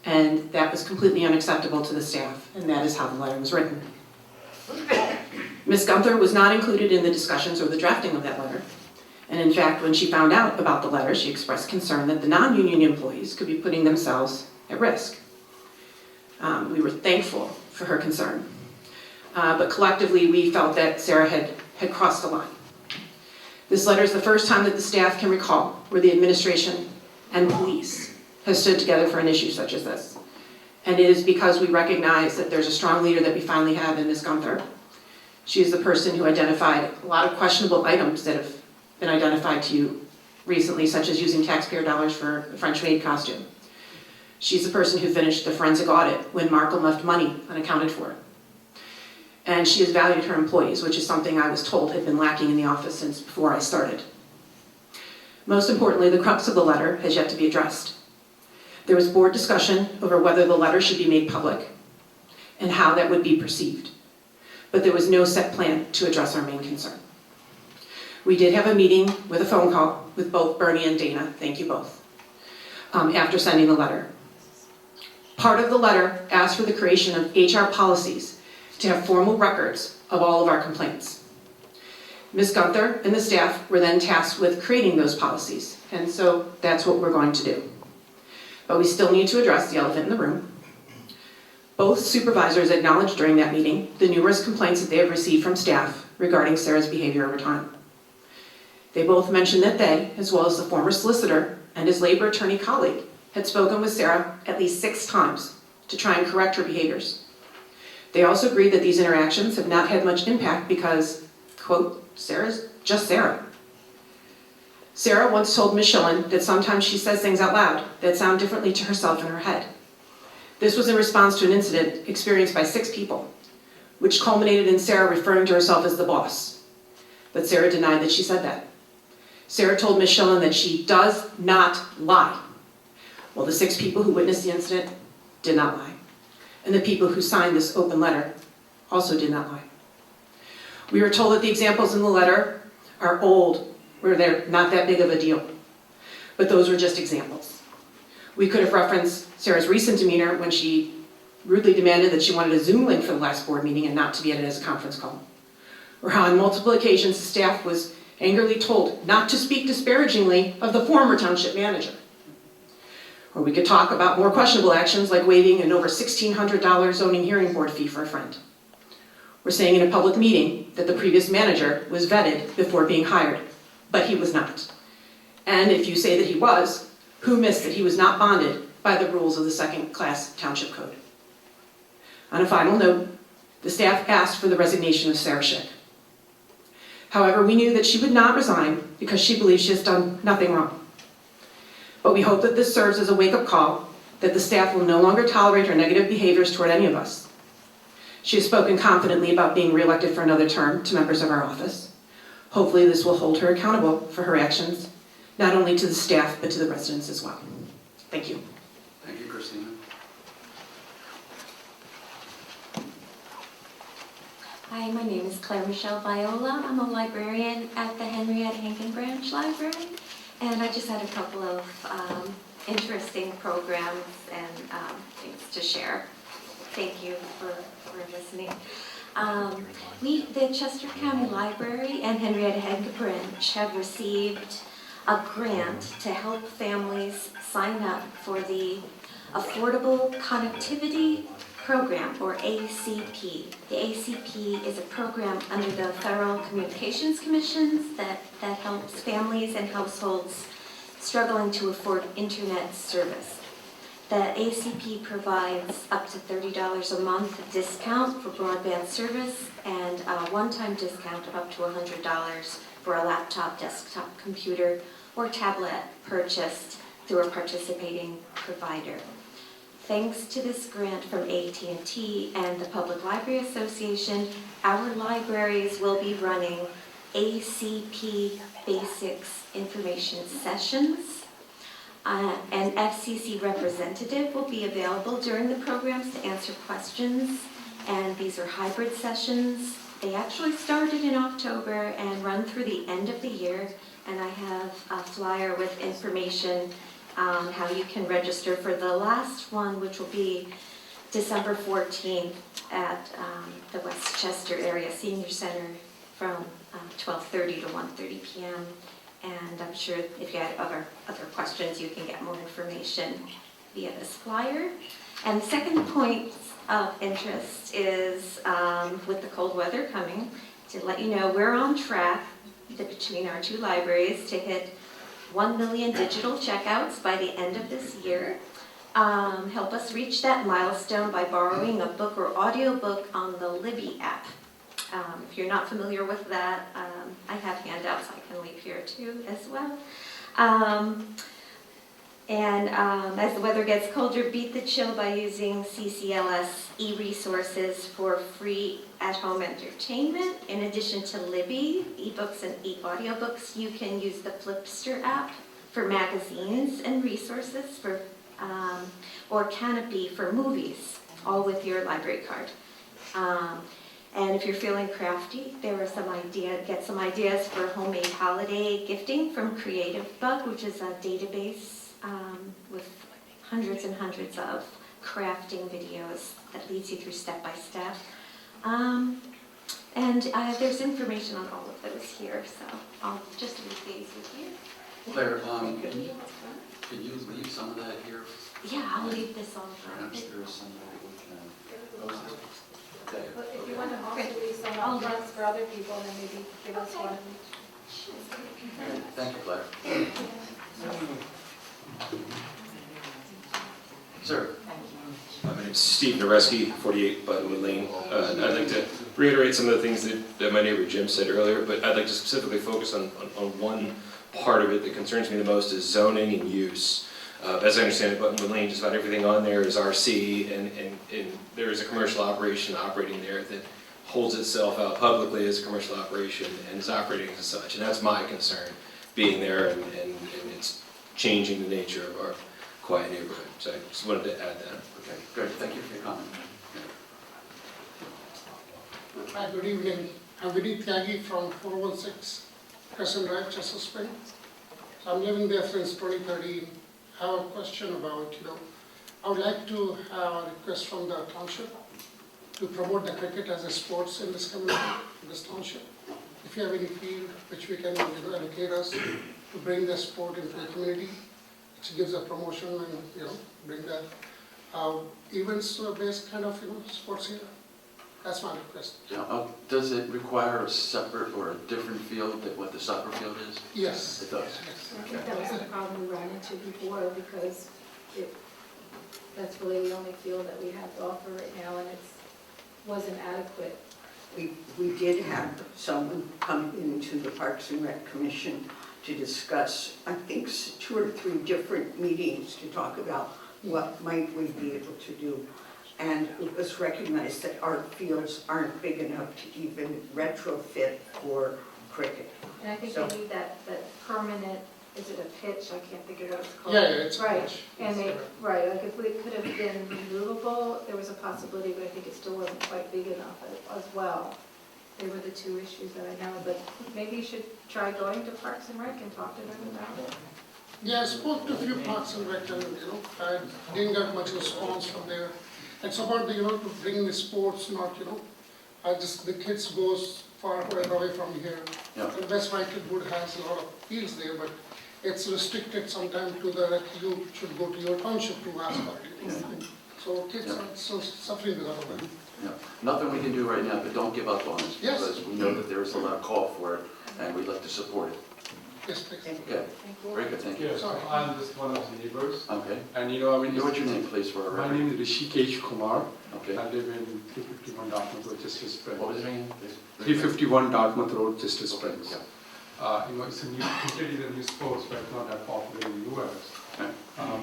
and that was completely unacceptable to the staff, and that is how the letter was written. Ms. Gunther was not included in the discussions or the drafting of that letter. And in fact, when she found out about the letter, she expressed concern that the non-union employees could be putting themselves at risk. We were thankful for her concern. But collectively, we felt that Sarah had crossed the line. This letter is the first time that the staff can recall where the administration and police have stood together for an issue such as this. And it is because we recognize that there's a strong leader that we finally have in Ms. Gunther. She is the person who identified a lot of questionable items that have been identified to you recently, such as using taxpayer dollars for a French maid costume. She's the person who finished the forensic audit when Markham left money unaccounted for. And she has valued her employees, which is something I was told had been lacking in the office since before I started. Most importantly, the crux of the letter has yet to be addressed. There was board discussion over whether the letter should be made public and how that would be perceived. But there was no set plan to address our main concern. We did have a meeting with a phone call with both Bernie and Dana, thank you both, after sending the letter. Part of the letter asked for the creation of HR policies to have formal records of all of our complaints. Ms. Gunther and the staff were then tasked with creating those policies, and so that's what we're going to do. But we still need to address the elephant in the room. Both supervisors acknowledged during that meeting the numerous complaints that they have received from staff regarding Sarah's behavior over time. They both mentioned that they, as well as the former solicitor and his labor attorney colleague, had spoken with Sarah at least 6 times to try and correct her behaviors. They also agreed that these interactions have not had much impact because, quote, Sarah's just Sarah. Sarah once told Ms. Schillen that sometimes she says things out loud that sound differently to herself in her head. This was in response to an incident experienced by 6 people, which culminated in Sarah referring to herself as the boss. But Sarah denied that she said that. Sarah told Ms. Schillen that she does not lie. Well, the 6 people who witnessed the incident did not lie. And the people who signed this open letter also did not lie. We were told that the examples in the letter are old, where they're not that big of a deal. But those were just examples. We could have referenced Sarah's recent demeanor when she rudely demanded that she wanted a Zoom link for the last board meeting and not to be added as a conference call. Or how on multiple occasions the staff was angrily told not to speak disparagingly of the former township manager. Or we could talk about more questionable actions like waiving an over $1,600 zoning hearing board fee for a friend. We're saying in a public meeting that the previous manager was vetted before being hired, but he was not. And if you say that he was, who missed that he was not bonded by the rules of the second-class township code? On a final note, the staff asked for the resignation of Sarah Schick. However, we knew that she would not resign because she believes she has done nothing wrong. But we hope that this serves as a wake-up call that the staff will no longer tolerate her negative behaviors toward any of us. She has spoken confidently about being reelected for another term to members of our office. Hopefully this will hold her accountable for her actions, not only to the staff, but to the residents as well. Thank you. Thank you, Christina. Hi, my name is Claire Michelle Viola. I'm a librarian at the Henrietta Hankin Branch Library, and I just had a couple of interesting programs and things to share. Thank you for listening. The Chester County Library and Henrietta Hankin Branch have received a grant to help families sign up for the Affordable Connectivity Program, or ACP. The ACP is a program under the Federal Communications Commission that helps families and households struggling to afford internet service. The ACP provides up to $30 a month discount for broadband service and a one-time discount of up to $100 for a laptop, desktop computer, or tablet purchased through a participating provider. Thanks to this grant from AT&T and the Public Library Association, our libraries will be running ACP Basics information sessions. An FCC representative will be available during the programs to answer questions, and these are hybrid sessions. They actually started in October and run through the end of the year, and I have a flyer with information how you can register for the last one, which will be December 14th at the Westchester Area Senior Center from 12:30 to 1:30 p.m. And I'm sure if you have other questions, you can get more information via this flyer. And the second point of interest is with the cold weather coming, to let you know we're on track between our 2 libraries to hit 1 million digital checkouts by the end of this year. Help us reach that milestone by borrowing a book or audiobook on the Libby app. If you're not familiar with that, I have handouts I can leave here too as well. As the weather gets colder, beat the chill by using CCLS e-resources for free at-home entertainment. In addition to Libby, ebooks and audiobooks, you can use the Flipster app for magazines and resources for, or Canopy for movies, all with your library card. And if you're feeling crafty, there are get some ideas for homemade holiday gifting from Creative Bug, which is a database with hundreds and hundreds of crafting videos that leads you through step-by-step. There's information on all of those here, so I'll just leave these with you. Claire, can you leave some of that here? Yeah, I'll leave this all. Perhaps there's somebody we can posted? Okay. But if you want to also leave some upfronts for other people, then maybe give us one. All right, thank you, Claire. Sir? My name's Steve Nareski, 48 Buttonwood Lane. I'd like to reiterate some of the things that my neighbor Jim said earlier, but I'd like to specifically focus on one part of it that concerns me the most is zoning and use. As I understand it, Buttonwood Lane, just about everything on there is RC, and there is a commercial operation operating there that holds itself out publicly as a commercial operation and is operating as such. And that's my concern, being there, and it's changing the nature of our quiet neighborhood. So I just wanted to add that. Okay, great, thank you for your comment. Hi, good evening. I'm Vinny Tyagi from 416 Crescent Drive, Chester Springs. So I'm living there since 2013. I have a question about, I would like to have a request from the township to promote the cricket as a sports in this community, in this township. If you have any field which we can allocate us to bring the sport into the community, which gives a promotion and, bring the events-based kind of, sports here. That's my request. Yeah, does it require a separate or a different field than what the soccer field is? Yes. It does? Yes. I think that was the problem we ran into before because that's really the only field that we have to offer right now and it wasn't adequate. We did have someone come into the Parks and Rec Commission to discuss, I think, 2 or 3 different meetings to talk about what might we be able to do. And it was recognized that our fields aren't big enough to even retrofit for cricket. And I think they need that permanent, is it a pitch? I can't think of what it's called. Yeah, it's a right. pitch. And right, like if we could have been removable, there was a possibility, but I think it still wasn't quite big enough as well. They were the 2 issues that I know, but maybe you should try going to Parks and Rec and talk to them about it. Yeah, I spoke to a few Parks and Rec and, I didn't get much response from there. It's about, to bring the sports, not, the kids goes far away from here. Yeah. And West Whitewood has a lot of fields there, but it's restricted sometimes to that you should go to your township to ask for it. So kids are so suffering because of that. Yeah, nothing we can do right now, but don't give up on it. Yes. Because we know that there is a lot of call for it, and we'd like to support it. Yes, please. Okay, very good, thank you. Yes, I'm just one of the neighbors. Okay. And What's your name, please, for our my record? name is Rishikesh Kumar. Okay. I live in 351 Dartmouth Road, Chester Springs. What was your name, please? 351 Dartmouth Road, Chester Springs. Yeah. It's cricket is a new sport, but not that popular in the US. Okay.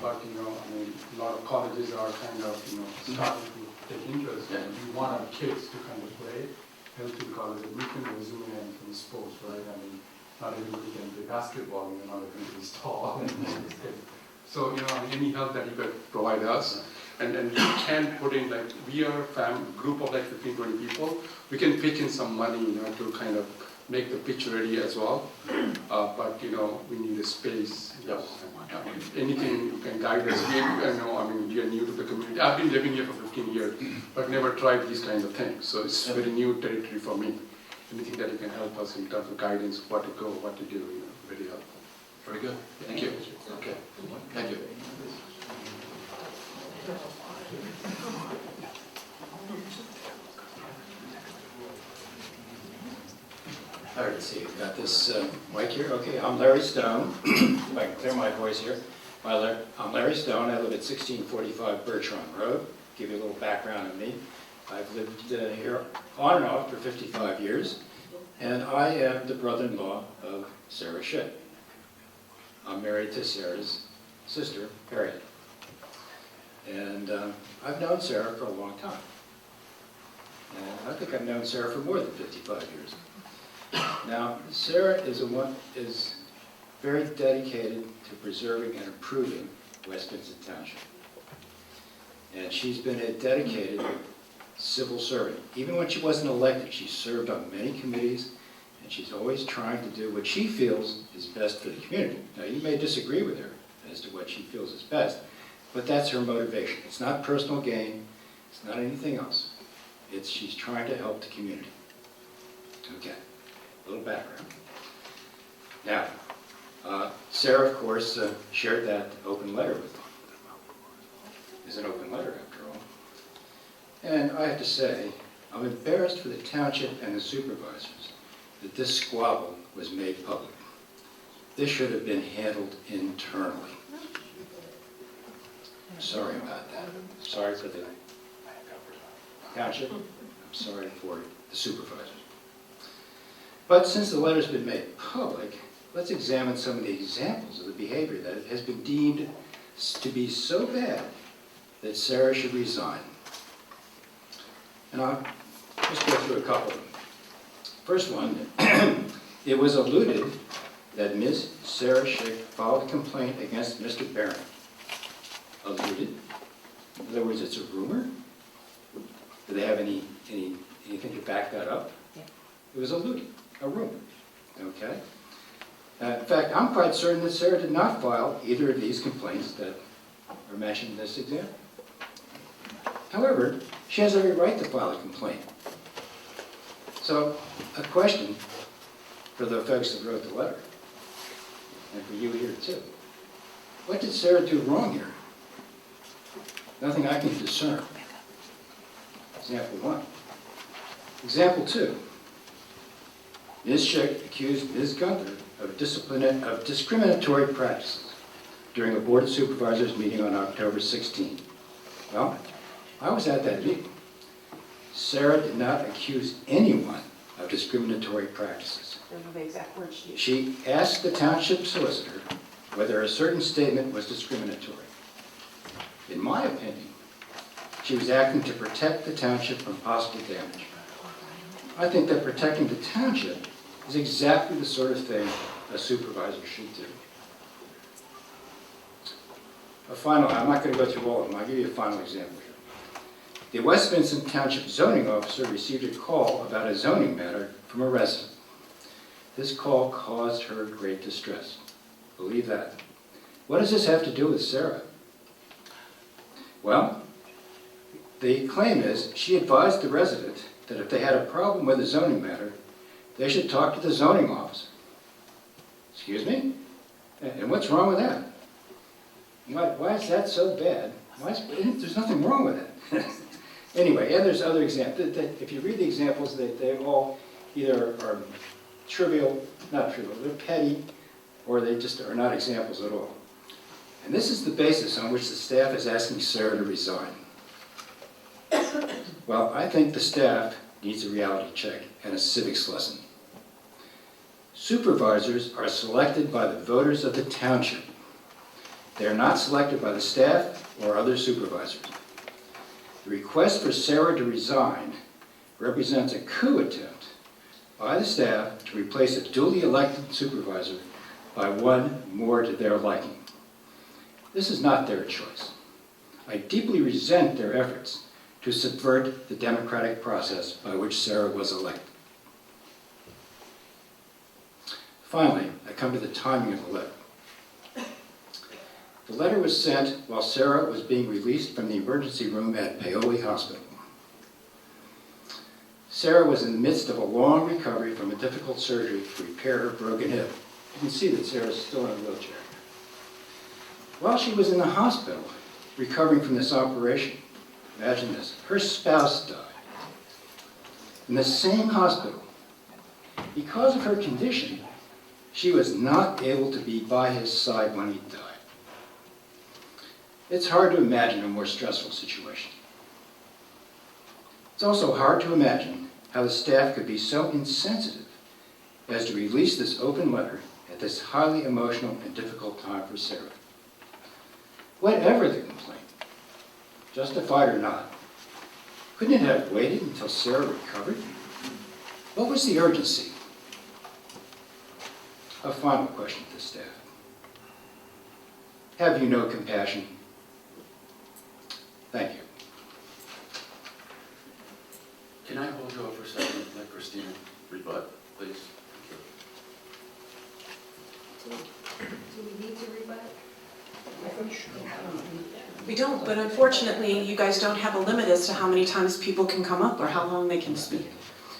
But a lot of colleges are kind of, starting to take interest. Yeah. And we want our kids to kind of play healthy because we can resume from sports, right? Not everybody can play basketball, not everybody is tall. So, any help that you could provide us, and we can put in, we are a group of 15, 20 people, we can pitch in some money, to kind of make the pitch ready as well. But, we need a space. Yes. Anything you can guide us. We are new to the community. I've been living here for 15 years, but never tried these kinds of things. So it's very new territory for me. Anything that you can help us in terms of guidance, what to go, what to do, very helpful. Very good, thank you. Okay, thank you. All right, let's see, we've got this mic here. Okay, I'm Larry Stone. If I can clear my voice here. I'm Larry Stone. I live at 1645 Bertrand Road. Give you a little background on me. I've lived here on and off for 55 years, and I am the brother-in-law of Sarah Ship. I'm married to Sarah's sister, Harriet. And I've known Sarah for a long time. And I think I've known Sarah for more than 55 years. Now, Sarah is very dedicated to preserving and improving West Vincent Township. And she's been a dedicated civil servant. Even when she wasn't elected, she served on many committees, and she's always trying to do what she feels is best for the community. Now, you may disagree with her as to what she feels is best, but that's her motivation. It's not personal gain. It's not anything else. She's trying to help the community. Okay, a little background. Now, Sarah, of course, shared that open letter with me. It's an open letter, after all. And I have to say, I'm embarrassed for the township and the supervisors that this squabble was made public. This should have been handled internally. I'm sorry about that. Sorry for the township. I'm sorry for the supervisors. But since the letter's been made public, let's examine some of the examples of the behavior that has been deemed to be so bad that Sarah should resign. And I'll just go through a couple of them. First one, it was alluded that Ms. Sarah Schick filed a complaint against Mr. Barron. Alluded. In other words, it's a rumor. Do they have anything to back that up? Yeah. It was alluded, a rumor. Okay. In fact, I'm quite certain that Sarah did not file either of these complaints that are mentioned in this example. However, she has every right to file a complaint. So, a question for the folks that wrote the letter, and for you here too. What did Sarah do wrong here? Nothing I can discern. Example 1. Example 2. Ms. Schick accused Ms. Gunther of discriminatory practices during a Board of Supervisors meeting on October 16. Well, I was at that meeting. Sarah did not accuse anyone of discriminatory practices. Those are the exact words she used. She asked the township solicitor whether a certain statement was discriminatory. In my opinion, she was acting to protect the township from possible damage. I think that protecting the township is exactly the sort of thing a supervisor should do. I'm not going to go through all of them. I'll give you a final example here. The West Vincent Township zoning officer received a call about a zoning matter from a resident. This call caused her great distress. Believe that. What does this have to do with Sarah? Well, the claim is she advised the resident that if they had a problem with a zoning matter, they should talk to the zoning officer. Excuse me? And what's wrong with that? Why is that so bad? There's nothing wrong with it. Anyway, and there's other examples. If you read the examples, they all either are trivial, not trivial, they're petty, or they just are not examples at all. And this is the basis on which the staff is asking Sarah to resign. Well, I think the staff needs a reality check and a civics lesson. Supervisors are selected by the voters of the township. They are not selected by the staff or other supervisors. The request for Sarah to resign represents a coup attempt by the staff to replace a duly elected supervisor by one more to their liking. This is not their choice. I deeply resent their efforts to subvert the democratic process by which Sarah was elected. Finally, I come to the timing of the letter. The letter was sent while Sarah was being released from the emergency room at Paoli Hospital. Sarah was in the midst of a long recovery from a difficult surgery to repair her broken hip. You can see that Sarah is still in a wheelchair. While she was in the hospital, recovering from this operation, imagine this, her spouse died. In the same hospital. Because of her condition, she was not able to be by his side when he died. It's hard to imagine a more stressful situation. It's also hard to imagine how the staff could be so insensitive as to release this open letter at this highly emotional and difficult time for Sarah. Whatever the complaint, justified or not, couldn't it have waited until Sarah recovered? What was the urgency? A final question to the staff. Have you no compassion? Thank you. Can I hold you over for a second and let Christina rebut, please? Do we need to rebut? We don't, but unfortunately, you guys don't have a limit as to how many times people can come up or how long they can speak.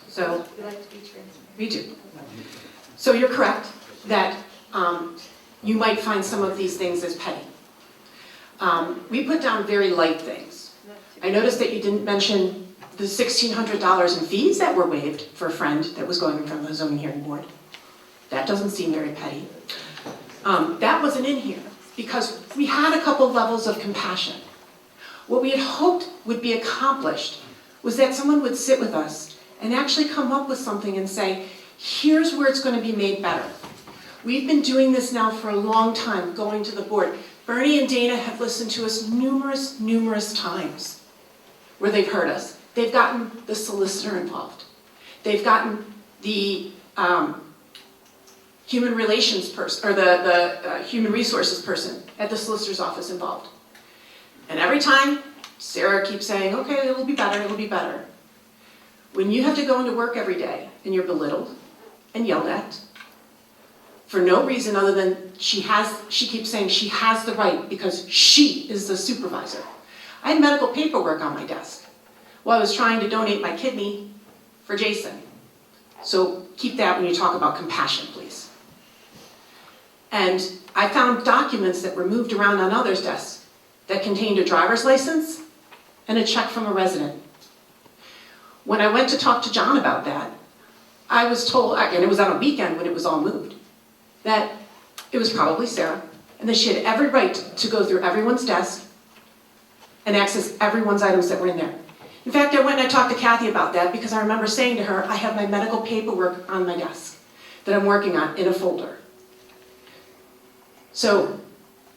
So, We like to be transparent. we do. So you're correct that you might find some of these things as petty. We put down very light things. I noticed that you didn't mention the $1,600 in fees that were waived for a friend that was going in front of the zoning hearing board. That doesn't seem very petty. That wasn't in here because we had a couple levels of compassion. What we had hoped would be accomplished was that someone would sit with us and actually come up with something and say, here's where it's going to be made better. We've been doing this now for a long time, going to the board. Bernie and Dana have listened to us numerous times where they've heard us. They've gotten the solicitor involved. They've gotten the human relations person, or the human resources person at the solicitor's office involved. And every time, Sarah keeps saying, okay, it'll be better, it'll be better. When you have to go into work every day and you're belittled and yelled at for no reason other than she keeps saying she has the right because she is the supervisor. I had medical paperwork on my desk while I was trying to donate my kidney for Jason. So keep that when you talk about compassion, please. And I found documents that were moved around on others' desks that contained a driver's license and a check from a resident. When I went to talk to John about that, I was told, and it was on a weekend when it was all moved, that it was probably Sarah, and that she had every right to go through everyone's desk and access everyone's items that were in there. In fact, I went and I talked to Kathy about that because I remember saying to her, I have my medical paperwork on my desk that I'm working on in a folder. So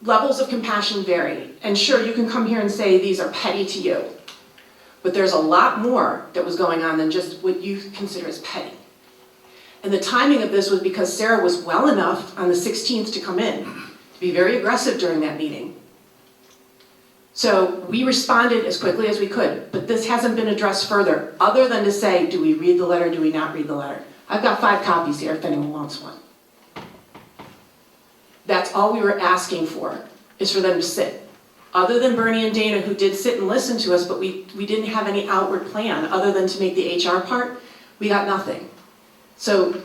levels of compassion vary. And sure, you can come here and say these are petty to you, but there's a lot more that was going on than just what you consider as petty. And the timing of this was because Sarah was well enough on the 16th to come in, to be very aggressive during that meeting. So we responded as quickly as we could, but this hasn't been addressed further, other than to say, do we read the letter, do we not read the letter? I've got 5 copies here if anyone wants one. That's all we were asking for, is for them to sit. Other than Bernie and Dana, who did sit and listen to us, but we didn't have any outward plan other than to make the HR part, we got nothing. So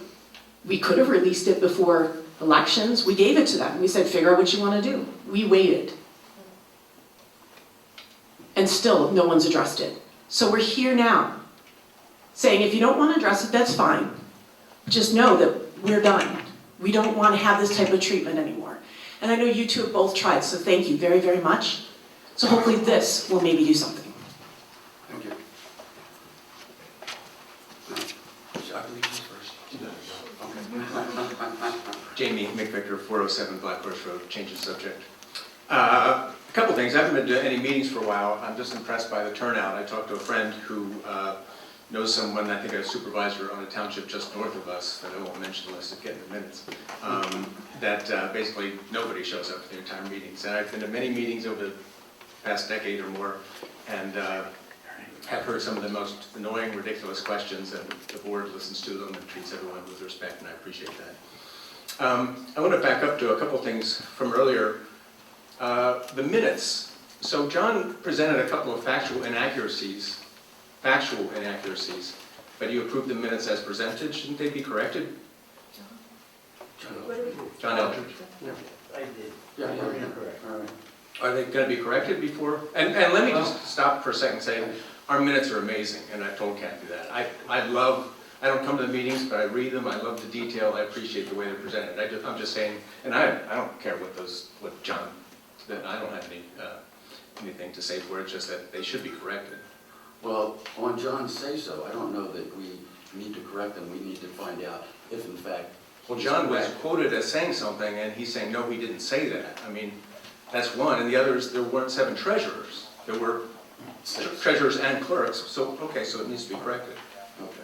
we could have released it before elections. We gave it to them. We said, figure out what you want to do. We waited. And still, no one's addressed it. So we're here now, saying if you don't want to address it, that's fine. Just know that we're done. We don't want to have this type of treatment anymore. And I know you two have both tried, so thank you very, very much. So hopefully this will maybe do something. Thank you. I believe he's first. Okay. Jamie McVicker, 407 Black Horse Road, change of subject. A couple things. I haven't been to any meetings for a while. I'm just impressed by the turnout. I talked to a friend who knows someone, I think a supervisor on a township just north of us, that I won't mention unless it's getting the minutes, that basically nobody shows up for the entire meetings. And I've been to many meetings over the past decade or more, and have heard some of the most annoying, ridiculous questions, and the board listens to them and treats everyone with respect, and I appreciate that. I want to back up to a couple things from earlier. The minutes. So John presented a couple of factual inaccuracies, but you approved the minutes as presented. Shouldn't they be corrected? John Eldridge. Yeah, I did. Yeah, correct. All right. Are they going to be corrected before? And let me just stop for a second and say, our minutes are amazing, and I've told Kathy that. I don't come to the meetings, but I read them, I love the detail, I appreciate the way they're presented. I'm just saying, and I don't care what John, that I don't have anything to say for it, just that they should be corrected. Well, on John's say-so, I don't know that we need to correct them. We need to find out if, in fact, well, John was quoted as saying something, and he's saying, no, he didn't say that. I mean, that's one. And the others, there weren't 7 treasurers. There were treasurers and clerks. So, okay, so it needs to be corrected. Okay.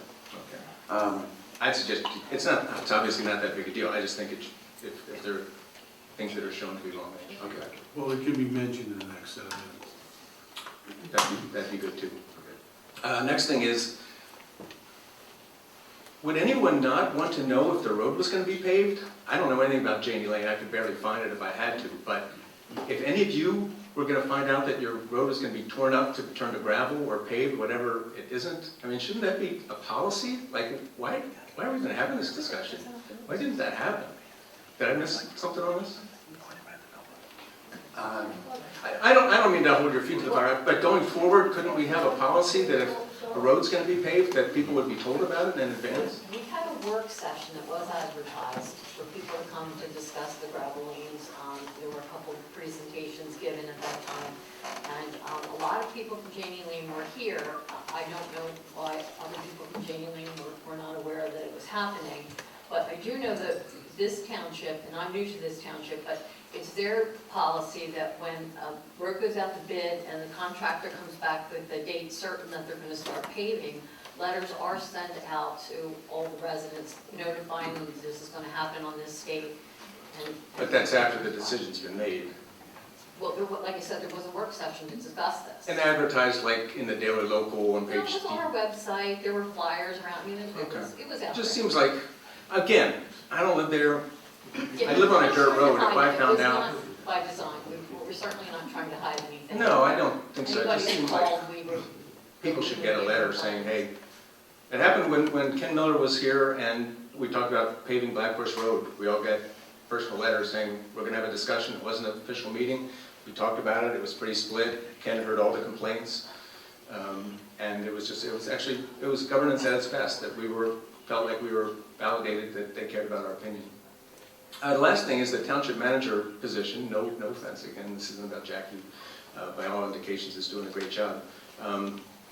I'd suggest, it's obviously not that big a deal. I just think if there are things that are shown to be long. Okay. Well, it could be mentioned in the next set of minutes. That'd be good too. Okay. Next thing is, would anyone not want to know if the road was going to be paved? I don't know anything about Janie Lane. I could barely find it if I had to. But if any of you were going to find out that your road is going to be torn up to turn to gravel or paved, whatever it isn't, I mean, shouldn't that be a policy? Like, why are we even having this discussion? Why didn't that happen? Did I miss something on this? I don't mean to hold your feet to the fire, but going forward, couldn't we have a policy that if a road's gonna be paved, that people would be told about it in advance? We had a work session that was advertised for people to come to discuss the gravel lanes. There were a couple of presentations given at that time. And a lot of people from Janie Lane were here. I don't know why other people from Janie Lane were not aware that it was happening. But I do know that this township, and I'm new to this township, but it's their policy that when a road goes out to bid and the contractor comes back with the date certain that they're going to start paving, letters are sent out to all the residents notifying them this is going to happen on this date. But that's after the decision's been made. Well, like I said, there was a work session to discuss this. And advertised like in the Daily Local on No, page. it was on our website, there were flyers around, I mean, it Okay. was out there. Just seems like, again, I don't live there. I live on a dirt road. If I found out. It was not by design, we're certainly not trying to hide anything. No, I don't think so. It just Anybody seems who like called, we were. people should get a letter saying, hey, it happened when Ken Miller was here and we talked about paving Black Horse Road. We all got personal letters saying, we're gonna have a discussion. It wasn't an official meeting. We talked about it. It was pretty split. Ken heard all the complaints. And it was governance at its best, that felt like we were validated, that they cared about our opinion. The last thing is the township manager position. No offense, again, this isn't about Jackie. By all indications, is doing a great job.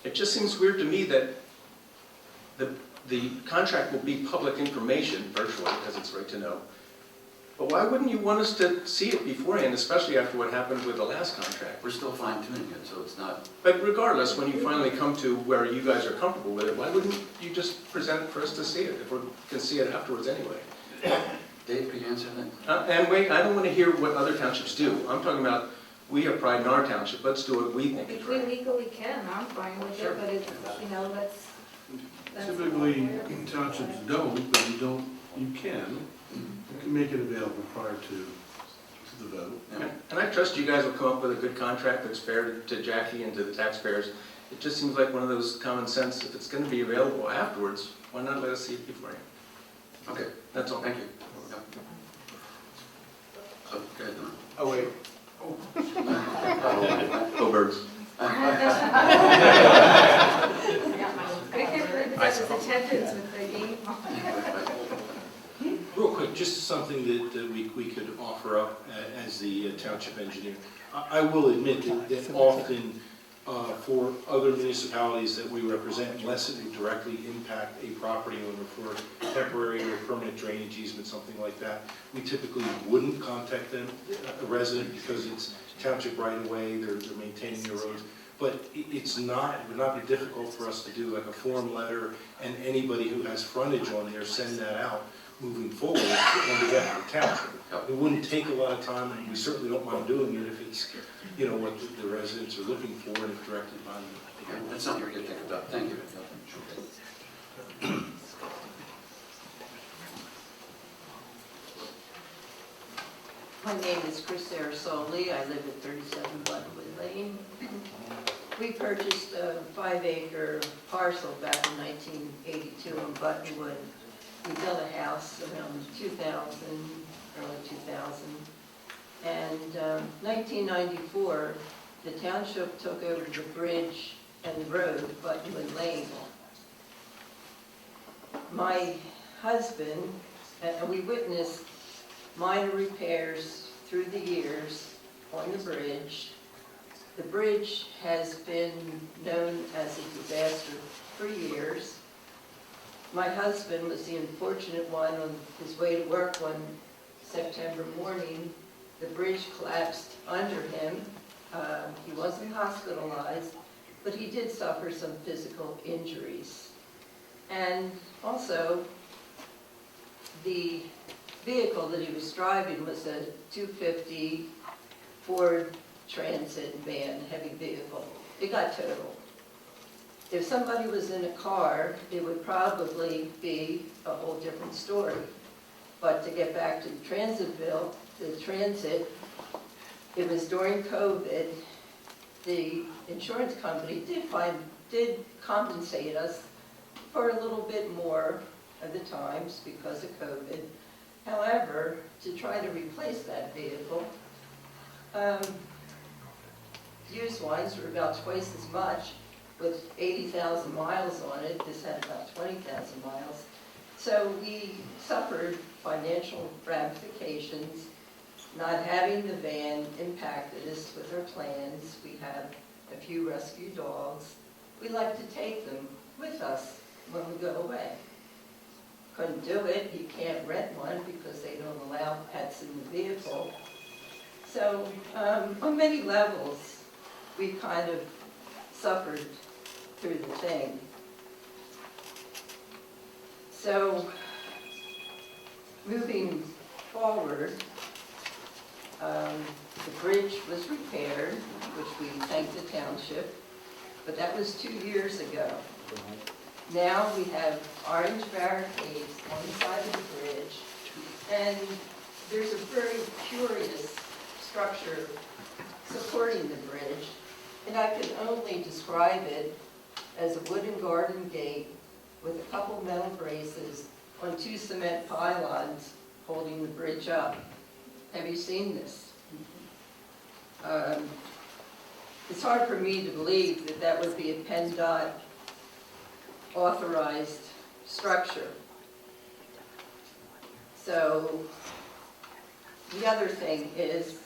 It just seems weird to me that the contract will be public information virtually, because it's right to know. But why wouldn't you want us to see it beforehand, especially after what happened with the last contract? We're still fine tuning it, so it's not. But regardless, when you finally come to where you guys are comfortable with it, why wouldn't you just present it for us to see it, if we can see it afterwards anyway? Dave, could you answer that? And wait, I don't want to hear what other townships do. I'm talking about, we have pride in our township, let's do what we think is If we right. legally can, I'm fine with Sure. it, but it's, that's. Typically, townships don't, but you can make it available prior to the vote. And I trust you guys will come up with a good contract that's fair to Jackie and to the taxpayers. It just seems like one of those common sense, if it's going to be available afterwards, why not let us see it beforehand? Okay, That's all. thank you. Okay, then. Oh, wait. Go Birds. I can't believe that was attendance with the game. Real quick, just something that we could offer up as the township engineer. I will admit that often for other municipalities that we represent, unless it would directly impact a property owner for temporary or permanent drainage easement, something like that, we typically wouldn't contact them, a resident, because it's township right of way, they're maintaining their roads. But it would not be difficult for us to do like a form letter, and anybody who has frontage on there, send that out moving forward on behalf of the township. It wouldn't take a lot of time, and we certainly don't mind doing it if it's, what the residents are looking for and if directed by them. Okay, that's something we can think about. Thank you. My name is Chris Sarasoli. I live at 37 Buttonwood Lane. We purchased a 5-acre parcel back in 1982 in Buttonwood. We built a house around 2000, early 2000. And 1994, the township took over the bridge and the road, Buttonwood Lane. My husband, and we witnessed minor repairs through the years on the bridge. The bridge has been known as a disaster for years. My husband was the unfortunate one on his way to work one September morning. The bridge collapsed under him. He wasn't hospitalized, but he did suffer some physical injuries. And also, the vehicle that he was driving was a 250 Ford Transit van, heavy vehicle. It got totaled. If somebody was in a car, it would probably be a whole different story. But to get back to the transit, it was during COVID. The insurance company did compensate us for a little bit more of the times because of COVID. However, to try to replace that vehicle, Used ones were about twice as much, with 80,000 miles on it. This had about 20,000 miles. So we suffered financial ramifications. Not having the van impacted us with our plans. We have a few rescue dogs. We like to take them with us when we go away. Couldn't do it. You can't rent one because they don't allow pets in the vehicle. So on many levels, we kind of suffered through the thing. So moving forward, the bridge was repaired, which we thank the township, but that was 2 years ago. Now we have orange barricades on the side of the bridge, and there's a very curious structure supporting the bridge, and I can only describe it as a wooden garden gate with a couple metal braces on 2 cement pylons holding the bridge up. Have you seen this? It's hard for me to believe that that would be a PennDOT authorized structure. So the other thing is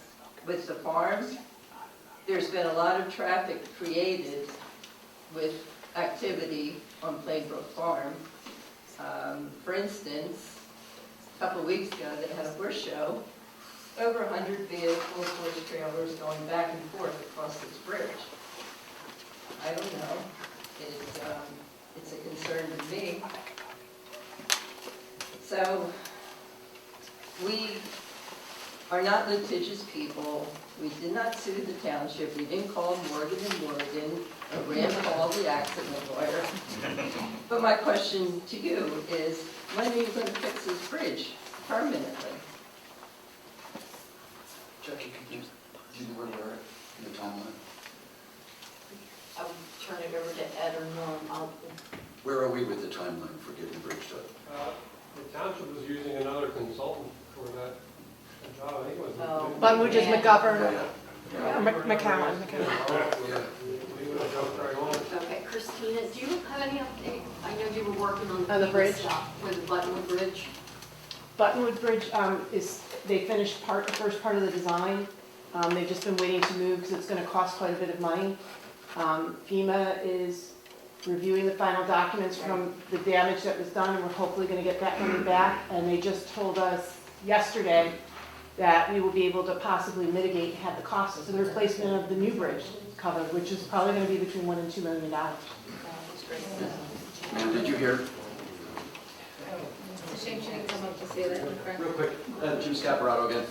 with the farm, there's been a lot of traffic created with activity on Plainbrook Farm. For instance, a couple of weeks ago, they had a horse show. Over 100 vehicles, horse trailers going back and forth across this bridge. I don't know. It's a concern to me. So we are not litigious people. We did not sue the township. We didn't call Morgan & Morgan or Rand Hall, the accident lawyer. But my question to you is, when are you going to fix this bridge permanently? Jackie, could you do the word where in the timeline? I'll turn it over to Ed or Norm. Where are we with the timeline for getting the bridge done? The township was using another consultant for that job anyway. Buttonwood is McGovern. McCowan. Okay, Christina, do you have any update? I know you were working on On the bridge? stuff for the Buttonwood Bridge. Buttonwood Bridge they finished the first part of the design. They've just been waiting to move because it's going to cost quite a bit of money. FEMA is reviewing the final documents from the damage that was done, and we're hopefully going to get that money back. And they just told us yesterday that we will be able to possibly mitigate and have the costs of the replacement of the new bridge covered, which is probably going to be between $1 and $2 million. Ma'am, did you hear? It's a shame she didn't come up to say that in front. Real quick, Jim Scaparotto again.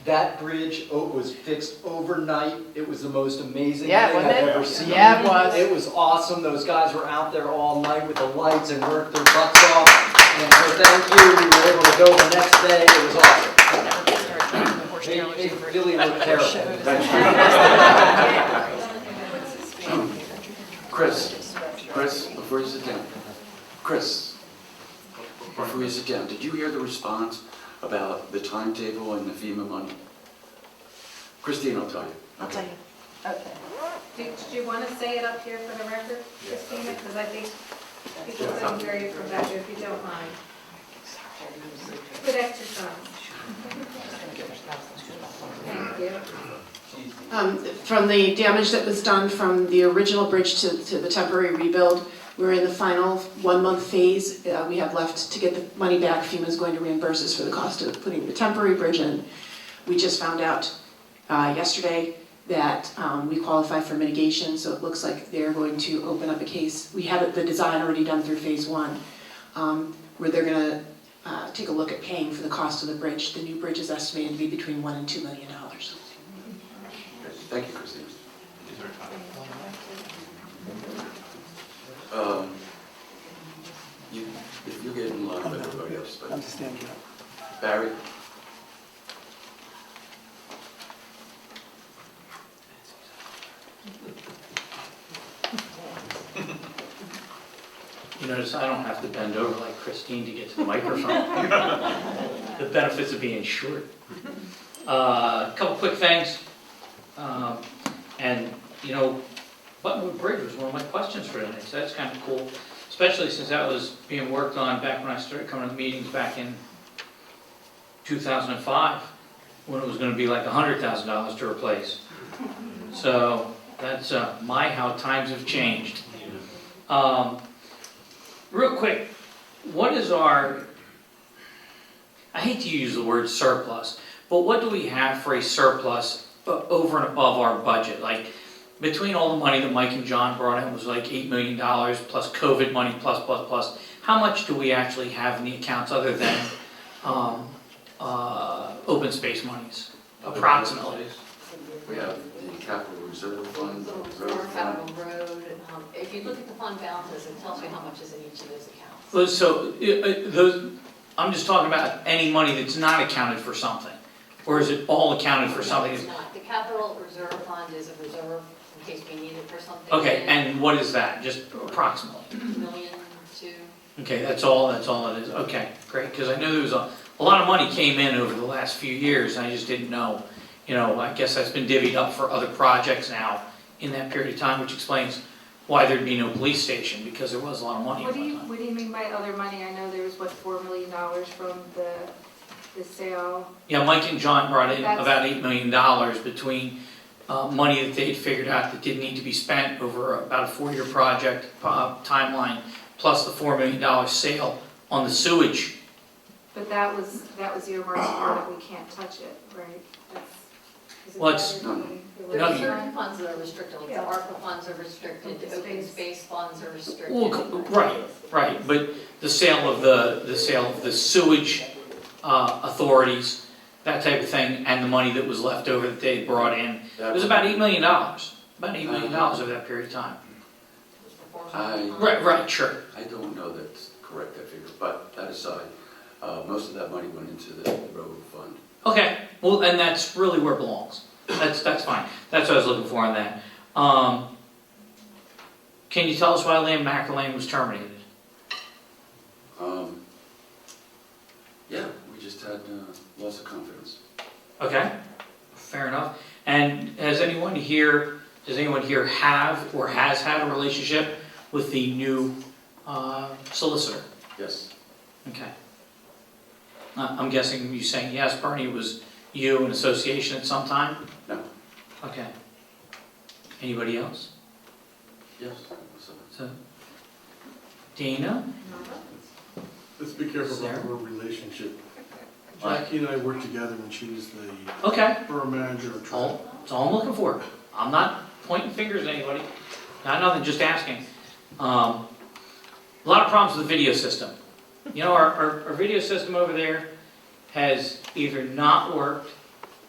That bridge was fixed overnight. It was the most amazing thing I've ever seen. Yeah, it was. It was awesome. Those guys were out there all night with the lights and worked their butts off. And so thank you. We were able to go the next day. It was awesome. They really looked terrible. Chris, before you sit down. Chris, before you sit down, did you hear the response about the timetable and the FEMA money? Christine will tell you. I'll tell you. Okay. Did you want to say it up here for the record, Christina? Because I think people couldn't hear you from back there, if you don't mind. Good exercise. Thank you. From the damage that was done from the original bridge to the temporary rebuild, we're in the final 1-month phase. We have left to get the money back. FEMA is going to reimburse us for the cost of putting the temporary bridge in. We just found out yesterday that we qualify for mitigation, so it looks like they're going to open up a case. We have the design already done through phase 1, where they're going to take a look at paying for the cost of the bridge. The new bridge is estimated to be between $1 and $2 million. Thank you, Christine. If you get in line with everybody else, but I'm just standing up. Barry? You notice I don't have to bend over like Christine to get to the microphone. The benefits of being short. A couple quick things. questions for tonight, so that's kind of cool. Especially since that was being worked on back when I started coming to meetings back in 2005, when it was gonna be like $100,000 to replace. So that's how times have changed. Real quick, what is our, I hate to use the word surplus, but what do we have for a surplus over and above our budget? Like, between all the money that Mike and John brought in was like $8 million plus COVID money plus. How much do we actually have in the accounts other than open space monies, approximately? We have the capital reserve fund, the road Or fund. capital road, if you look at the fund balances, it tells you how much is in each of those accounts. Well, so, those, I'm just talking about any money that's not accounted for something, or is it all accounted for something? It's not. The capital reserve fund is a reserve in case we need it for something. Okay, and what is that, just approximately? Million, two. Okay, that's all it is, okay, great, because I know there was a lot of money came in over the last few years, and I just didn't know, I guess that's been divvied up for other projects now in that period of time, which explains why there'd be no police station, because there was a lot of money at What one time. do you mean by other money? I know there was, $4 million from the sale. Yeah, Mike and John brought in That's- about $8 million between money that they'd figured out that didn't need to be spent over about a 4-year project timeline, plus the $4 million sale on the sewage. But that was earmarked for that we can't touch it, right? Well, it's- There are certain funds that are restricted, like the ARPA funds are restricted, the open space funds are restricted. Well, right, but the sale of the sewage authorities, that type of thing, and the money that was left over that they brought in, it was about $8 million, about $8 million over that period of time. Right, sure. I don't know that's correct, that figure, but that aside, most of that money went into the road fund. Okay, well, and that's really where it belongs. That's fine. That's what I was looking for on that. Can you tell us why Macker Lane was terminated? Yeah, we just had loss of confidence. Okay, fair enough. And does anyone here have or has had a relationship with the new solicitor? Yes. Okay. I'm guessing you saying yes, Bernie, it was you in association at some time? No. Okay. Anybody else? Yes. So, Dana? Let's be careful Sarah? about her relationship. Jackie and I worked together when she was the Okay. borough manager of Trenton. That's all I'm looking for. I'm not pointing fingers at anybody. Not nothing, just asking. A lot of problems with the video system. Our video system over there has either not worked,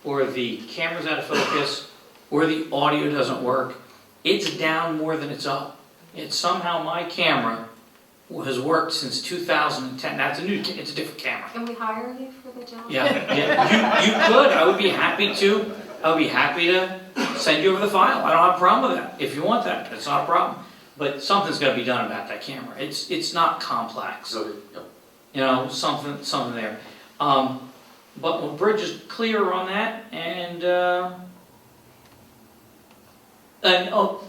or the camera's out of focus, or the audio doesn't work. It's down more than it's up. It's somehow my camera has worked since 2010. It's a different camera. Can we hire you for the job? Yeah. You could. I would be happy to. I would be happy to send you over the file. I don't have a problem with that. If you want that, it's not a problem. But something's got to be done about that camera. It's not complex. Yep. Something there. But Bridge is clear on that, and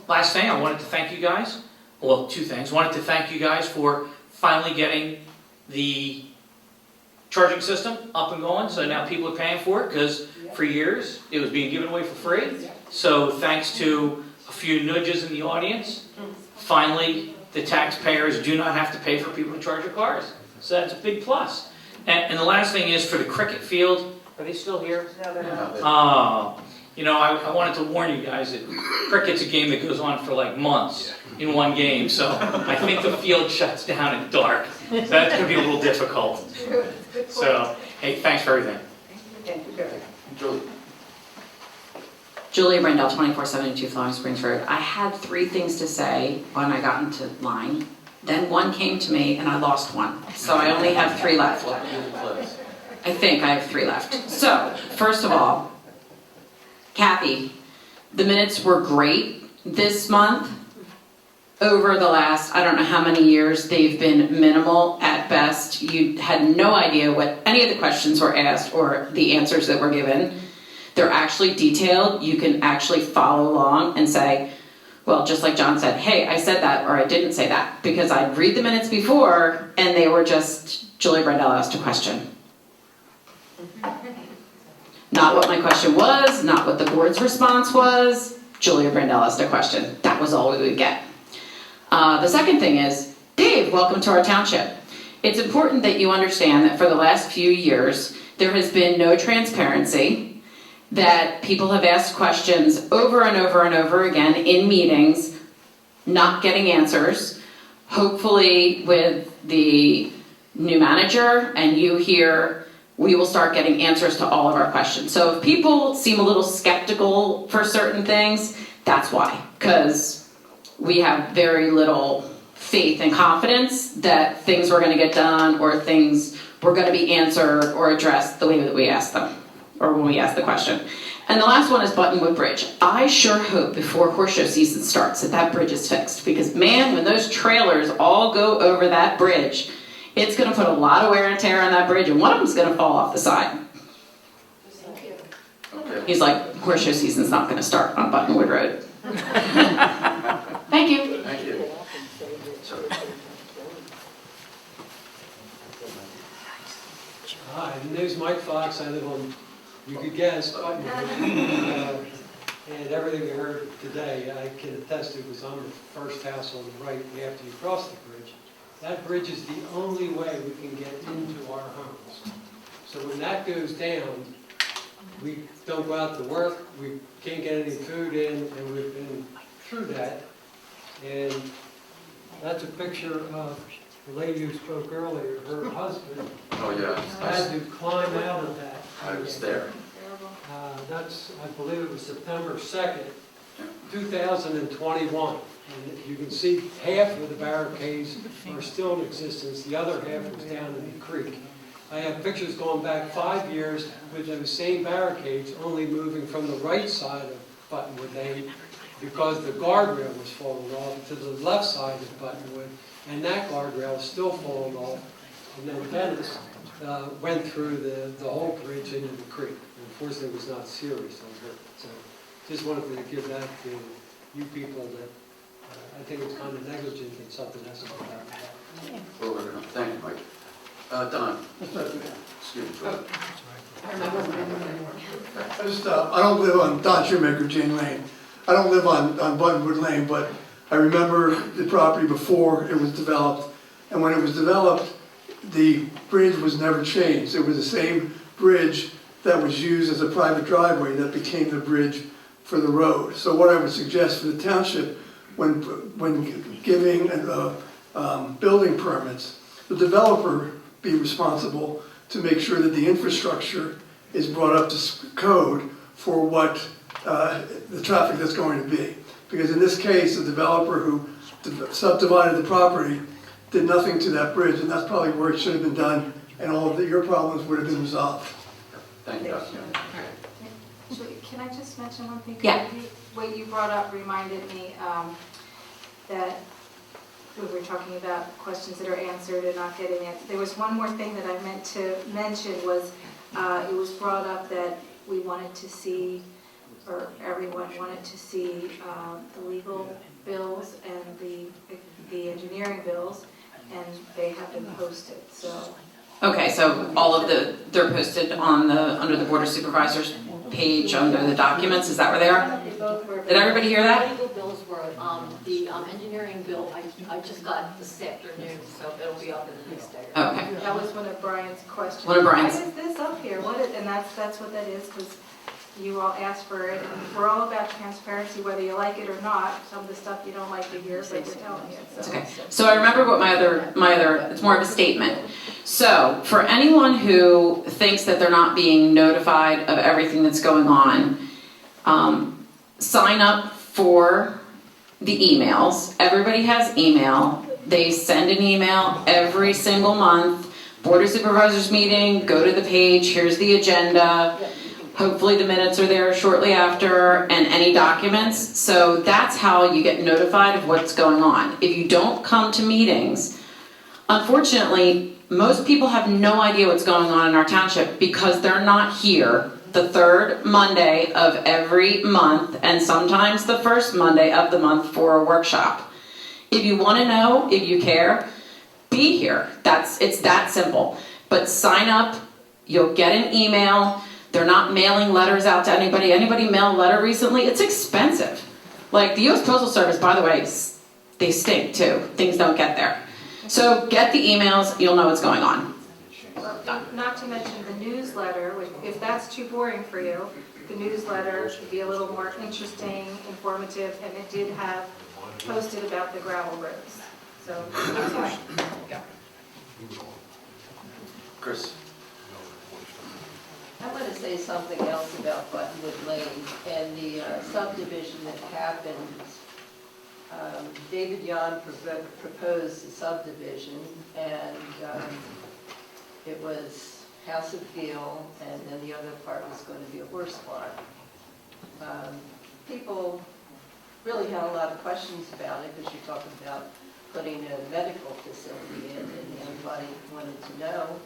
last thing, I wanted to thank you guys. Well, two things. Wanted to thank you guys for finally getting the charging system up and going, so now people are paying for it, because for years it was being given away for free. So thanks to a few nudges in the audience, finally the taxpayers do not have to pay for people to charge their cars. So that's a big plus. And the last thing is for the cricket field. Are they still here? No, they're not. I wanted to warn you guys that cricket's a game that goes on for like months in one game. So I think the field shuts down at dark. So that's going to be a little difficult. So, hey, thanks for everything. Thank you, Barry. Julie? Julia Brendel, 2472 Flowing Springs Road. I had 3 things to say when I got into line. Then one came to me and I lost one. So I only have 3 left. I think I have 3 left. So, first of all, Kathy, the minutes were great this month. Over the last, I don't know how many years, they've been minimal at best. You had no idea what any of the questions were asked or the answers that were given. They're actually detailed. You can actually follow along and say, Well, just like John said, hey, I said that or I didn't say that, because I'd read the minutes before and they were just, Julia Brendel asked a question. Not what my question was, not what the board's response was, Julia Brendel asked a question. That was all we would get. The second thing is, Dave, welcome to our township. It's important that you understand that for the last few years, there has been no transparency, that people have asked questions over and over and over again in meetings, not getting answers. Hopefully with the new manager and you here, we will start getting answers to all of our questions. So if people seem a little skeptical for certain things, that's why. Because we have very little faith and confidence that things were going to get done or things were going to be answered or addressed the way that we asked them, or when we asked the question. And the last one is Buttonwood Bridge. I sure hope before horse show season starts that bridge is fixed, because man, when those trailers all go over that bridge, it's going to put a lot of wear and tear on that bridge, and one of them's going to fall off the side. Okay. He's like, horse show season's not going to start on Buttonwood Road. Thank you. Thank you. Sorry. Hi, my name's Mike Fox. I live on, you could guess, Buttonwood. And everything we heard today, I can attest to, because I'm the first house on the right after you cross the bridge. That bridge is the only way we can get into our homes. So when that goes down, we don't go out to work, we can't get any food in, and we've been through that. And that's a picture of the lady who spoke earlier, her husband. Oh, yeah. Had to climb out of that. I was there. That's, I believe it was September 2nd, 2021. And you can see half of the barricades are still in existence. The other half was down in the creek. I have pictures going back 5 years with those same barricades, only moving from the right side of Buttonwood Lane because the guardrail was falling off to the left side of Buttonwood, and that guardrail is still falling off. And then Dennis went through the whole bridge into the creek. And unfortunately, it was not serious. So just wanted to give that to you people that I think it's kind of negligent and something has to be done. Well, we're gonna, thank you, Mike. Don. Excuse me, Jordan. I don't live on Don Shoemaker, Jane Lane. I don't live on Buttonwood Lane, but I remember the property before it was developed. And when it was developed, the bridge was never changed. It was the same bridge that was used as a private driveway that became the bridge for the road. So what I would suggest for the township, when giving building permits, the developer be responsible to make sure that the infrastructure is brought up to code for what the traffic that's going to be. Because in this case, the developer who subdivided the property did nothing to that bridge, and that's probably where it should have been done, and all of your problems would have been resolved. Thank you. Actually, can I just mention one thing? Yeah. What you brought up reminded me that we were talking about questions that are answered and not getting answered. There was one more thing that I meant to mention was it was brought up that we wanted to see, or everyone wanted to see the legal bills and the engineering bills, and they have been posted, so. Okay, so all of they're posted on under the Board of Supervisors page under the documents, is that where they are? They both were. Did everybody hear that? The legal bills were, the engineering bill, I just got this afternoon, so it'll be up in the next day. Okay. That was one of Brian's questions. One of Brian's. Why is this up here? And that's what that is, because you all asked for it, and we're all about transparency, whether you like it or not. Some of the stuff you don't like to hear, but we're telling you. It's okay. So I remember what my other, it's more of a statement. So for anyone who thinks that they're not being notified of everything that's going on, sign up for the emails. Everybody has email. They send an email every single month. Board of Supervisors meeting, go to the page, here's the agenda. Hopefully the minutes are there shortly after, and any documents. So that's how you get notified of what's going on. If you don't come to meetings, unfortunately, most people have no idea what's going on in our township because they're not here the third Monday of every month, and sometimes the first Monday of the month for a workshop. If you want to know, if you care, be here. It's that simple. But sign up, you'll get an email. They're not mailing letters out to anybody. Anybody mail a letter recently? It's expensive. Like the U.S. Postal Service, by the way, they stink too. Things don't get there. So get the emails, you'll know what's going on. Not to mention the newsletter, which, if that's too boring for you, the newsletter should be a little more interesting, informative, and it did have posted about the gravel roads. So that's why. Chris? I want to say something else about Buttonwood Lane and the subdivision that happened. David Yon proposed a subdivision, and it was House of Gill, and then the other part was going to be a horse farm. People really had a lot of questions about it, because you're talking about putting a medical facility in, and everybody wanted to know.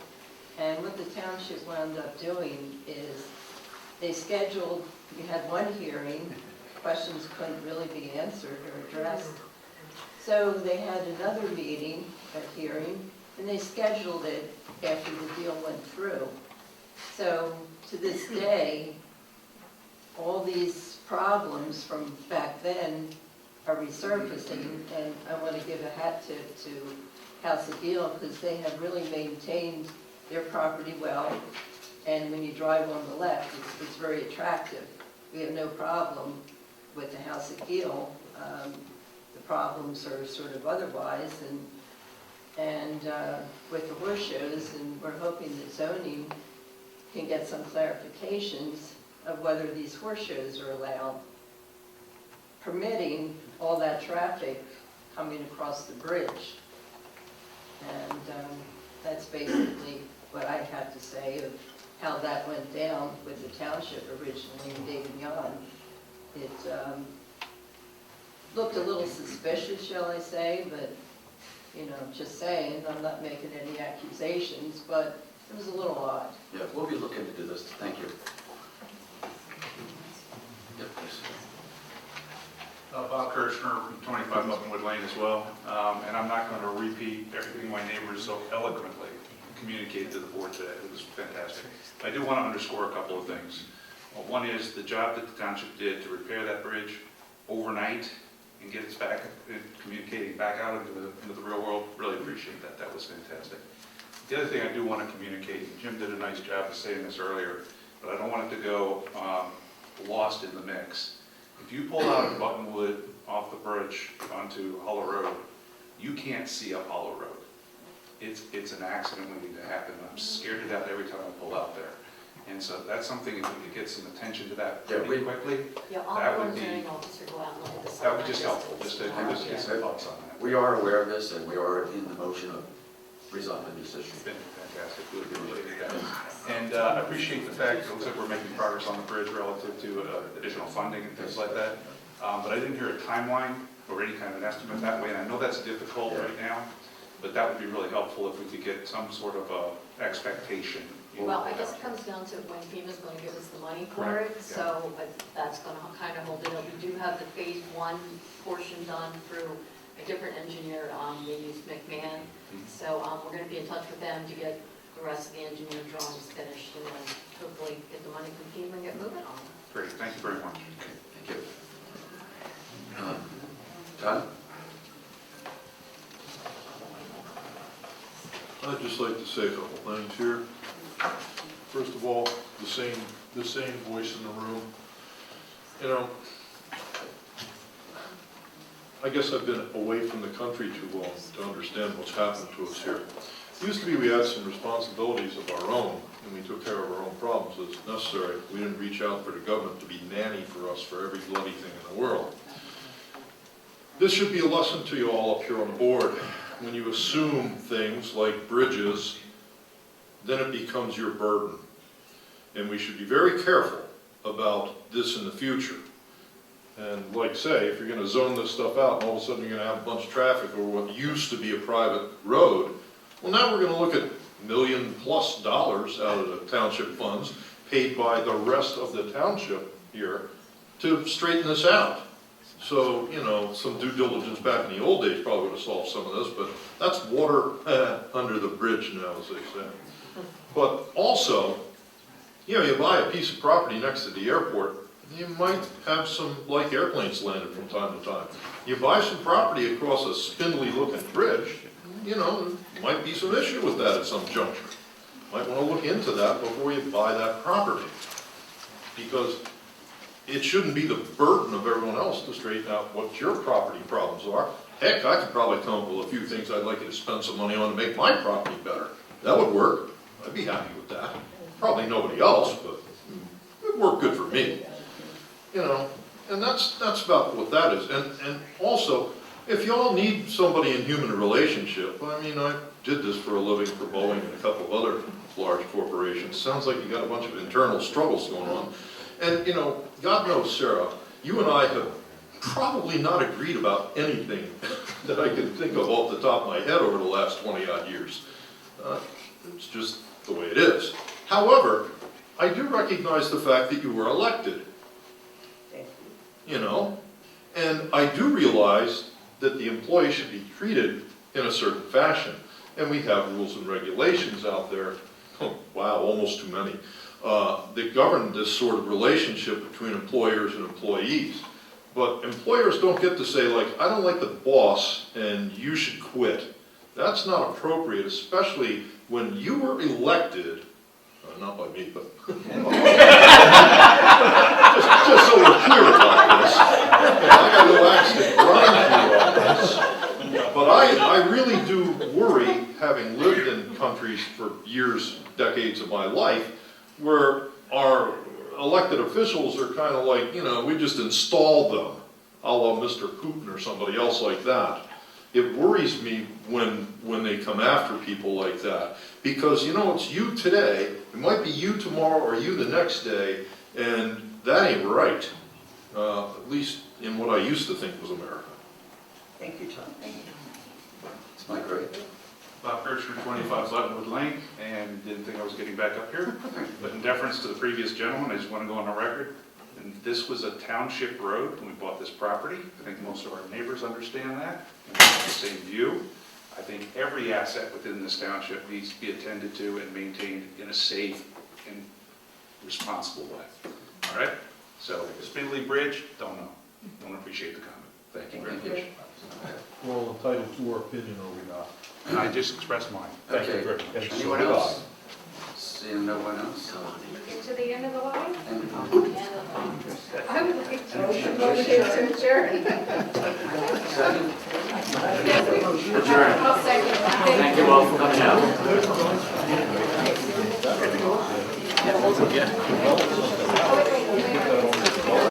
And what the township wound up doing is they scheduled, you had one hearing, questions couldn't really be answered or addressed. So they had another meeting, a hearing, and they scheduled it after the deal went through. So to this day, all these problems from back then are resurfacing, and I want to give a hat tip to House of Gill, because they have really maintained their property well, and when you drive on the left, it's very attractive. We have no problem with the House of Gill. The problems are sort of otherwise, and with the horse shows, and we're hoping that zoning can get some clarifications of whether these horse shows are allowed, permitting all that traffic coming across the bridge. And that's basically what I have to say of how that went down with the township originally and David Yon. It looked a little suspicious, shall I say, but, you know, just saying, I'm not making any accusations, but it was a little odd. Yeah, we'll be looking into this. Thank you. Yep, please. Bob Kirchner from 25 Buttonwood Lane as well, and I'm not going to repeat everything my neighbors so eloquently communicated to the board today. It was fantastic. I do want to underscore a couple of things. One is the job that the township did to repair that bridge overnight and get us back, communicating back out into the real world. Really appreciate that. That was fantastic. The other thing I do want to communicate, Jim did a nice job of saying this earlier, but I don't want it to go lost in the mix. If you pull out of Buttonwood off the bridge onto Hollow Road, you can't see up Hollow Road. It's an accident waiting to happen. I'm scared to death every time I pull out there. And so that's something, if we could get some attention to that pretty quickly, Yeah, that I'll would go be, to the officer, go out and look at the that would be just helpful, just to get some Yeah. thoughts on that. We are aware of this, and we are in the motion of resolving this issue. It's been fantastic, really appreciate that. And I appreciate the fact, it looks like we're making progress on the bridge relative to additional funding and things like that. But I didn't hear a timeline or any kind of an estimate that way, and I know that's difficult right now, but that would be really helpful if we could get some sort of expectation. Well, I guess it comes down to when FEMA's going to give us the money for Correct, it, so that's going to kind of hold it up. We do have the phase one portion done through a different engineer, they use McMahon, so we're going to be in touch with them to get the rest of the engineer drawings finished, and then hopefully get the money from FEMA and get moving on it. Great, thank you very much. Thank you. Todd? I'd just like to say a couple things here. First of all, the same voice in the room. You know, I guess I've been away from the country too long to understand what's happened to us here. It used to be we had some responsibilities of our own, and we took care of our own problems as necessary. We didn't reach out for the government to be nanny for us for every bloody thing in the world. This should be a lesson to you all up here on the board. When you assume things like bridges, then it becomes your burden. And we should be very careful about this in the future. And like say, if you're going to zone this stuff out and all of a sudden you're going to have a bunch of traffic over what used to be a private road, well now we're going to look at $1 million+ out of the township funds paid by the rest of the township here to straighten this out. So, you know, some due diligence back in the old days probably would have solved some of this, but that's water under the bridge now, as they say. But also, you know, you buy a piece of property next to the airport, you might have some, like airplanes landed from time to time. You buy some property across a spindly looking bridge, you know, there might be some issue with that at some juncture. Might want to look into that before you buy that property. Because it shouldn't be the burden of everyone else to straighten out what your property problems are. Heck, I could probably come up with a few things I'd like you to spend some money on to make my property better. That would work. I'd be happy with that. Probably nobody else, but it'd work good for me. You know, and that's about what that is. And also, if y'all need somebody in human relationship, I mean, I did this for a living for Boeing and a couple of other large corporations. Sounds like you got a bunch of internal struggles going on. And, you know, God knows, Sarah, you and I have probably not agreed about anything that I can think of off the top of my head over the last 20-odd years. It's just the way it is. However, I do recognize the fact that you were elected. You know, and I do realize that the employee should be treated in a certain fashion. And we have rules and regulations out there, wow, almost too many, that govern this sort of relationship between employers and employees. But employers don't get to say, like, I don't like the boss and you should quit. That's not appropriate, especially when you were elected, not by me, but just so we're clear about this. I got no axe to grind through on this. But I really do worry, having lived in countries for years, decades of my life, where our elected officials are kind of like, you know, we just installed them, a la Mr. Putin or somebody else like that. It worries me when they come after people like that. Because, you know, it's you today, it might be you tomorrow or you the next day, and that ain't right. At least in what I used to think was America. Thank you, Tom. It's my great. Bob Kirchner, 25 Buttonwood Lane, and didn't think I was getting back up here. But in deference to the previous gentleman, I just want to go on the record. And this was a township road when we bought this property. I think most of our neighbors understand that, and we have the same view. I think every asset within this township needs to be attended to and maintained in a safe and responsible way. All right? So, Spindley Bridge, don't know. Don't appreciate the comment. Thank you very much. We're all entitled to our opinion, are we not? And I just expressed mine. Thank you very much. Anyone else? Seeing no one else? Get to the end of the line? And I would like to motion to adjourn. second? Adjourn. I'll second that. Thank you all for coming out. Yeah.